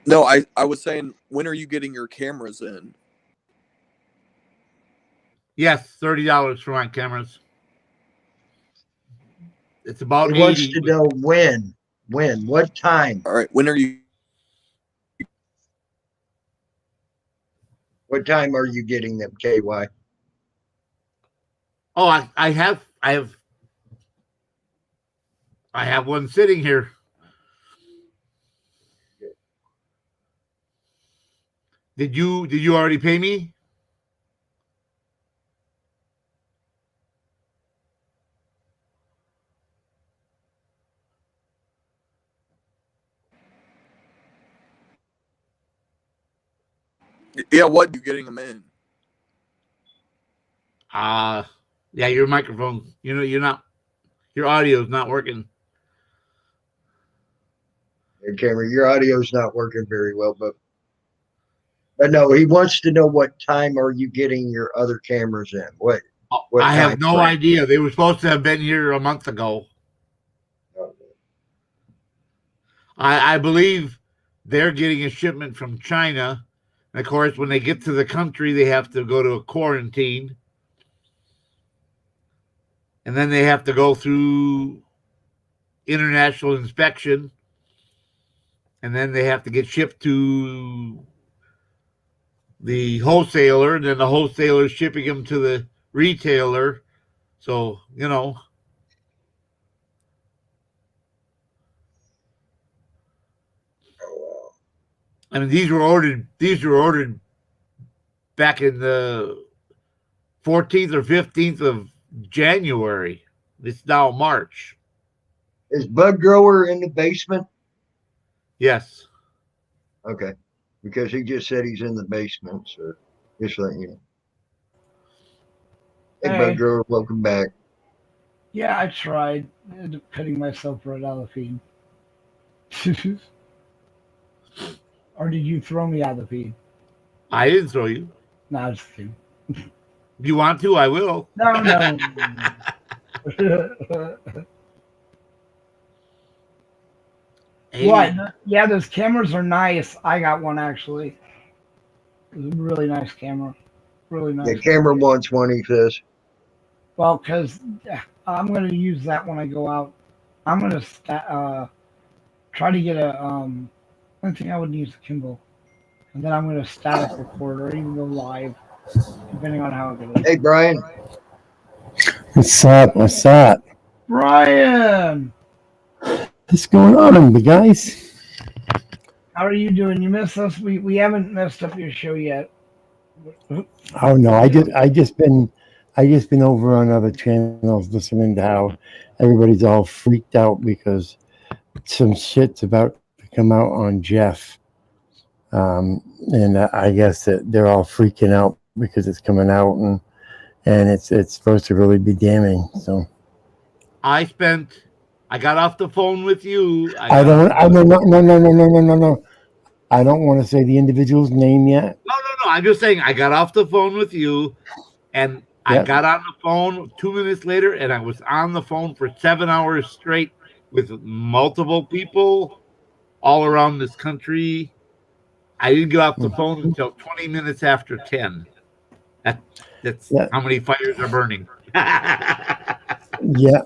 No, I was saying, when are you getting your cameras in? Yes, $30 for my cameras. It's about He wants 80. to know when, what time. All right, when are you? What time are you getting them, KY? Oh, I have one sitting here. Did you already pay me? Yeah, what you getting them in? Yeah, your microphone. You're not. Your audio is not working. Hey, Cameron, your audio's not working very well, but no, he wants to know what time are you getting your other cameras in? What I have no frame? idea. They were supposed to have been here a month ago. I believe they're getting a shipment from China. And of course, when they get to the country, they have to go to a quarantine. And then they have to go through international inspection. And then they have to get shipped to the wholesaler. And then the wholesaler shipping them to the retailer. So, I mean, these were ordered. These were ordered back in the 14th or 15th of January. It's now March. Is Bud Grower in the basement? Yes. Okay, because he just said he's in the basement. So just letting you know. Hey, Hey. Bud Grower, welcome back. Yeah, I tried. I ended up cutting myself right out of the feed. Or did you throw me out of the feed? I didn't throw you. No, just kidding. If you want to, I will. No. Hey. What? Yeah, those cameras are nice. I got one actually. It's a really nice camera. Really nice. The camera wants one, he says. Well, because I'm going to use that when I go out. I'm going to try to get a. I think I would use a Kindle. And then I'm going to static record or even go live, depending on how it goes. Hey, Brian. What's up? What's up? Brian! What's going on, you guys? How are you doing? You missed us. We haven't messed up your show yet. Oh no, I just been over on other channels listening to how everybody's all freaked out because some shit's about to come out on Jeff, and I guess that they're all freaking out because it's coming out and it's supposed to really be damning. So I got off the phone with you. No. I don't want to say the individual's name yet. No. I'm just saying I got off the phone with you, and I got on the phone 2 minutes later, and I was on the phone for 7 hours straight with multiple people all around this country. I didn't get off the phone until 20 minutes after 10. That's how many fires are burning. Yeah,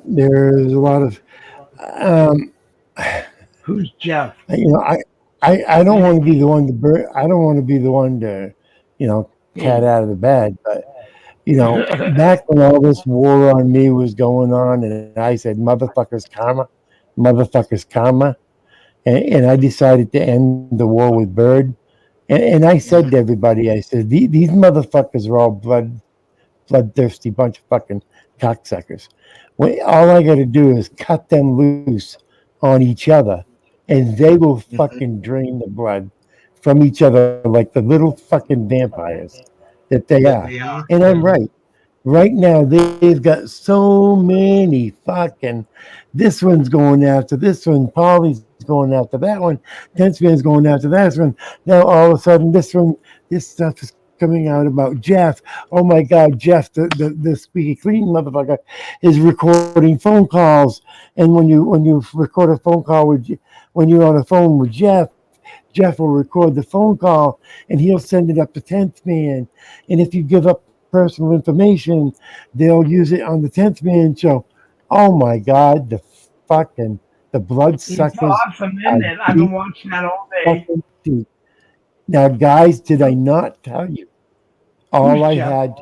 there's a lot of. Who's Jeff? I don't want to be the one to I don't want to be the one to, cat out of the bag. But back when all this war on me was going on, and I said, "Motherfuckers karma," and I decided to end the war with Bird, and I said to everybody, I said, "These motherfuckers are all bloodthirsty bunch of fucking cocksuckers. All I got to do is cut them loose on each other, and they will fucking drain the blood from each other like the little fucking vampires that they are." And I'm right. Right now, they've got so many fucking. This one's going after this one. Polly's going after that one. Tentsman's going after that one. Now all of a sudden, this stuff is coming out about Jeff. Oh my God, Jeff, the squeaky clean motherfucker, is recording phone calls. And when you record a phone call when you're on a phone with Jeff will record the phone call and he'll send it up to 10th man. And if you give up personal information, they'll use it on the 10th man show. Oh my God, the blood suckers. It's awesome, isn't it? I've been watching that all day. Now, guys, did I not tell you? All I had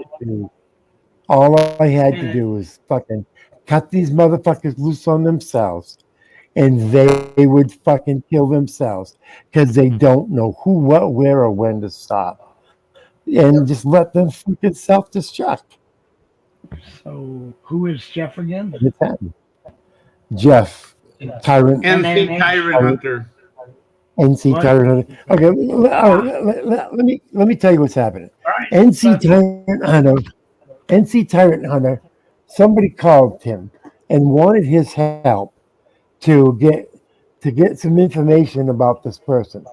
to do was fucking cut these motherfuckers loose on themselves, and they would fucking kill themselves because they don't know who, what, where, or when to stop, and just let them fucking self-destruct. So, who is Jeff again? Jeff, Tyrant. NC Tyrant Hunter. NC Tyrant Hunter. Okay, let me tell you what's happening. Right. NC Tyrant Hunter. Somebody called him and wanted his help to get some information about this person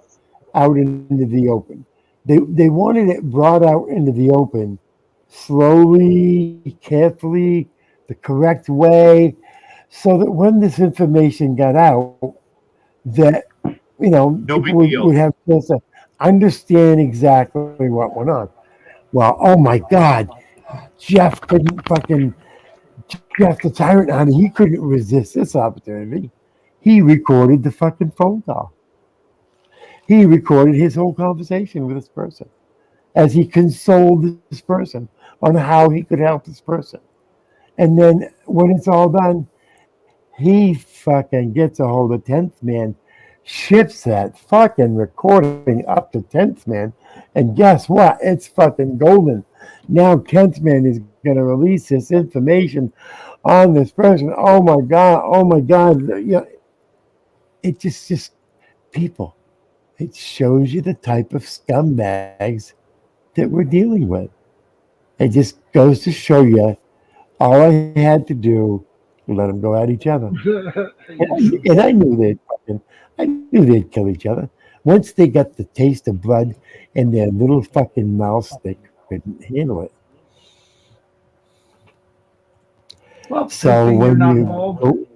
out into the open. They wanted it brought out into the open slowly, carefully, the correct way, so that when this information got out, that people would have a chance to understand exactly what went on. Well, oh my God, Jeff the Tyrant Hunter, he couldn't resist this opportunity. He recorded the fucking phone call. He recorded his whole conversation with this person as he consoled this person on how he could help this person. And then when it's all done, he fucking gets a hold of 10th man, ships that fucking recording up to 10th man. And guess what? It's fucking golden. Now 10th man is going to release this information on this person. Oh my God. Oh my God. You know, it just people. It shows you the type of scumbags that we're dealing with. It just goes to show you all I had to do let them go at each other. And I knew I knew they'd kill each other. Once they got the taste of blood in their little fucking mouths, they couldn't handle it. Well, good So thing you're when not you involved.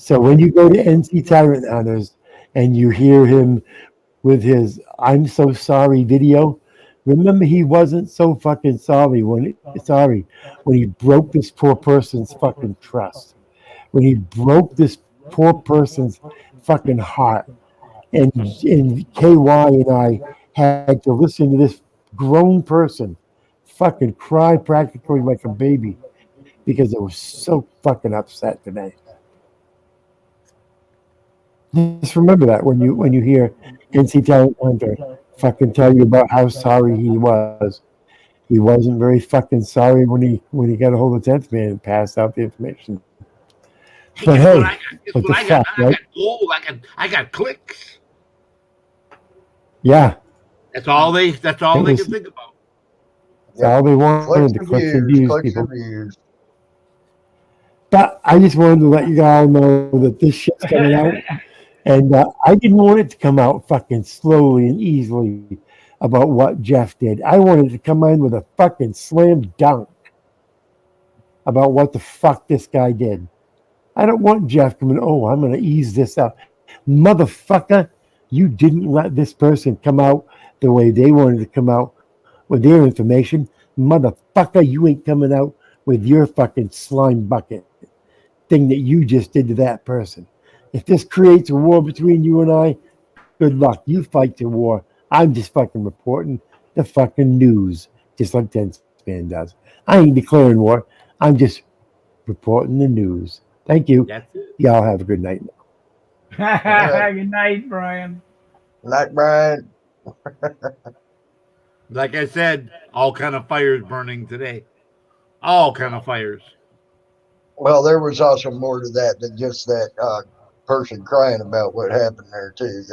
when you go to NC Tyrant Hunters and you hear him with his "I'm so sorry" video, remember he wasn't so fucking sorry when he broke this poor person's fucking trust, when he broke this poor person's fucking heart. And KY and I had to listen to this grown person fucking cry practically like a baby because it was so fucking upset today. Just remember that when you hear NC Talent Hunter fucking tell you about how sorry he was. He wasn't very fucking sorry when he got a hold of 10th man and passed out the information. Hey, But guess what I hey, got? Guess what what the I got? fuck, I right? got gold. I got clicks. Yeah, That's all they it can was think about. it's all they Clicks wanted, the and clicks and views, views, clicks people. and views. But I just wanted to let you all know that this shit's coming out. And I didn't want it to come out fucking slowly and easily about what Jeff did. I wanted it to come in with a fucking slam dunk about what the fuck this guy did. I don't want Jeff coming, oh, I'm going to ease this up. Motherfucker, you didn't let this person come out the way they wanted to come out with their information. Motherfucker, you ain't coming out with your fucking slime bucket thing that you just did to that person. If this creates a war between you and I, good luck. You fight the war. I'm just fucking reporting the fucking news, just like 10 Span does. I ain't declaring war. I'm just reporting the news. Thank you. That's it. Y'all have a good night. Good night, Brian. Night, Brian. Like I said, all kind of fires burning today. All kind of fires. Well, there was also more to that than just that person crying about what happened there too.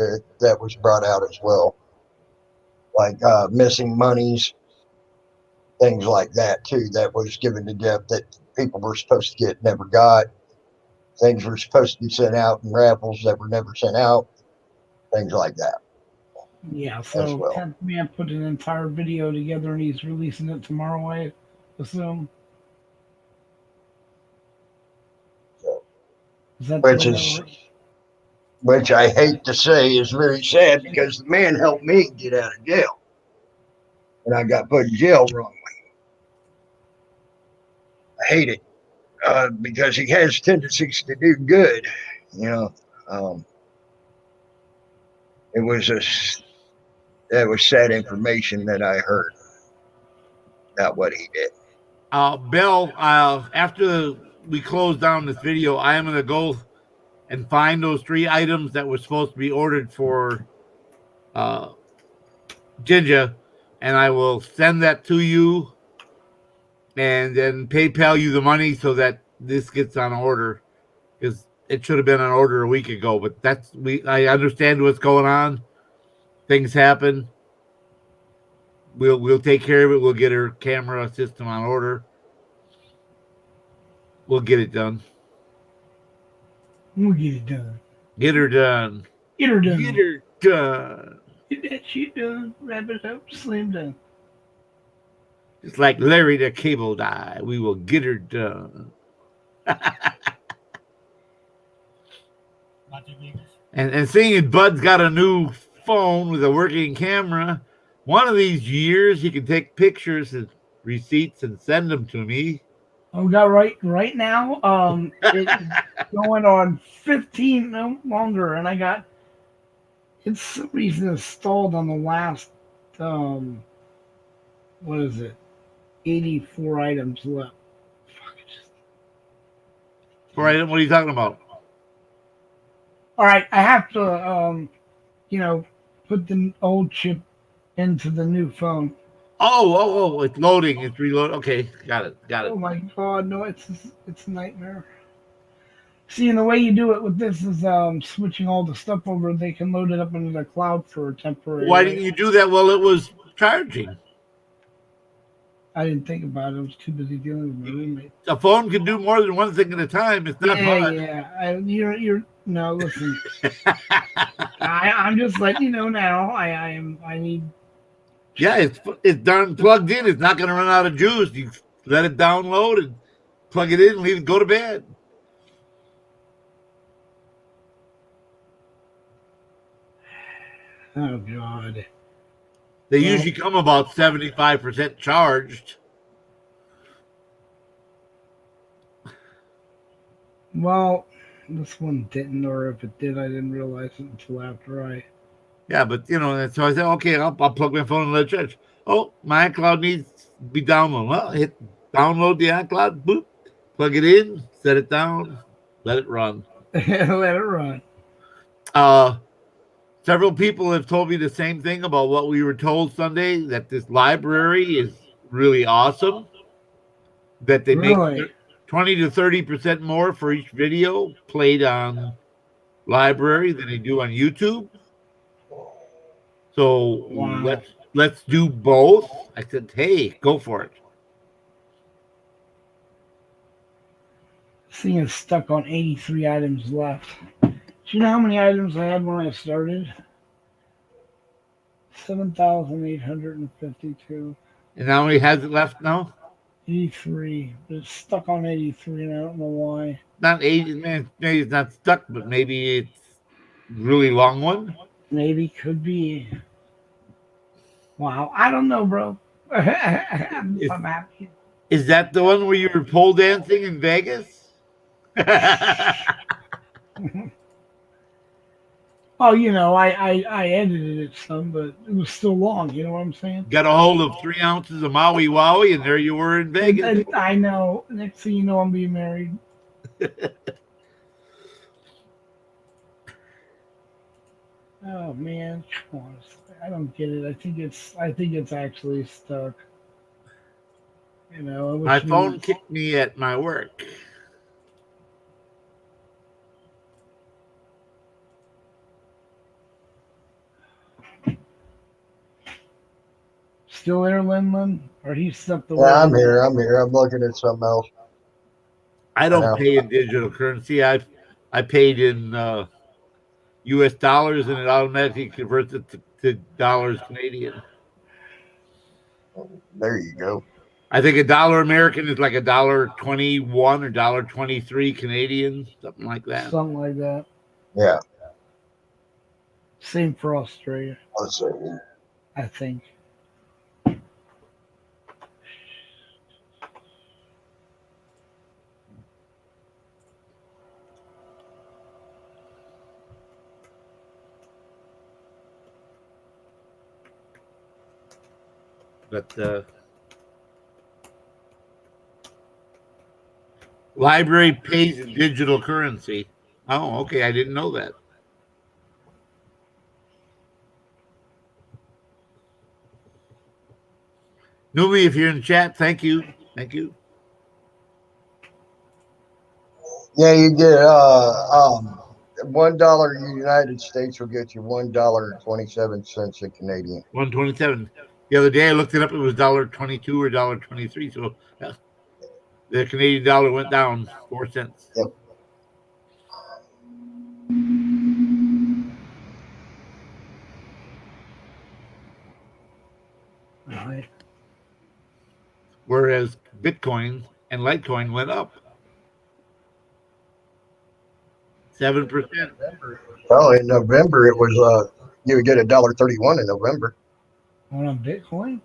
That was brought out as well, like missing monies, things like that too. That was given to Jeff that people were supposed to get, never got. Things were supposed to be sent out in raffles that were never sent out. Things like that Yeah, as so well. 10th man put an entire video together and he's releasing it tomorrow, I assume. So, Is that which the is, which I hate to say is very sad because the man helped me get out of jail, and I got put in jail wrongly. I hate it because he has tendencies to do good. You know, um, it was a that was sad information that I heard about what he did. Bill, after we close down this video, I am going to go and find those 3 items that were supposed to be ordered for Ginger, and I will send that to you and then PayPal you the money so that this gets on order, because it should have been on order a week ago. But I understand what's going on. Things happen. We'll take care of it. We'll get her camera system on order. We'll get it done. We'll get it done. Get her done. Get her done. Get her done. Get that shit done. Wrap it up. Slam done. Just like Larry the Cable Guy, we will get her done. And seeing Bud's got a new phone with a working camera, one of these years he can take pictures and receipts and send them to me. Oh, got right now. It's going on 15 no longer, and I got it's some reason it's stalled on the last what is it? 84 items left. All right, what are you talking about? All right, I have to, put the old chip into the new phone. Oh, it's loading. It's reload. Okay, got it. Oh my god, no, it's a nightmare. See, and the way you do it with this is switching all the stuff over. They can load it up into the cloud for a temporary. Why didn't you do that while it was charging? I didn't think about it. I was too busy dealing with my roommate. A phone can do more than one thing at a time. It's not hard. Yeah. You're no. Listen, I'm just letting you know now. I need. Yeah, it's darn plugged in. It's not going to run out of juice. You let it download and plug it in and leave it. Go to bed. Oh God. They usually come about 75% charged. Well, this one didn't, or if it did, I didn't realize it until after I. Yeah, but so I said, okay, I'll plug my phone and let it charge. Oh, my iCloud needs to be downloaded. Well, hit download the iCloud, boop, plug it in, set it down, let it run. Let it run. Several people have told me the same thing about what we were told Sunday, that this library is really awesome, that they make 20 to 30% more for each video played on library than they do on YouTube. So let's do both. I said, hey, go for it. This thing is stuck on 83 items left. Do you know how many items I had when I started? 7,852. And how many has it left now? 83. But it's stuck on 83, and I don't know why. Not 80, man. Maybe it's not stuck, but maybe it's a really long one. Maybe, could be. Wow, I don't know, bro. I'm happy. Is that the one where you were pole dancing in Vegas? Oh, I edited it some, but it was still long. You know what I'm saying? Got a hold of 3 ounces of Maui Wowie, and there you were in Vegas. I know. Next thing you know, I'm being married. Oh man, come on! I don't get it. I think it's actually stuck. My phone kicked me at my work. Still there, Lin? Or he stepped away? Yeah, I'm here. I'm looking at something else. I don't pay in digital currency. I paid in U.S. dollars, and it automatically converts it to dollars Canadian. There you go. I think $1 American is like $1.21 or $1.23 Canadian, something like that. Something like that. Yeah. Same for Australia. Let's see. I think. But library pays in digital currency. Oh, okay. I didn't know that. Numi, if you're in the chat, thank you. Thank you. Yeah, you get $1 United States will get you $1.27 in Canadian. 127. The other day I looked it up. It was $1.22 or $1.23. So the Canadian dollar went down 4 cents. Yep. All right. Whereas Bitcoin and Litecoin went up 7%. Well, in November it was you would get $1.31 in November. On Bitcoin?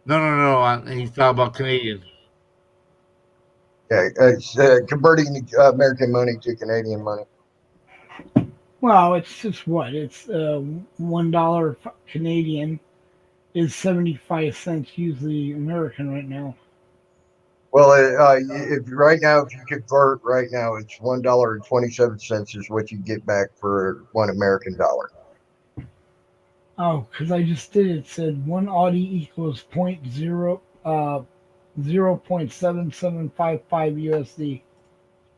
No. He's talking about Canadian. Yeah, it's converting American money to Canadian money. Well, it's just what? It's $1 Canadian is 75 cents usually American right now. Well, if right now, if you convert right now, it's $1.27 is what you get back for $1 American. Oh, because I just did it. It said one Audi equals 0.7755 USD.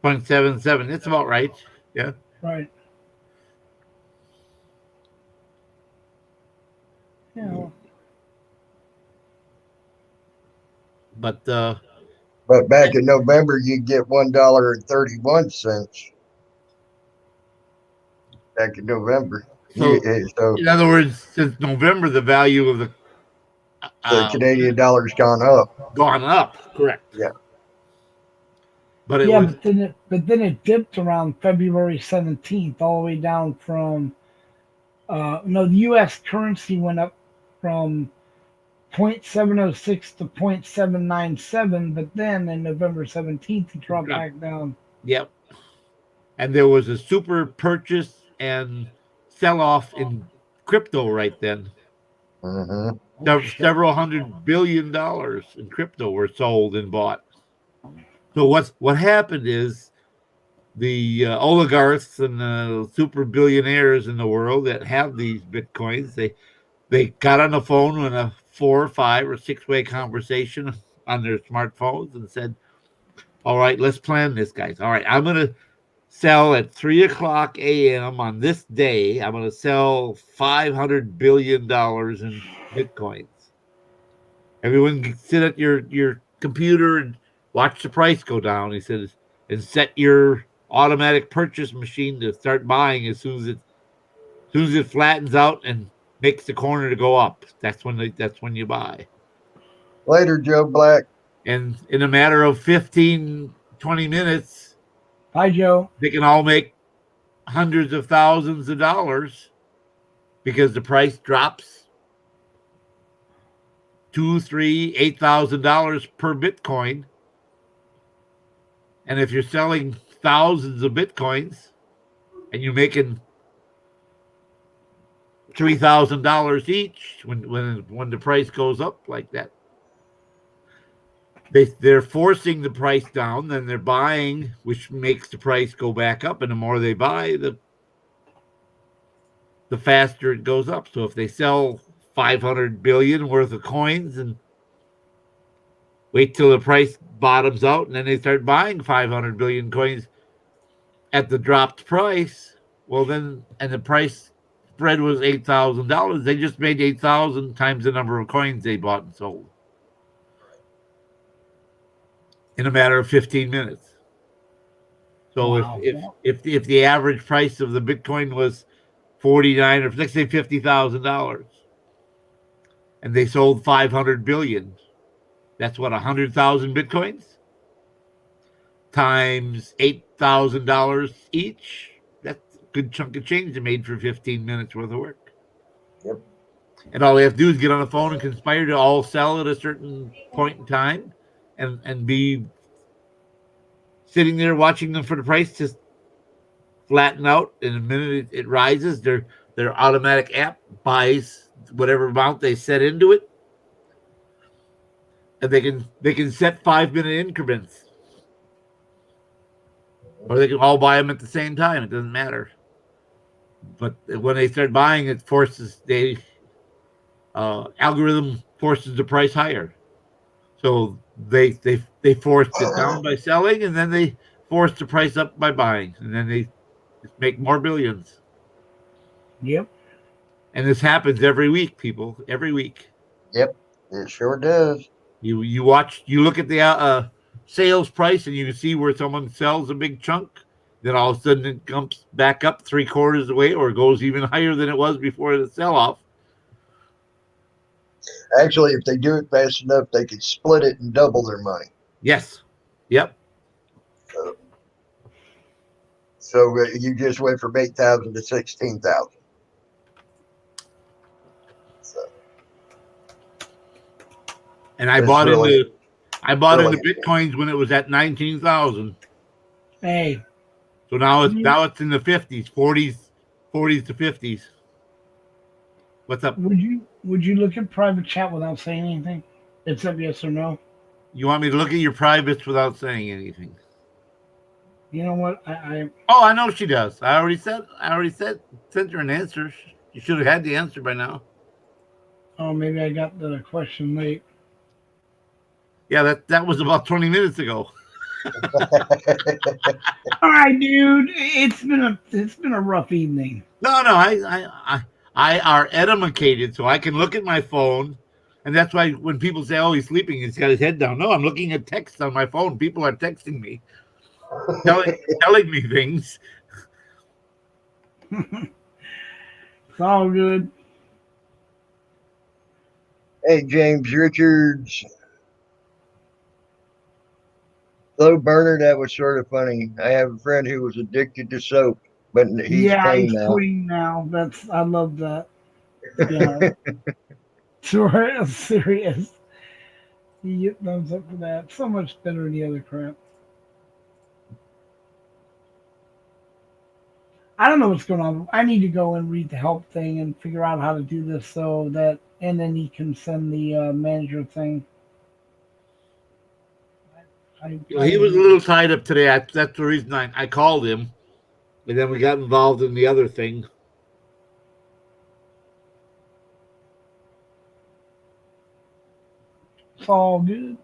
0.77. It's about right. Yeah. Right. Yeah. But But back in November, you get $1.31. Back in November, so, so in other words, since November, the value of the Canadian dollar's gone up. gone up. Correct. Yeah. But it Yeah, was but then it dipped around February 17th, all the way down from. No, the U.S. currency went up from 0.706 to 0.797, but then in November 17th, it dropped back down. Yep. And there was a super purchase and sell off in crypto right then. Mm-hmm. Several $100 billion in crypto were sold and bought. So what happened is the oligarchs and the super billionaires in the world that have these bitcoins, they got on the phone in a 4, 5, or 6-way conversation on their smartphones and said, "All right, let's plan this, guys. All right, I'm going to sell at 3:00 a.m. on this day. I'm going to sell $500 billion in bitcoins. Everyone can sit at your computer and watch the price go down." He says, "and set your automatic purchase machine to start buying as soon as it flattens out and makes the corner to go up. That's when you buy." Later, Joe Black. And in a matter of 15, 20 minutes, hi, Joe, they can all make hundreds of thousands of dollars because the price drops $2,000, $3,000, $8,000 per Bitcoin. And if you're selling thousands of Bitcoins and you're making $3,000 each when the price goes up like that, they're forcing the price down, then they're buying, which makes the price go back up, and the more they buy, the faster it goes up. So if they sell 500 billion worth of coins and wait till the price bottoms out, and then they start buying 500 billion coins at the dropped price, well then, and the price spread was $8,000, they just made 8,000 times the number of coins they bought and sold in a matter of 15 minutes. So wow. if the average price of the Bitcoin was 49, or let's say $50,000, and they sold 500 billion, that's what, 100,000 Bitcoins times $8,000 each. That's a good chunk of change they made for 15 minutes worth of work. Yep. And all they have to do is get on the phone and conspire to all sell at a certain point in time and be sitting there watching them for the price to flatten out. In a minute it rises. Their automatic app buys whatever amount they set into it. And they can set 5-minute increments. Or they can all buy them at the same time. It doesn't matter. But when they start buying, it forces algorithm forces the price higher. So they forced it down by selling, and then they forced the price up by buying, and then they just make more billions. Yep. And this happens every week, people. Every week. Yep, it sure does. You look at the sales price, and you can see where someone sells a big chunk. Then all of a sudden it comes back up 3/4 of the way, or goes even higher than it was before the sell-off. Actually, if they do it fast enough, they could split it and double their money. Yes. Yep. So you just went from 8,000 to 16,000. And I bought into Bitcoins when it was at 19,000. Hey. So now it's in the 50s, 40s to 50s. What's up? Would you look at private chat without saying anything, except yes or no? You want me to look at your privates without saying anything? You know what? I Oh, I know she does. I already said. Sent her an answer. You should have had the answer by now. oh, maybe I got the question late. Yeah, that was about 20 minutes ago. All right, dude. It's been a rough evening. No, I are educated, so I can look at my phone, and that's why when people say, "Oh, he's sleeping," he's got his head down. No, I'm looking at text on my phone. People are texting me, telling me things. It's all good. Hey, James Richards. Slow burner, that was sort of funny. I have a friend who was addicted to soap, but he's Yeah, clean he's now. clean now. I love that. Yeah. Serious. You get thumbs up for that. So much better than the other crap. I don't know what's going on. I need to go and read the help thing and figure out how to do this so that, and then he can send the manager thing. He was a little tied up today. That's the reason I called him, and then we got involved in the other thing. It's all good.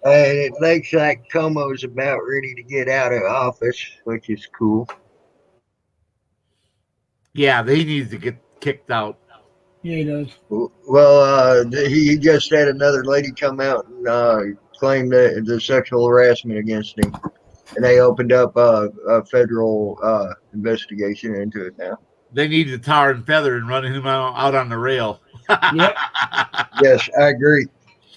And it looks like Como's about ready to get out of office, which is cool. Yeah, he needs to get kicked out. Yeah, he does. Well, he just had another lady come out and claim the sexual harassment against him, and they opened up a federal investigation into it now. They need to tar and feather and run him out on the rail. Yep. Yes, I agree.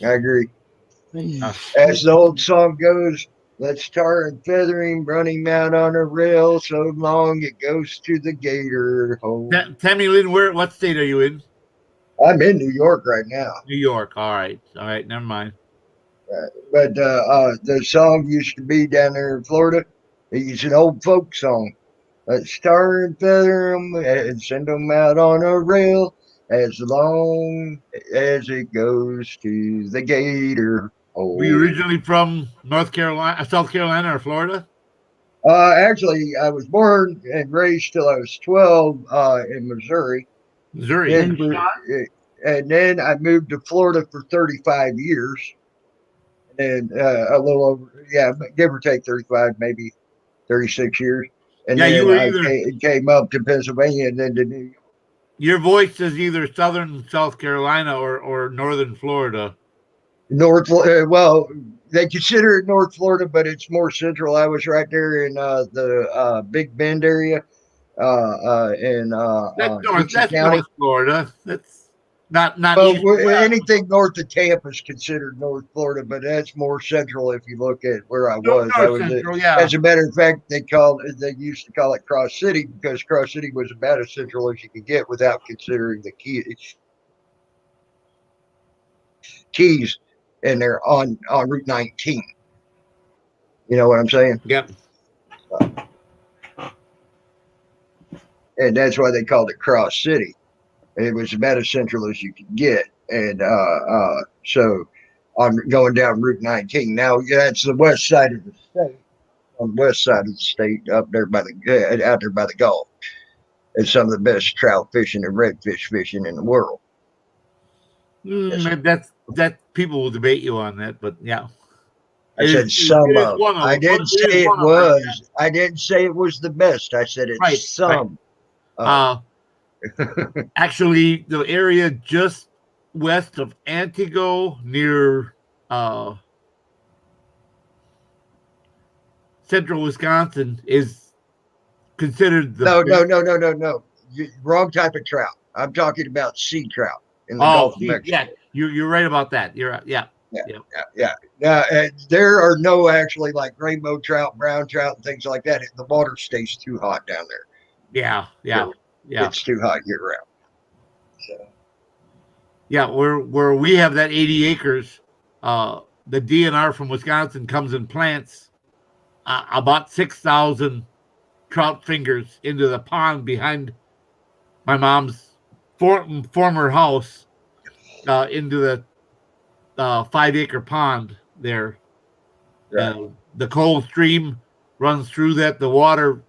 As the old song goes, let's tar and feather him, run him out on a rail so long it goes to the gator hole. Tammy Lynn, what state are you in? I'm in New York right now. New York. All right. Never mind. But the song used to be down there in Florida. It's an old folk song. Let's tar and feather them and send them out on a rail as long as it goes to the gator hole. Were you originally from North Carolina, South Carolina, or Florida? Actually, I was born and raised till I was 12 in Missouri. Missouri. And then I moved to Florida for 35 years. And a little over, give or take 35, maybe 36 years. And then I came up to Pennsylvania and then to New York. Your voice is either Southern South Carolina or Northern Florida. Well, they consider it North Florida, but it's more central. I was right there in the Big Bend area, in that's North Florida. That's not East. Anything north of Tampa is considered North Florida, but that's more central. If you look at where I was, As a matter of fact, they used to call it Cross City because Cross City was about as central as you could get without considering the Keys. And they're on Route 19. You know what I'm saying? Yep. And that's why they called it Cross City. It was about as central as you could get. And so I'm going down Route 19. Now, that's the west side of the state. On the west side of the state, out there by the Gulf. It's some of the best trout fishing and redfish fishing in the world. That people will debate you on that, but yeah. I said some of. I didn't say it was. I didn't say it was the best. I said it's some. Actually, the area just west of Antigo near central Wisconsin is considered the No. Wrong type of trout. I'm talking about sea trout in the Gulf of Mexico. Yeah, you're right about that. You're right. Yeah. Now, there are no actually like rainbow trout, brown trout, and things like that. The water stays too hot down there. Yeah. It's too hot year round. So. Yeah, where we have that 80 acres, the DNR from Wisconsin comes and plants about 6,000 trout fingers into the pond behind my mom's former house, into the 5-acre pond there. Right. The cold stream runs through that. The water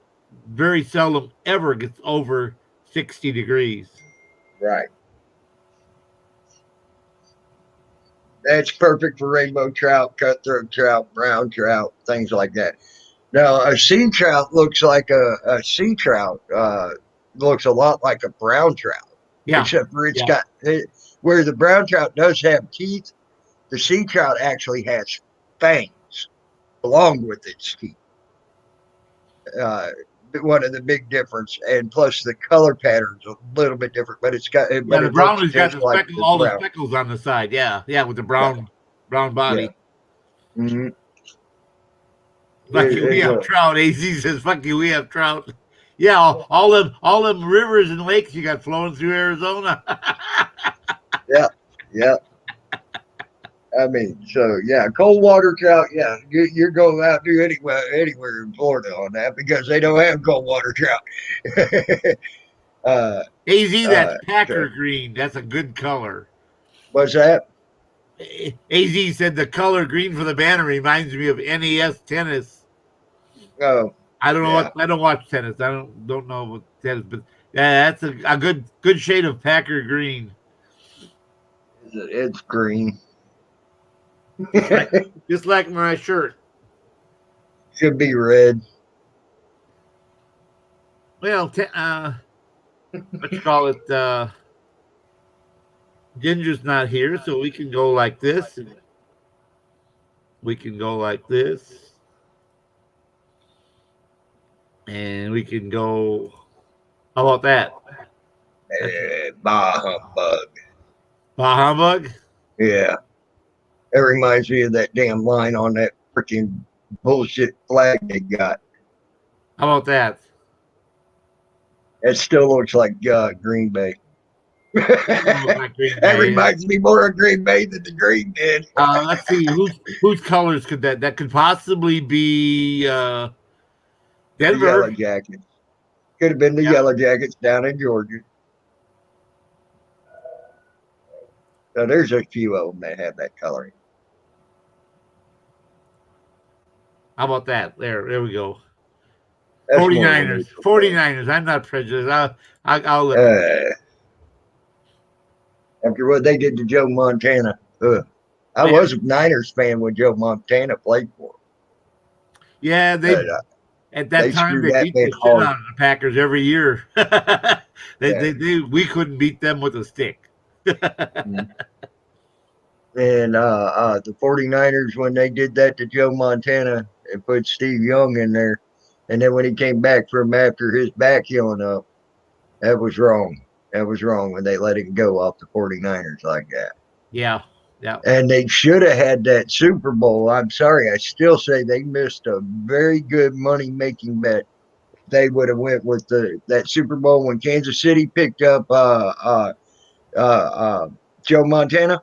very seldom ever gets over 60 degrees. Right. That's perfect for rainbow trout, cutthroat trout, brown trout, things like that. Now, a sea trout looks like a sea trout. Looks a lot like a brown trout, Yeah. except for it's got where the brown trout does have teeth. The sea trout actually has fangs along with its teeth. One of the big difference, and plus the color pattern's a little bit different, but The it brown looks has got just the like speckle, the all the brown. speckles on the side. Yeah, with the brown body. Yeah. Mm-hmm. Fuck you, we have trout. AZ says, "Fuck you, we have trout." Yeah, all them rivers and lakes you got flowing through Arizona. Yeah. I mean, so yeah, cold water trout. Yeah, you're going out to anywhere in Florida on that because they don't have cold water trout. AZ, that's Packer so, green. That's a good color. what's that? AZ said the color green for the banner reminds me of NES tennis. Oh, I don't know what I don't watch tennis. I don't know what tennis, but yeah, that's a good shade of Packer green. It's green. Just like my shirt. Should be red. Well, what you call it? Ginger's not here, so we can go like this. And we can go like this. And we can go. How about that? Bah humbug. Bah humbug? Yeah. It reminds me of that damn line on that freaking bullshit flag they got. How about that? It still looks like Green Bay. Like Green That Bay. reminds me more of Green Bay than the Green did. Let's see whose colors could that could possibly be Denver. The Yellow Jackets. Could have been the Yellow Jackets down in Georgia. So there's a few of them that have that coloring. How about that? There we go. That's 49ers. 49ers. I'm not prejudiced. I'll let after what they did to Joe Montana. I was a Niners fan when Joe Montana played for them. Yeah, at that time they beat the shit hard. out of the Packers every year. We couldn't beat them with a stick. And the 49ers, when they did that to Joe Montana and put Steve Young in there, and then when he came back from after his back healing up, that was wrong. That was wrong when they let him go off the 49ers like that. Yeah. And they should have had that Super Bowl. I'm sorry, I still say they missed a very good money-making bet. They would have went with that Super Bowl when Kansas City picked up Joe Montana.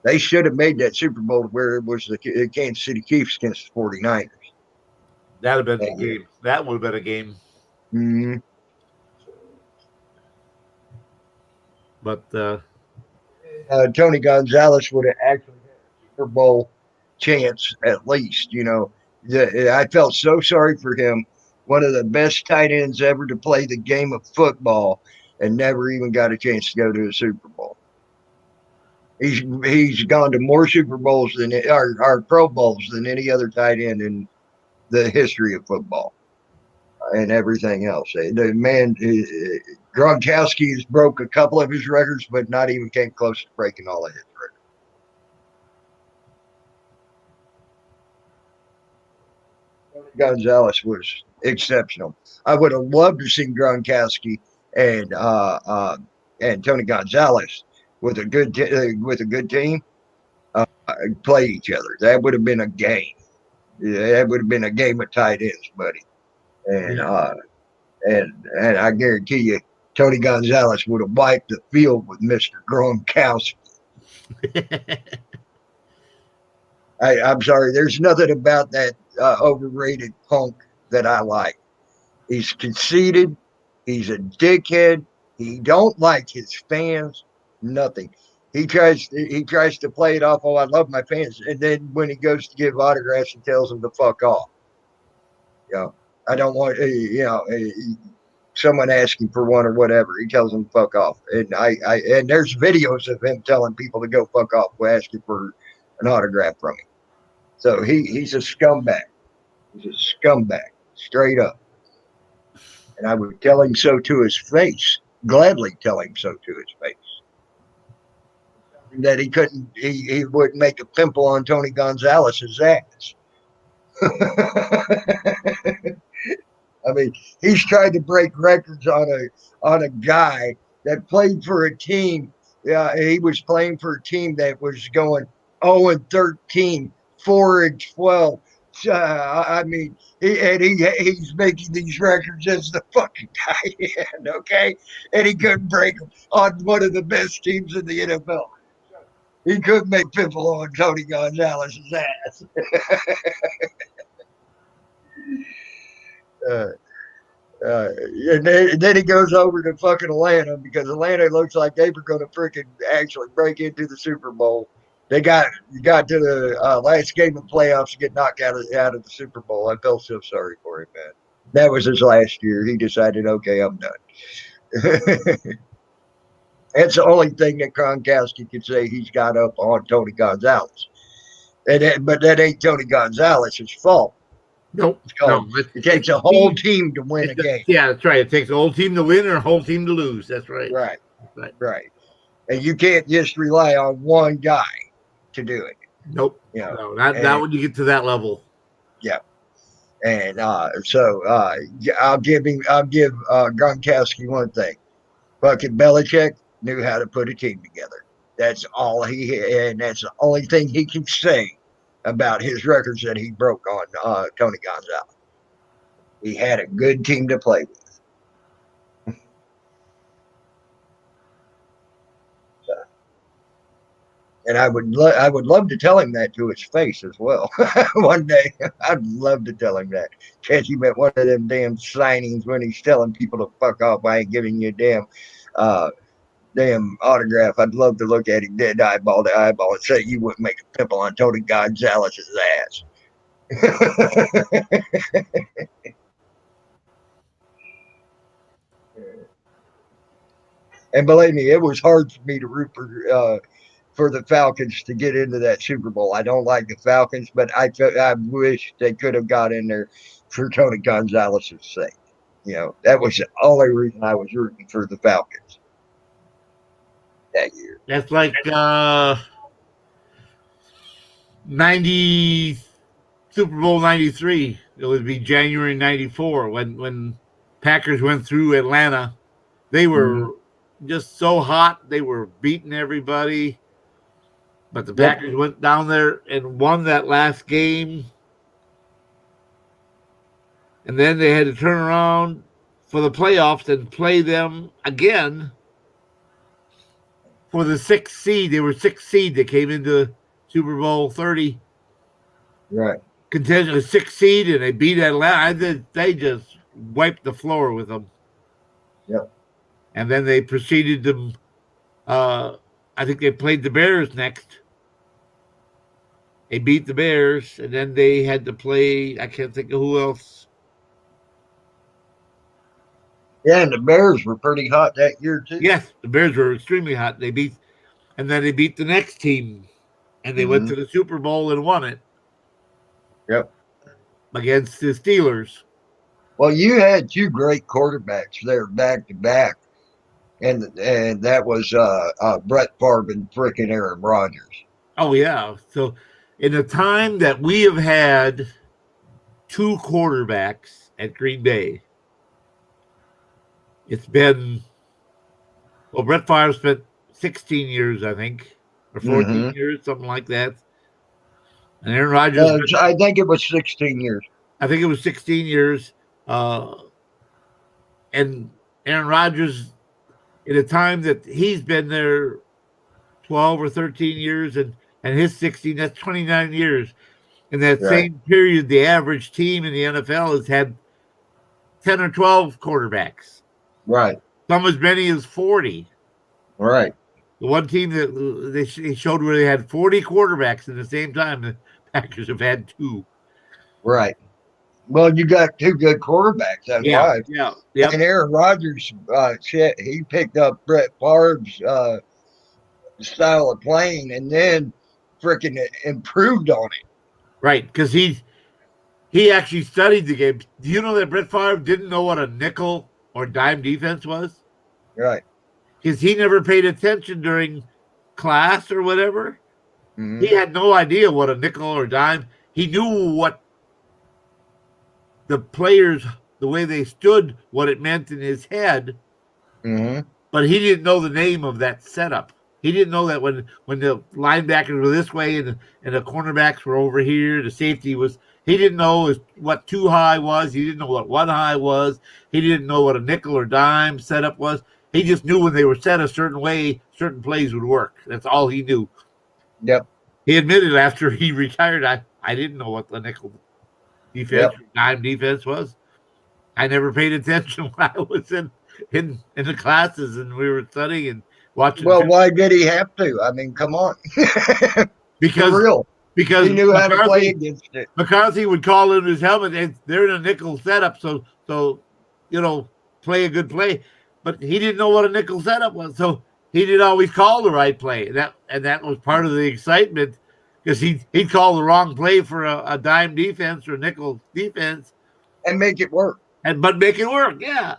They should have made that Super Bowl where it was the Kansas City Chiefs against the 49ers. That'd have been a game. That would have been a game. Mm-hmm. But Tony Gonzalez would have actually had a Super Bowl chance at least. You know, I felt so sorry for him. One of the best tight ends ever to play the game of football, and never even got a chance to go to a Super Bowl. He's gone to more Super Bowls than our Pro Bowls than any other tight end in the history of football and everything else. The man, Gronkowski has broke a couple of his records, but not even came close to breaking all of his records. Gonzalez was exceptional. I would have loved to see Gronkowski and Tony Gonzalez with a good team play each other. That would have been a game. That would have been a game of tight ends, buddy. And and I guarantee you, Tony Gonzalez would have wiped the field with Mr. Gronkowski. I'm sorry. There's nothing about that overrated punk that I like. He's conceited. He's a dickhead. He don't like his fans. Nothing. he tries to play it off. Oh, I love my fans, and then when he goes to give autographs, he tells them to fuck off. You know, I don't want someone asking for one or whatever. He tells them to fuck off, and and there's videos of him telling people to go fuck off for asking for an autograph from him. So he's a scumbag. He's a scumbag, straight up. And I would tell him so to his face. Gladly tell him so to his face. That he wouldn't make a pimple on Tony Gonzalez's ass. I mean, he's tried to break records on a guy that played for a team. Yeah, he was playing for a team that was going 0-13, 4-12. I mean, he's making these records as the fucking guy, okay? And he couldn't break them on one of the best teams in the NFL. He couldn't make pimple on Tony Gonzalez's ass. And then he goes over to fucking Atlanta because Atlanta looks like they were going to freaking actually break into the Super Bowl. They got to the last game of playoffs to get knocked out of the Super Bowl. I felt so sorry for him, man. That was his last year. He decided, okay, I'm done. That's the only thing that Gronkowski can say he's got up on Tony Gonzalez. But that ain't Tony Gonzalez's fault. Nope. It takes a whole team to win a game. Yeah, that's right. It takes a whole team to win or a whole team to lose. That's right. Right. And you can't just rely on one guy to do it. Nope. No, not when you get to that level. Yeah. And so I'll give Gronkowski one thing. Fucking Belichick knew how to put a team together. That's all and that's the only thing he can say about his records that he broke on Tony Gonzalez. He had a good team to play with. And I would love to tell him that to his face as well. One day, I'd love to tell him that. Catch him at one of them damn signings when he's telling people to fuck off. I ain't giving you a damn autograph. I'd love to look at him dead eyeball to eyeball and say you wouldn't make a pimple on Tony Gonzalez's ass. And believe me, it was hard for me to root for the Falcons to get into that Super Bowl. I don't like the Falcons, but I wish they could have got in there for Tony Gonzalez's sake. You know, that was the only reason I was rooting for the Falcons that year. That's like 90 Super Bowl 93. It would be January 94 when Packers went through Atlanta. They were just so hot. They were beating everybody. But the Packers went down there and won that last game. And then they had to turn around for the playoffs and play them again for the 6th seed. They were 6th seed that came into Super Bowl 30. Right. Contended a 6th seed, and they beat Atlanta. They just wiped the floor with them. Yep. And then they proceeded to, I think they played the Bears next. They beat the Bears, and then they had to play, I can't think of who else. Yeah, and the Bears were pretty hot that year, too. Yes, the Bears were extremely hot. They beat the next team, and they went to the Super Bowl and won it. Yep. Against the Steelers. Well, you had two great quarterbacks there back to back, and that was Brett Favre and freaking Aaron Rodgers. Oh yeah. So, in the time that we have had two quarterbacks at Green Bay, it's been Brett Favre spent 16 years, I think, or 14 years, something like that. And Aaron Rodgers, I think it was 16 years. I think it was 16 years. And Aaron Rodgers, in a time that he's been there 12 or 13 years, and his 16, that's 29 years. In that same period, the average team in the NFL has had 10 or 12 quarterbacks. Right. Some as many as 40. Right. The one team that they showed where they had 40 quarterbacks at the same time. The Packers have had 2. Right. Well, you got 2 good quarterbacks. That's Yeah, why. yeah, yep. And Aaron Rodgers, shit, he picked up Brett Favre's style of playing and then freaking improved on it. Right, because he actually studied the game. Do you know that Brett Favre didn't know what a nickel or dime defense was? Right. Because he never paid attention during class or whatever. Mm-hmm. He had no idea what a nickel or dime. He knew what the players, the way they stood, what it meant in his head, Mm-hmm. but he didn't know the name of that setup. He didn't know that when the linebackers were this way and the cornerbacks were over here, the safety was. He didn't know what 2 high was. He didn't know what 1 high was. He didn't know what a nickel or dime setup was. He just knew when they were set a certain way, certain plays would work. That's all he knew. Yep. He admitted after he retired, I didn't know what the nickel defense, dime defense was. I never paid attention when I was in the classes and we were studying and watching. Well, why did he have to? I mean, come on. Because For real. Because he knew how to play against it. McCarthy would call in his helmet, and they're in a nickel setup, so play a good play. But he didn't know what a nickel setup was, so he didn't always call the right play. That was part of the excitement, because he'd call the wrong play for a dime defense or nickel defense, and make it work. But make it work, yeah.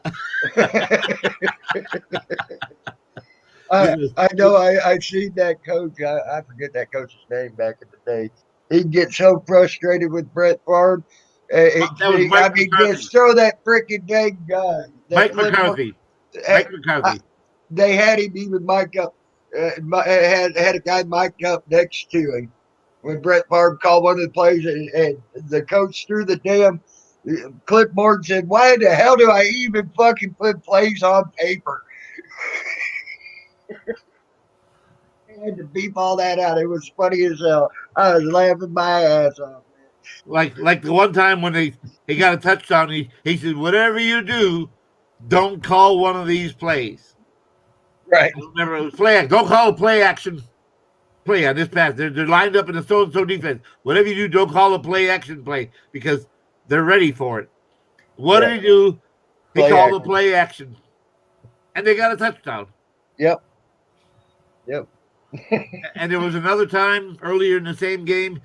I know. I seen that coach. I forget that coach's name back in the day. He'd get so frustrated with Brett Favre. Just throw that freaking dang guy. Mike McCarthy. Mike McCarthy. They had him even mic up. Had a guy mic'd up next to him when Brett Favre called one of the plays, and the coach threw the damn clipboard and said, "Why the hell do I even fucking put plays on paper?" I had to beep all that out. It was funny as hell. I was laughing my ass off, man. Like the one time when he got a touchdown, he said, "Whatever you do, don't call one of these plays." Right. Remember, it was play. Don't call a play action play on this pass. They're lined up in the so-and-so defense. Whatever you do, don't call a play action play because they're ready for it. What did he do? He called a play action, and they got a touchdown. Yep. And there was another time earlier in the same game.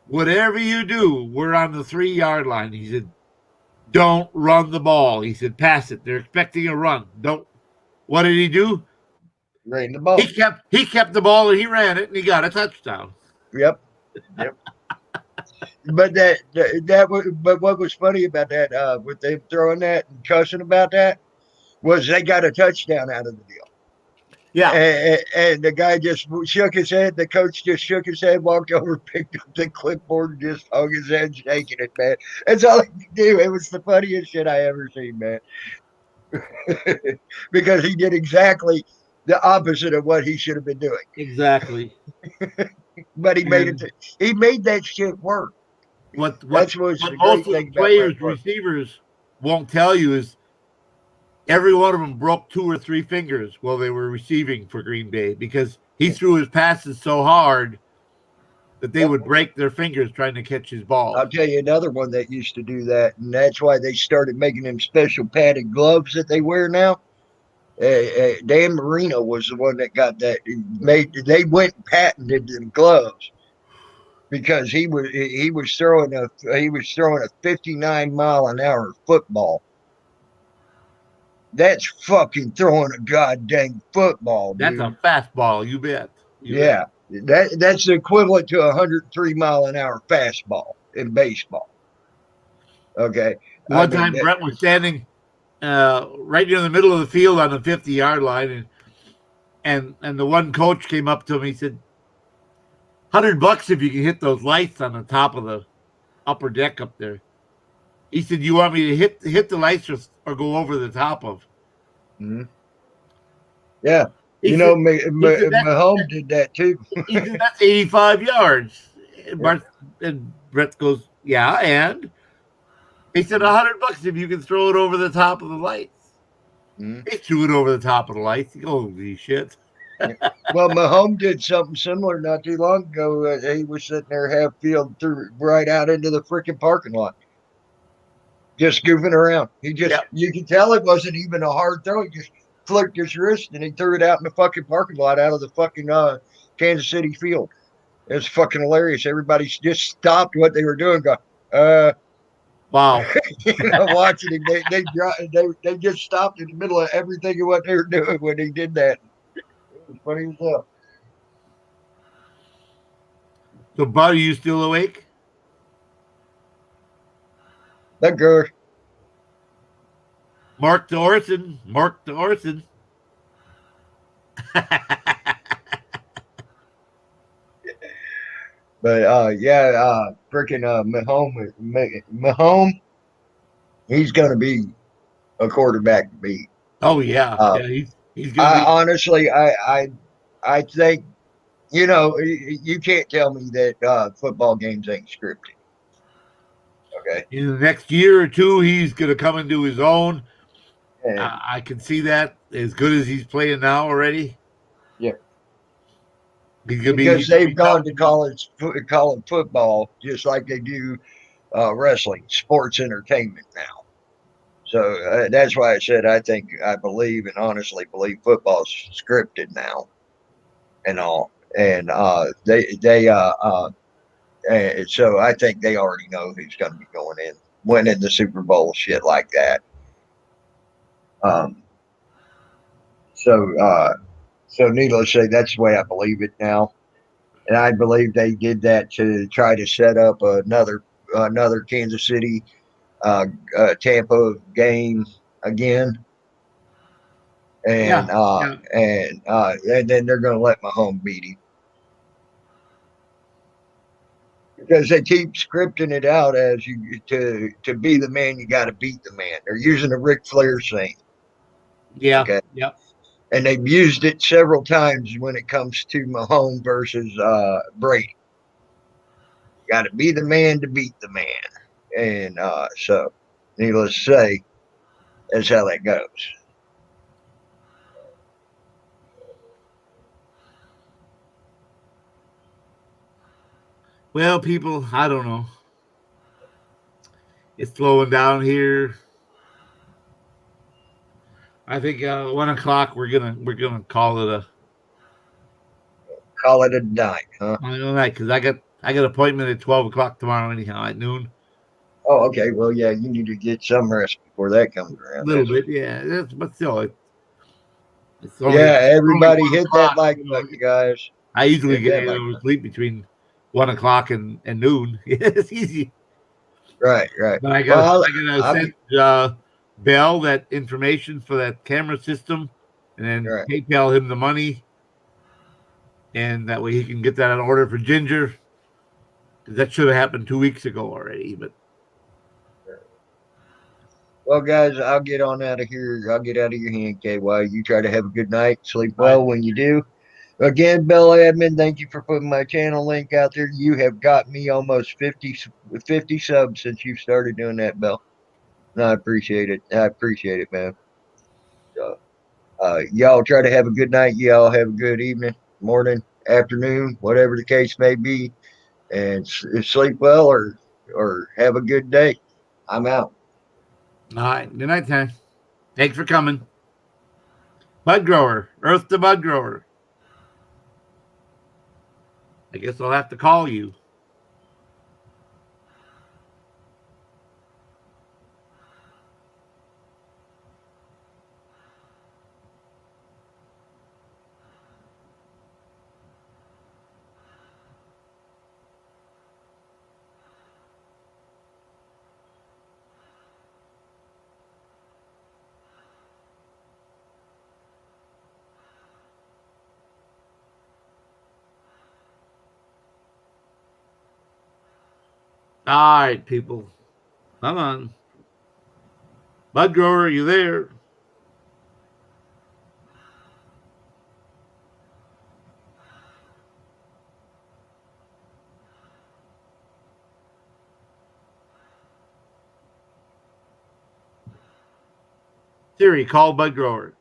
Whatever you do, we're on the 3-yard line. He said, "Don't run the ball." He said, "Pass it. They're expecting a run. Don't." What did he do? Ran the ball. He kept the ball and he ran it and he got a touchdown. Yep. But but what was funny about that, with them throwing that and cussing about that, was they got a touchdown out of the deal. Yeah. And the guy just shook his head. The coach just shook his head, walked over, picked up the clipboard, and just hung his head, shaking it, man. That's all he could do. It was the funniest shit I ever seen, man. Because he did exactly the opposite of what he should have been doing. Exactly. But he made it. He made that shit work. What most of the players, receivers won't tell you is every one of them broke 2 or 3 fingers while they were receiving for Green Bay because he threw his passes so hard that they would break their fingers trying to catch his ball. I'll tell you another one that used to do that, and that's why they started making them special padded gloves that they wear now. Dan Marino was the one that got that made. They went and patented them gloves because he was throwing a 59-mile-an-hour football. That's fucking throwing a goddamn football, dude. That's a fastball, you bet. Yeah. That's the equivalent to a 103-mile-an-hour fastball in baseball. Okay. One time Brett was standing right near the middle of the field on the 50-yard line, and the one coach came up to him. He said, $100 if you can hit those lights on the top of the upper deck up there. He said, "You want me to hit the lights or go over the top of?" Mm-hmm. Yeah. Mahomes did that too. He said, "That's 85 yards." And Brett goes, "Yeah, and?" He said, $100 if you can throw it over the top of the lights. Mm-hmm. He threw it over the top of the lights. Holy shit. Well, Mahomes did something similar not too long ago. He was sitting there half field through right out into the freaking parking lot, just goofing around. You could tell it wasn't even a hard throw. He just flicked his wrist and he threw it out in the fucking parking lot out of the fucking Kansas City field. It was fucking hilarious. Everybody just stopped what they were doing, go, Wow. watching him. They just stopped in the middle of everything of what they were doing when he did that. It was funny as hell. So, Bud, are you still awake? That girl. Mark the Orson. Mark the Orson. But freaking Mahomes, he's gonna be a quarterback to beat. Oh yeah, Uh, yeah. He's gonna be. I think you can't tell me that football games ain't scripted. Okay. In the next year or two, he's gonna come into his own. And, I can see that as good as he's playing now already. yeah. He's gonna Because be they've gone to college football just like they do wrestling, sports entertainment now. So that's why I said I believe and honestly believe football's scripted now and all. And so I think they already know who's going to be going in, winning the Super Bowl, shit like that. Um, so needless to say, that's the way I believe it now. And I believe they did that to try to set up another Kansas City Tampa game again. And yeah. and then they're going to let Mahomes beat him because they keep scripting it out as you to be the man, you got to beat the man. They're using a Ric Flair saying. Yeah. Okay. Yep. And they've used it several times when it comes to Mahomes versus Brady. You got to be the man to beat the man. And so, needless to say, that's how that goes. Well, people, I don't know. It's slowing down here. I think 1 o'clock we're gonna call it a night, huh? night because I got appointment at 12 o'clock tomorrow anyhow at noon. Oh, okay. Well, yeah, you need to get some rest before that comes A around. little bit, yeah. But still, it's Yeah, only everybody hit that 1 o'clock. like button, guys. I easily Hit get that 8 like hours button. sleep between 1 o'clock and noon. It's easy. Right. But I Well, gotta I'll send Bell that information for that camera system, and then right. PayPal him the money, and that way he can get that on order for Ginger. 'Cause that should have happened 2 weeks ago already. But Well, guys, I'll get on out of here. I'll get out of your hand, KY. You try to have a good night. Sleep all right. well when you do. Again, Bell Admin, thank you for putting my channel link out there. You have got me almost 50 subs since you started doing that, Bell. And I appreciate it. I appreciate it, man. So, y'all try to have a good night. Y'all have a good evening, morning, afternoon, whatever the case may be, and sleep well or have a good day. I'm out. All right. Good night, time. Thanks for coming. Bud grower, Earth to Bud grower. I guess I'll have to call you. All right, people. Come on. Bud grower, are you there? Siri, call Bud grower.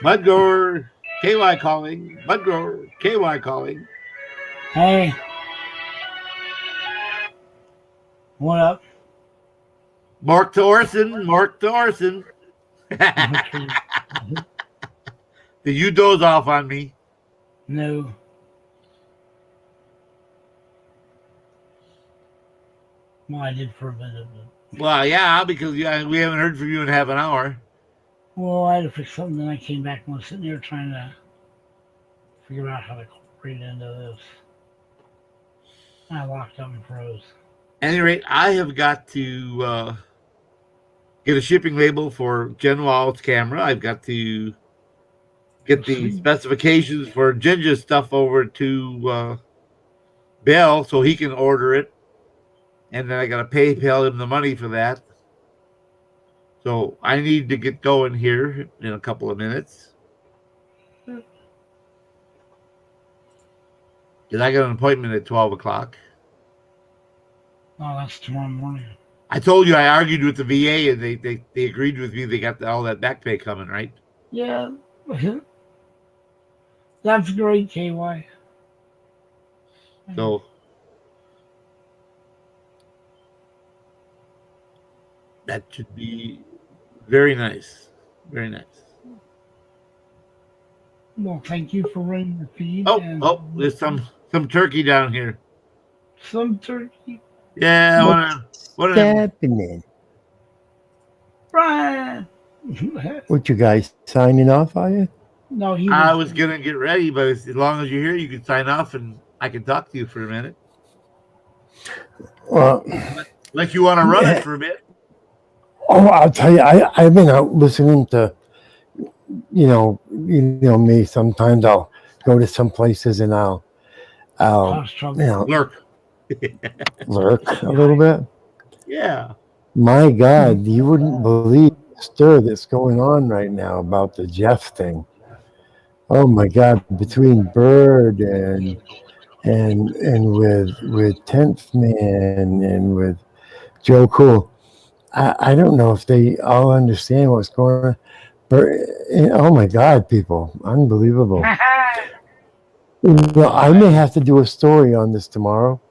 Mudgrower, KY calling. Mudgrower, KY calling. Hey. What up? Mark to Orson. Mark to Orson. Did you doze off on me? No. Well, I did for a minute. But... Well, yeah, because we haven't heard from you in half an hour. Well, I had to fix something, then I came back and was sitting there trying to figure out how to read into this. I locked up and froze. At any rate, I have got to get a shipping label for Jen Wall's camera. I've got to get the specifications for Ginger's stuff over to Bell so he can order it. And then I got to PayPal him the money for that. So I need to get going here in a couple of minutes. Because I got an appointment at 12 o'clock. Oh, that's tomorrow morning. I told you I argued with the VA and they agreed with me. They got all that back pay coming, right? Yeah. That's great, KY. So that should be very nice. Very nice. Well, thank you for running the feed. Oh, there's some turkey down here. Some turkey. Yeah, what's happening? Brian. What, you guys signing off, are you? No, I was gonna get ready, but as long as you're here, you can sign off and I can talk to you for a minute. Well, unless you want to run it for a bit. Oh, I'll tell you, I've been out listening to, you know me. Sometimes I'll go to some places and I'll lurk a little bit. Yeah. My God, you wouldn't believe the stir that's going on right now about the Jeff thing. Oh my God, between Bird and with 10th Man and with Joe Cool. I don't know if they all understand what's going on. But, oh my God, people, unbelievable. Well, I may have to do a story on this tomorrow.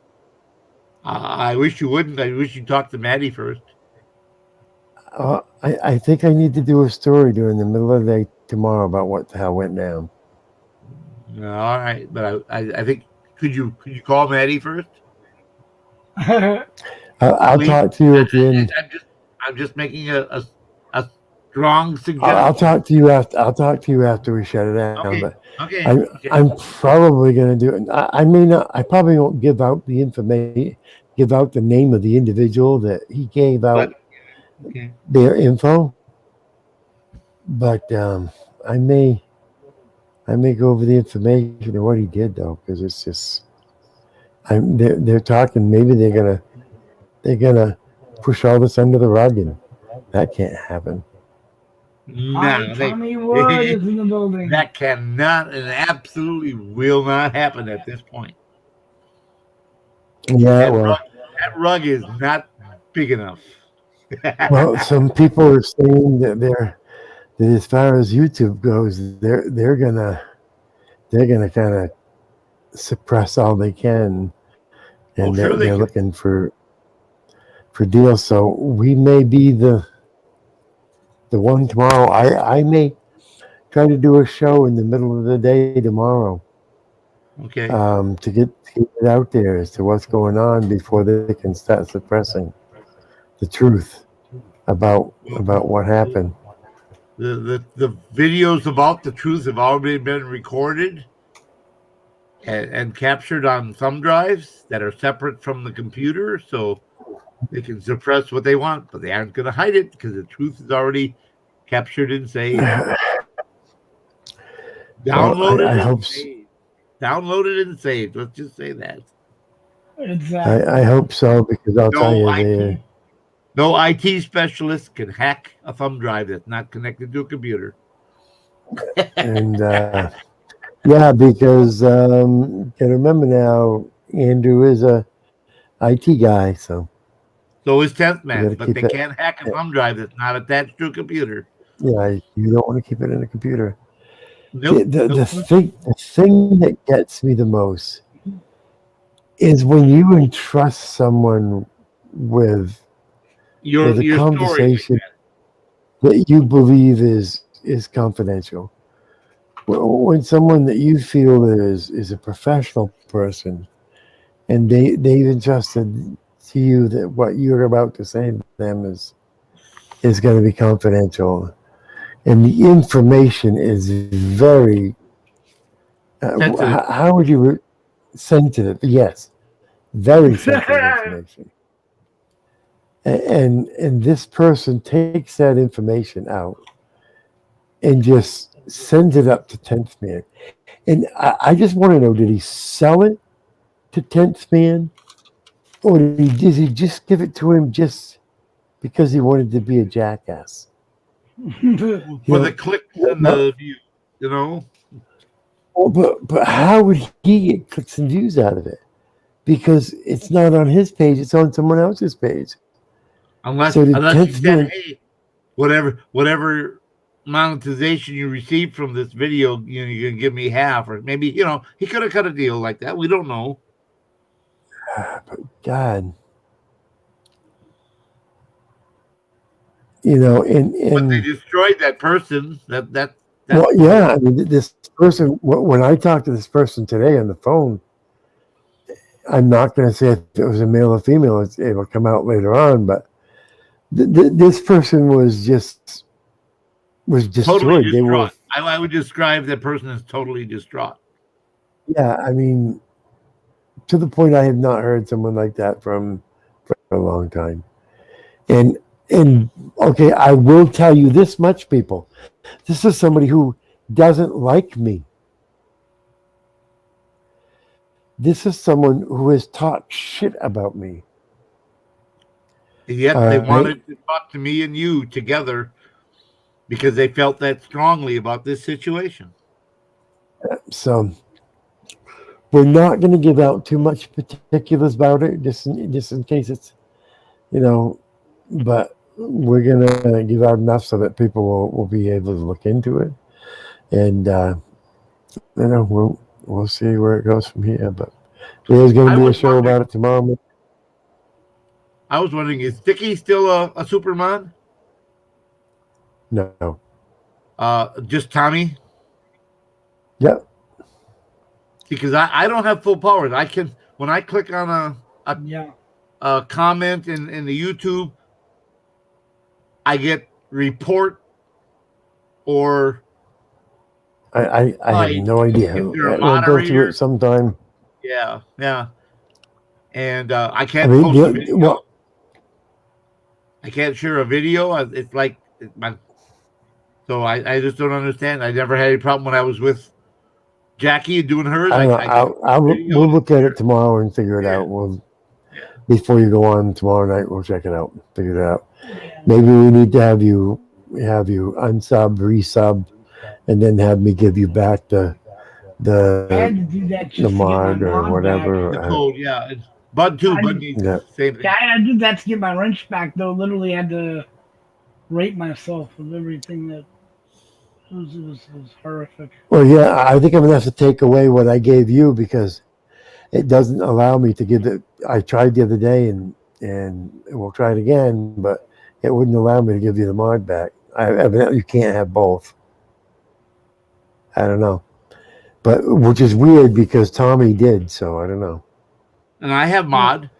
I wish you wouldn't. I wish you'd talk to Maddie first. I think I need to do a story during the middle of the day tomorrow about what the hell went down. All right, but I think could you call Maddie first? I'll talk to you at the end. I'm just making a strong suggestion. I'll talk to you after we shut it down. Okay. But Okay. I'm probably going to do it. I may not. I probably won't give out the information, give out the name of the individual that he gave out their info. But I may go over the information of what he did though, because it's just they're talking. Maybe they're gonna push all this under the rug, and that can't happen. No, Tommy Wood is in the building. That cannot and absolutely will not happen at this point. Yeah, that rug is not big enough. Well, some people are saying that as far as YouTube goes, they're gonna kind of suppress all they can, and they're looking for deals. So we may be the one tomorrow. I may try to do a show in the middle of the day tomorrow. Okay. To get it out there as to what's going on before they can start suppressing the truth about what happened. The videos about the truth have already been recorded and captured on thumb drives that are separate from the computer, so they can suppress what they want, but they aren't going to hide it because the truth is already captured and saved. Downloaded and saved. Let's just say that. Exactly. I hope so, because I'll tell you, no IT specialist can hack a thumb drive that's not connected to a computer. And yeah, because you can remember now, Andrew is a IT guy, so is 10th Man, but they can't hack a thumb drive that's not attached to a computer. Yeah, you don't want to keep it in a computer. Nope. The thing that gets me the most is when you entrust someone with Your a story. conversation that you believe is confidential. When someone that you feel is a professional person, and they've entrusted to you that what you're about to say to them is going to be confidential, and the information is very Sensitive. how would you sensitive? Yes, very sensitive information. And this person takes that information out and just sends it up to 10th man. And I just want to know, did he sell it to 10th man, or did he just give it to him just because he wanted to be a jackass? For the clicks and the views, you know. Well, but how would he get clicks and views out of it? Because it's not on his page; it's on someone else's page. Unless So did unless you 10th said, man? hey, whatever monetization you received from this video, you can give me half, or maybe he could have cut a deal like that. We don't know. But God, But they and destroyed that person. That well, yeah. I mean, this person. When I talked to this person today on the phone, I'm not going to say if it was a male or female. It'll come out later on, but this person was destroyed. totally They were, distraught. I would describe that person as totally distraught. yeah. I mean, to the point I have not heard someone like that from for a long time. And okay, I will tell you this much, people. This is somebody who doesn't like me. This is someone who has talked shit about me. And yet All they right? wanted to talk to me and you together because they felt that strongly about this situation. So we're not going to give out too much particulars about it, just in case it's, but we're going to give out enough so that people will be able to look into it. And, we'll see where it goes from here. But there's going to be a show about it tomorrow. I was wondering, is Sticky still a Superman? No. Just Tommy? Yep. Because I don't have full powers. I can, when I click on a comment in the YouTube, I get report or I have no idea. We'll go through it sometime. Yeah. And I can't post a video. I can't share a video. It's like so I just don't understand. I never had any problem when I was with Jackie doing hers. We'll look at it tomorrow and figure it out. Before you go on tomorrow night, we'll check it out, figure it out. Maybe we need to have you unsub, resub, and then have me give you back the I had to do that just mod to get my or whatever. The code, yeah. It's Bud too. Bud needs the same thing. Yeah, I had to do that to get my wrench back, though. Literally had to rate myself with everything that was horrific. Well, yeah, I think I'm gonna have to take away what I gave you because it doesn't allow me to give it. I tried the other day and we'll try it again, but it wouldn't allow me to give you the mod back. Evidently, you can't have both. I don't know, but which is weird because Tommy did, so I don't know. And I have mod.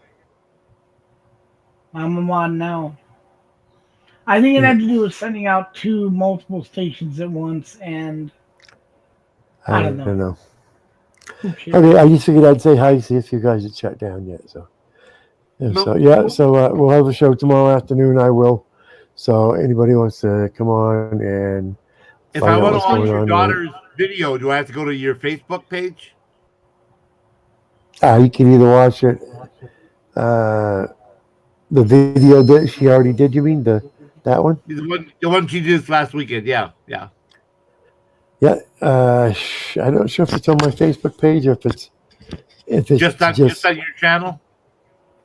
I'm a mod now. I think it had to do with sending out to multiple stations at once, and I don't know. Okay, I just figured I'd say hi, see if you guys had shut down yet. So, we'll have a show tomorrow afternoon. I will. So, anybody wants to come on and if I want to watch your daughter's video, do I have to go to your Facebook page? You can either watch it, the video that she already did. You mean that one? The one she did last weekend. Yeah. Yeah. I'm not sure if it's on my Facebook page or if it's just on your channel.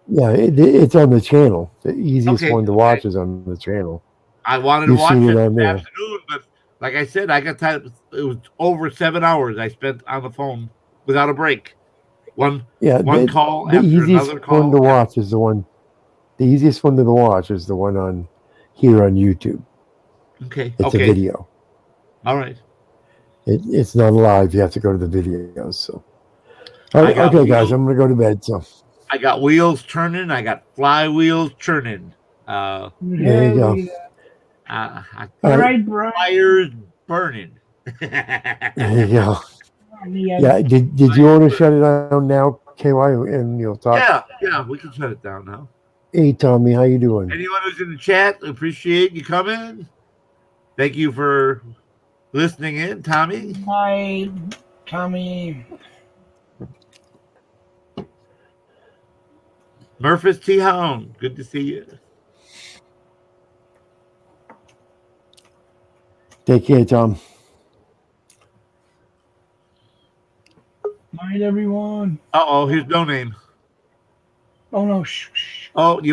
Yeah, it's on the channel. The easiest one to watch is on the channel. I wanted to watch it this afternoon, but Like I said, I got tired. It was over 7 hours I spent on the phone without a break. One call the after easiest another one call. to watch is the one. The easiest one to watch is the one on here on YouTube. Okay. It's a video. All right. It's not live. You have to go to the videos. So, all right, okay, guys, I'm gonna go to bed. So I got wheels turning. I got flywheels churning. there you go. All right, Brian. Fires burning. There you go. Yeah. Did you want to shut it down now, KY, and you'll talk? Yeah, we can shut it down now. Hey, Tommy, how you doing? Anyone who's in the chat, appreciate you coming. Thank you for listening in, Tommy. Bye, Tommy. Murphys T. Hound, good to see you. Take care, Tom. Night, everyone. Here's no name. Oh no. Oh, you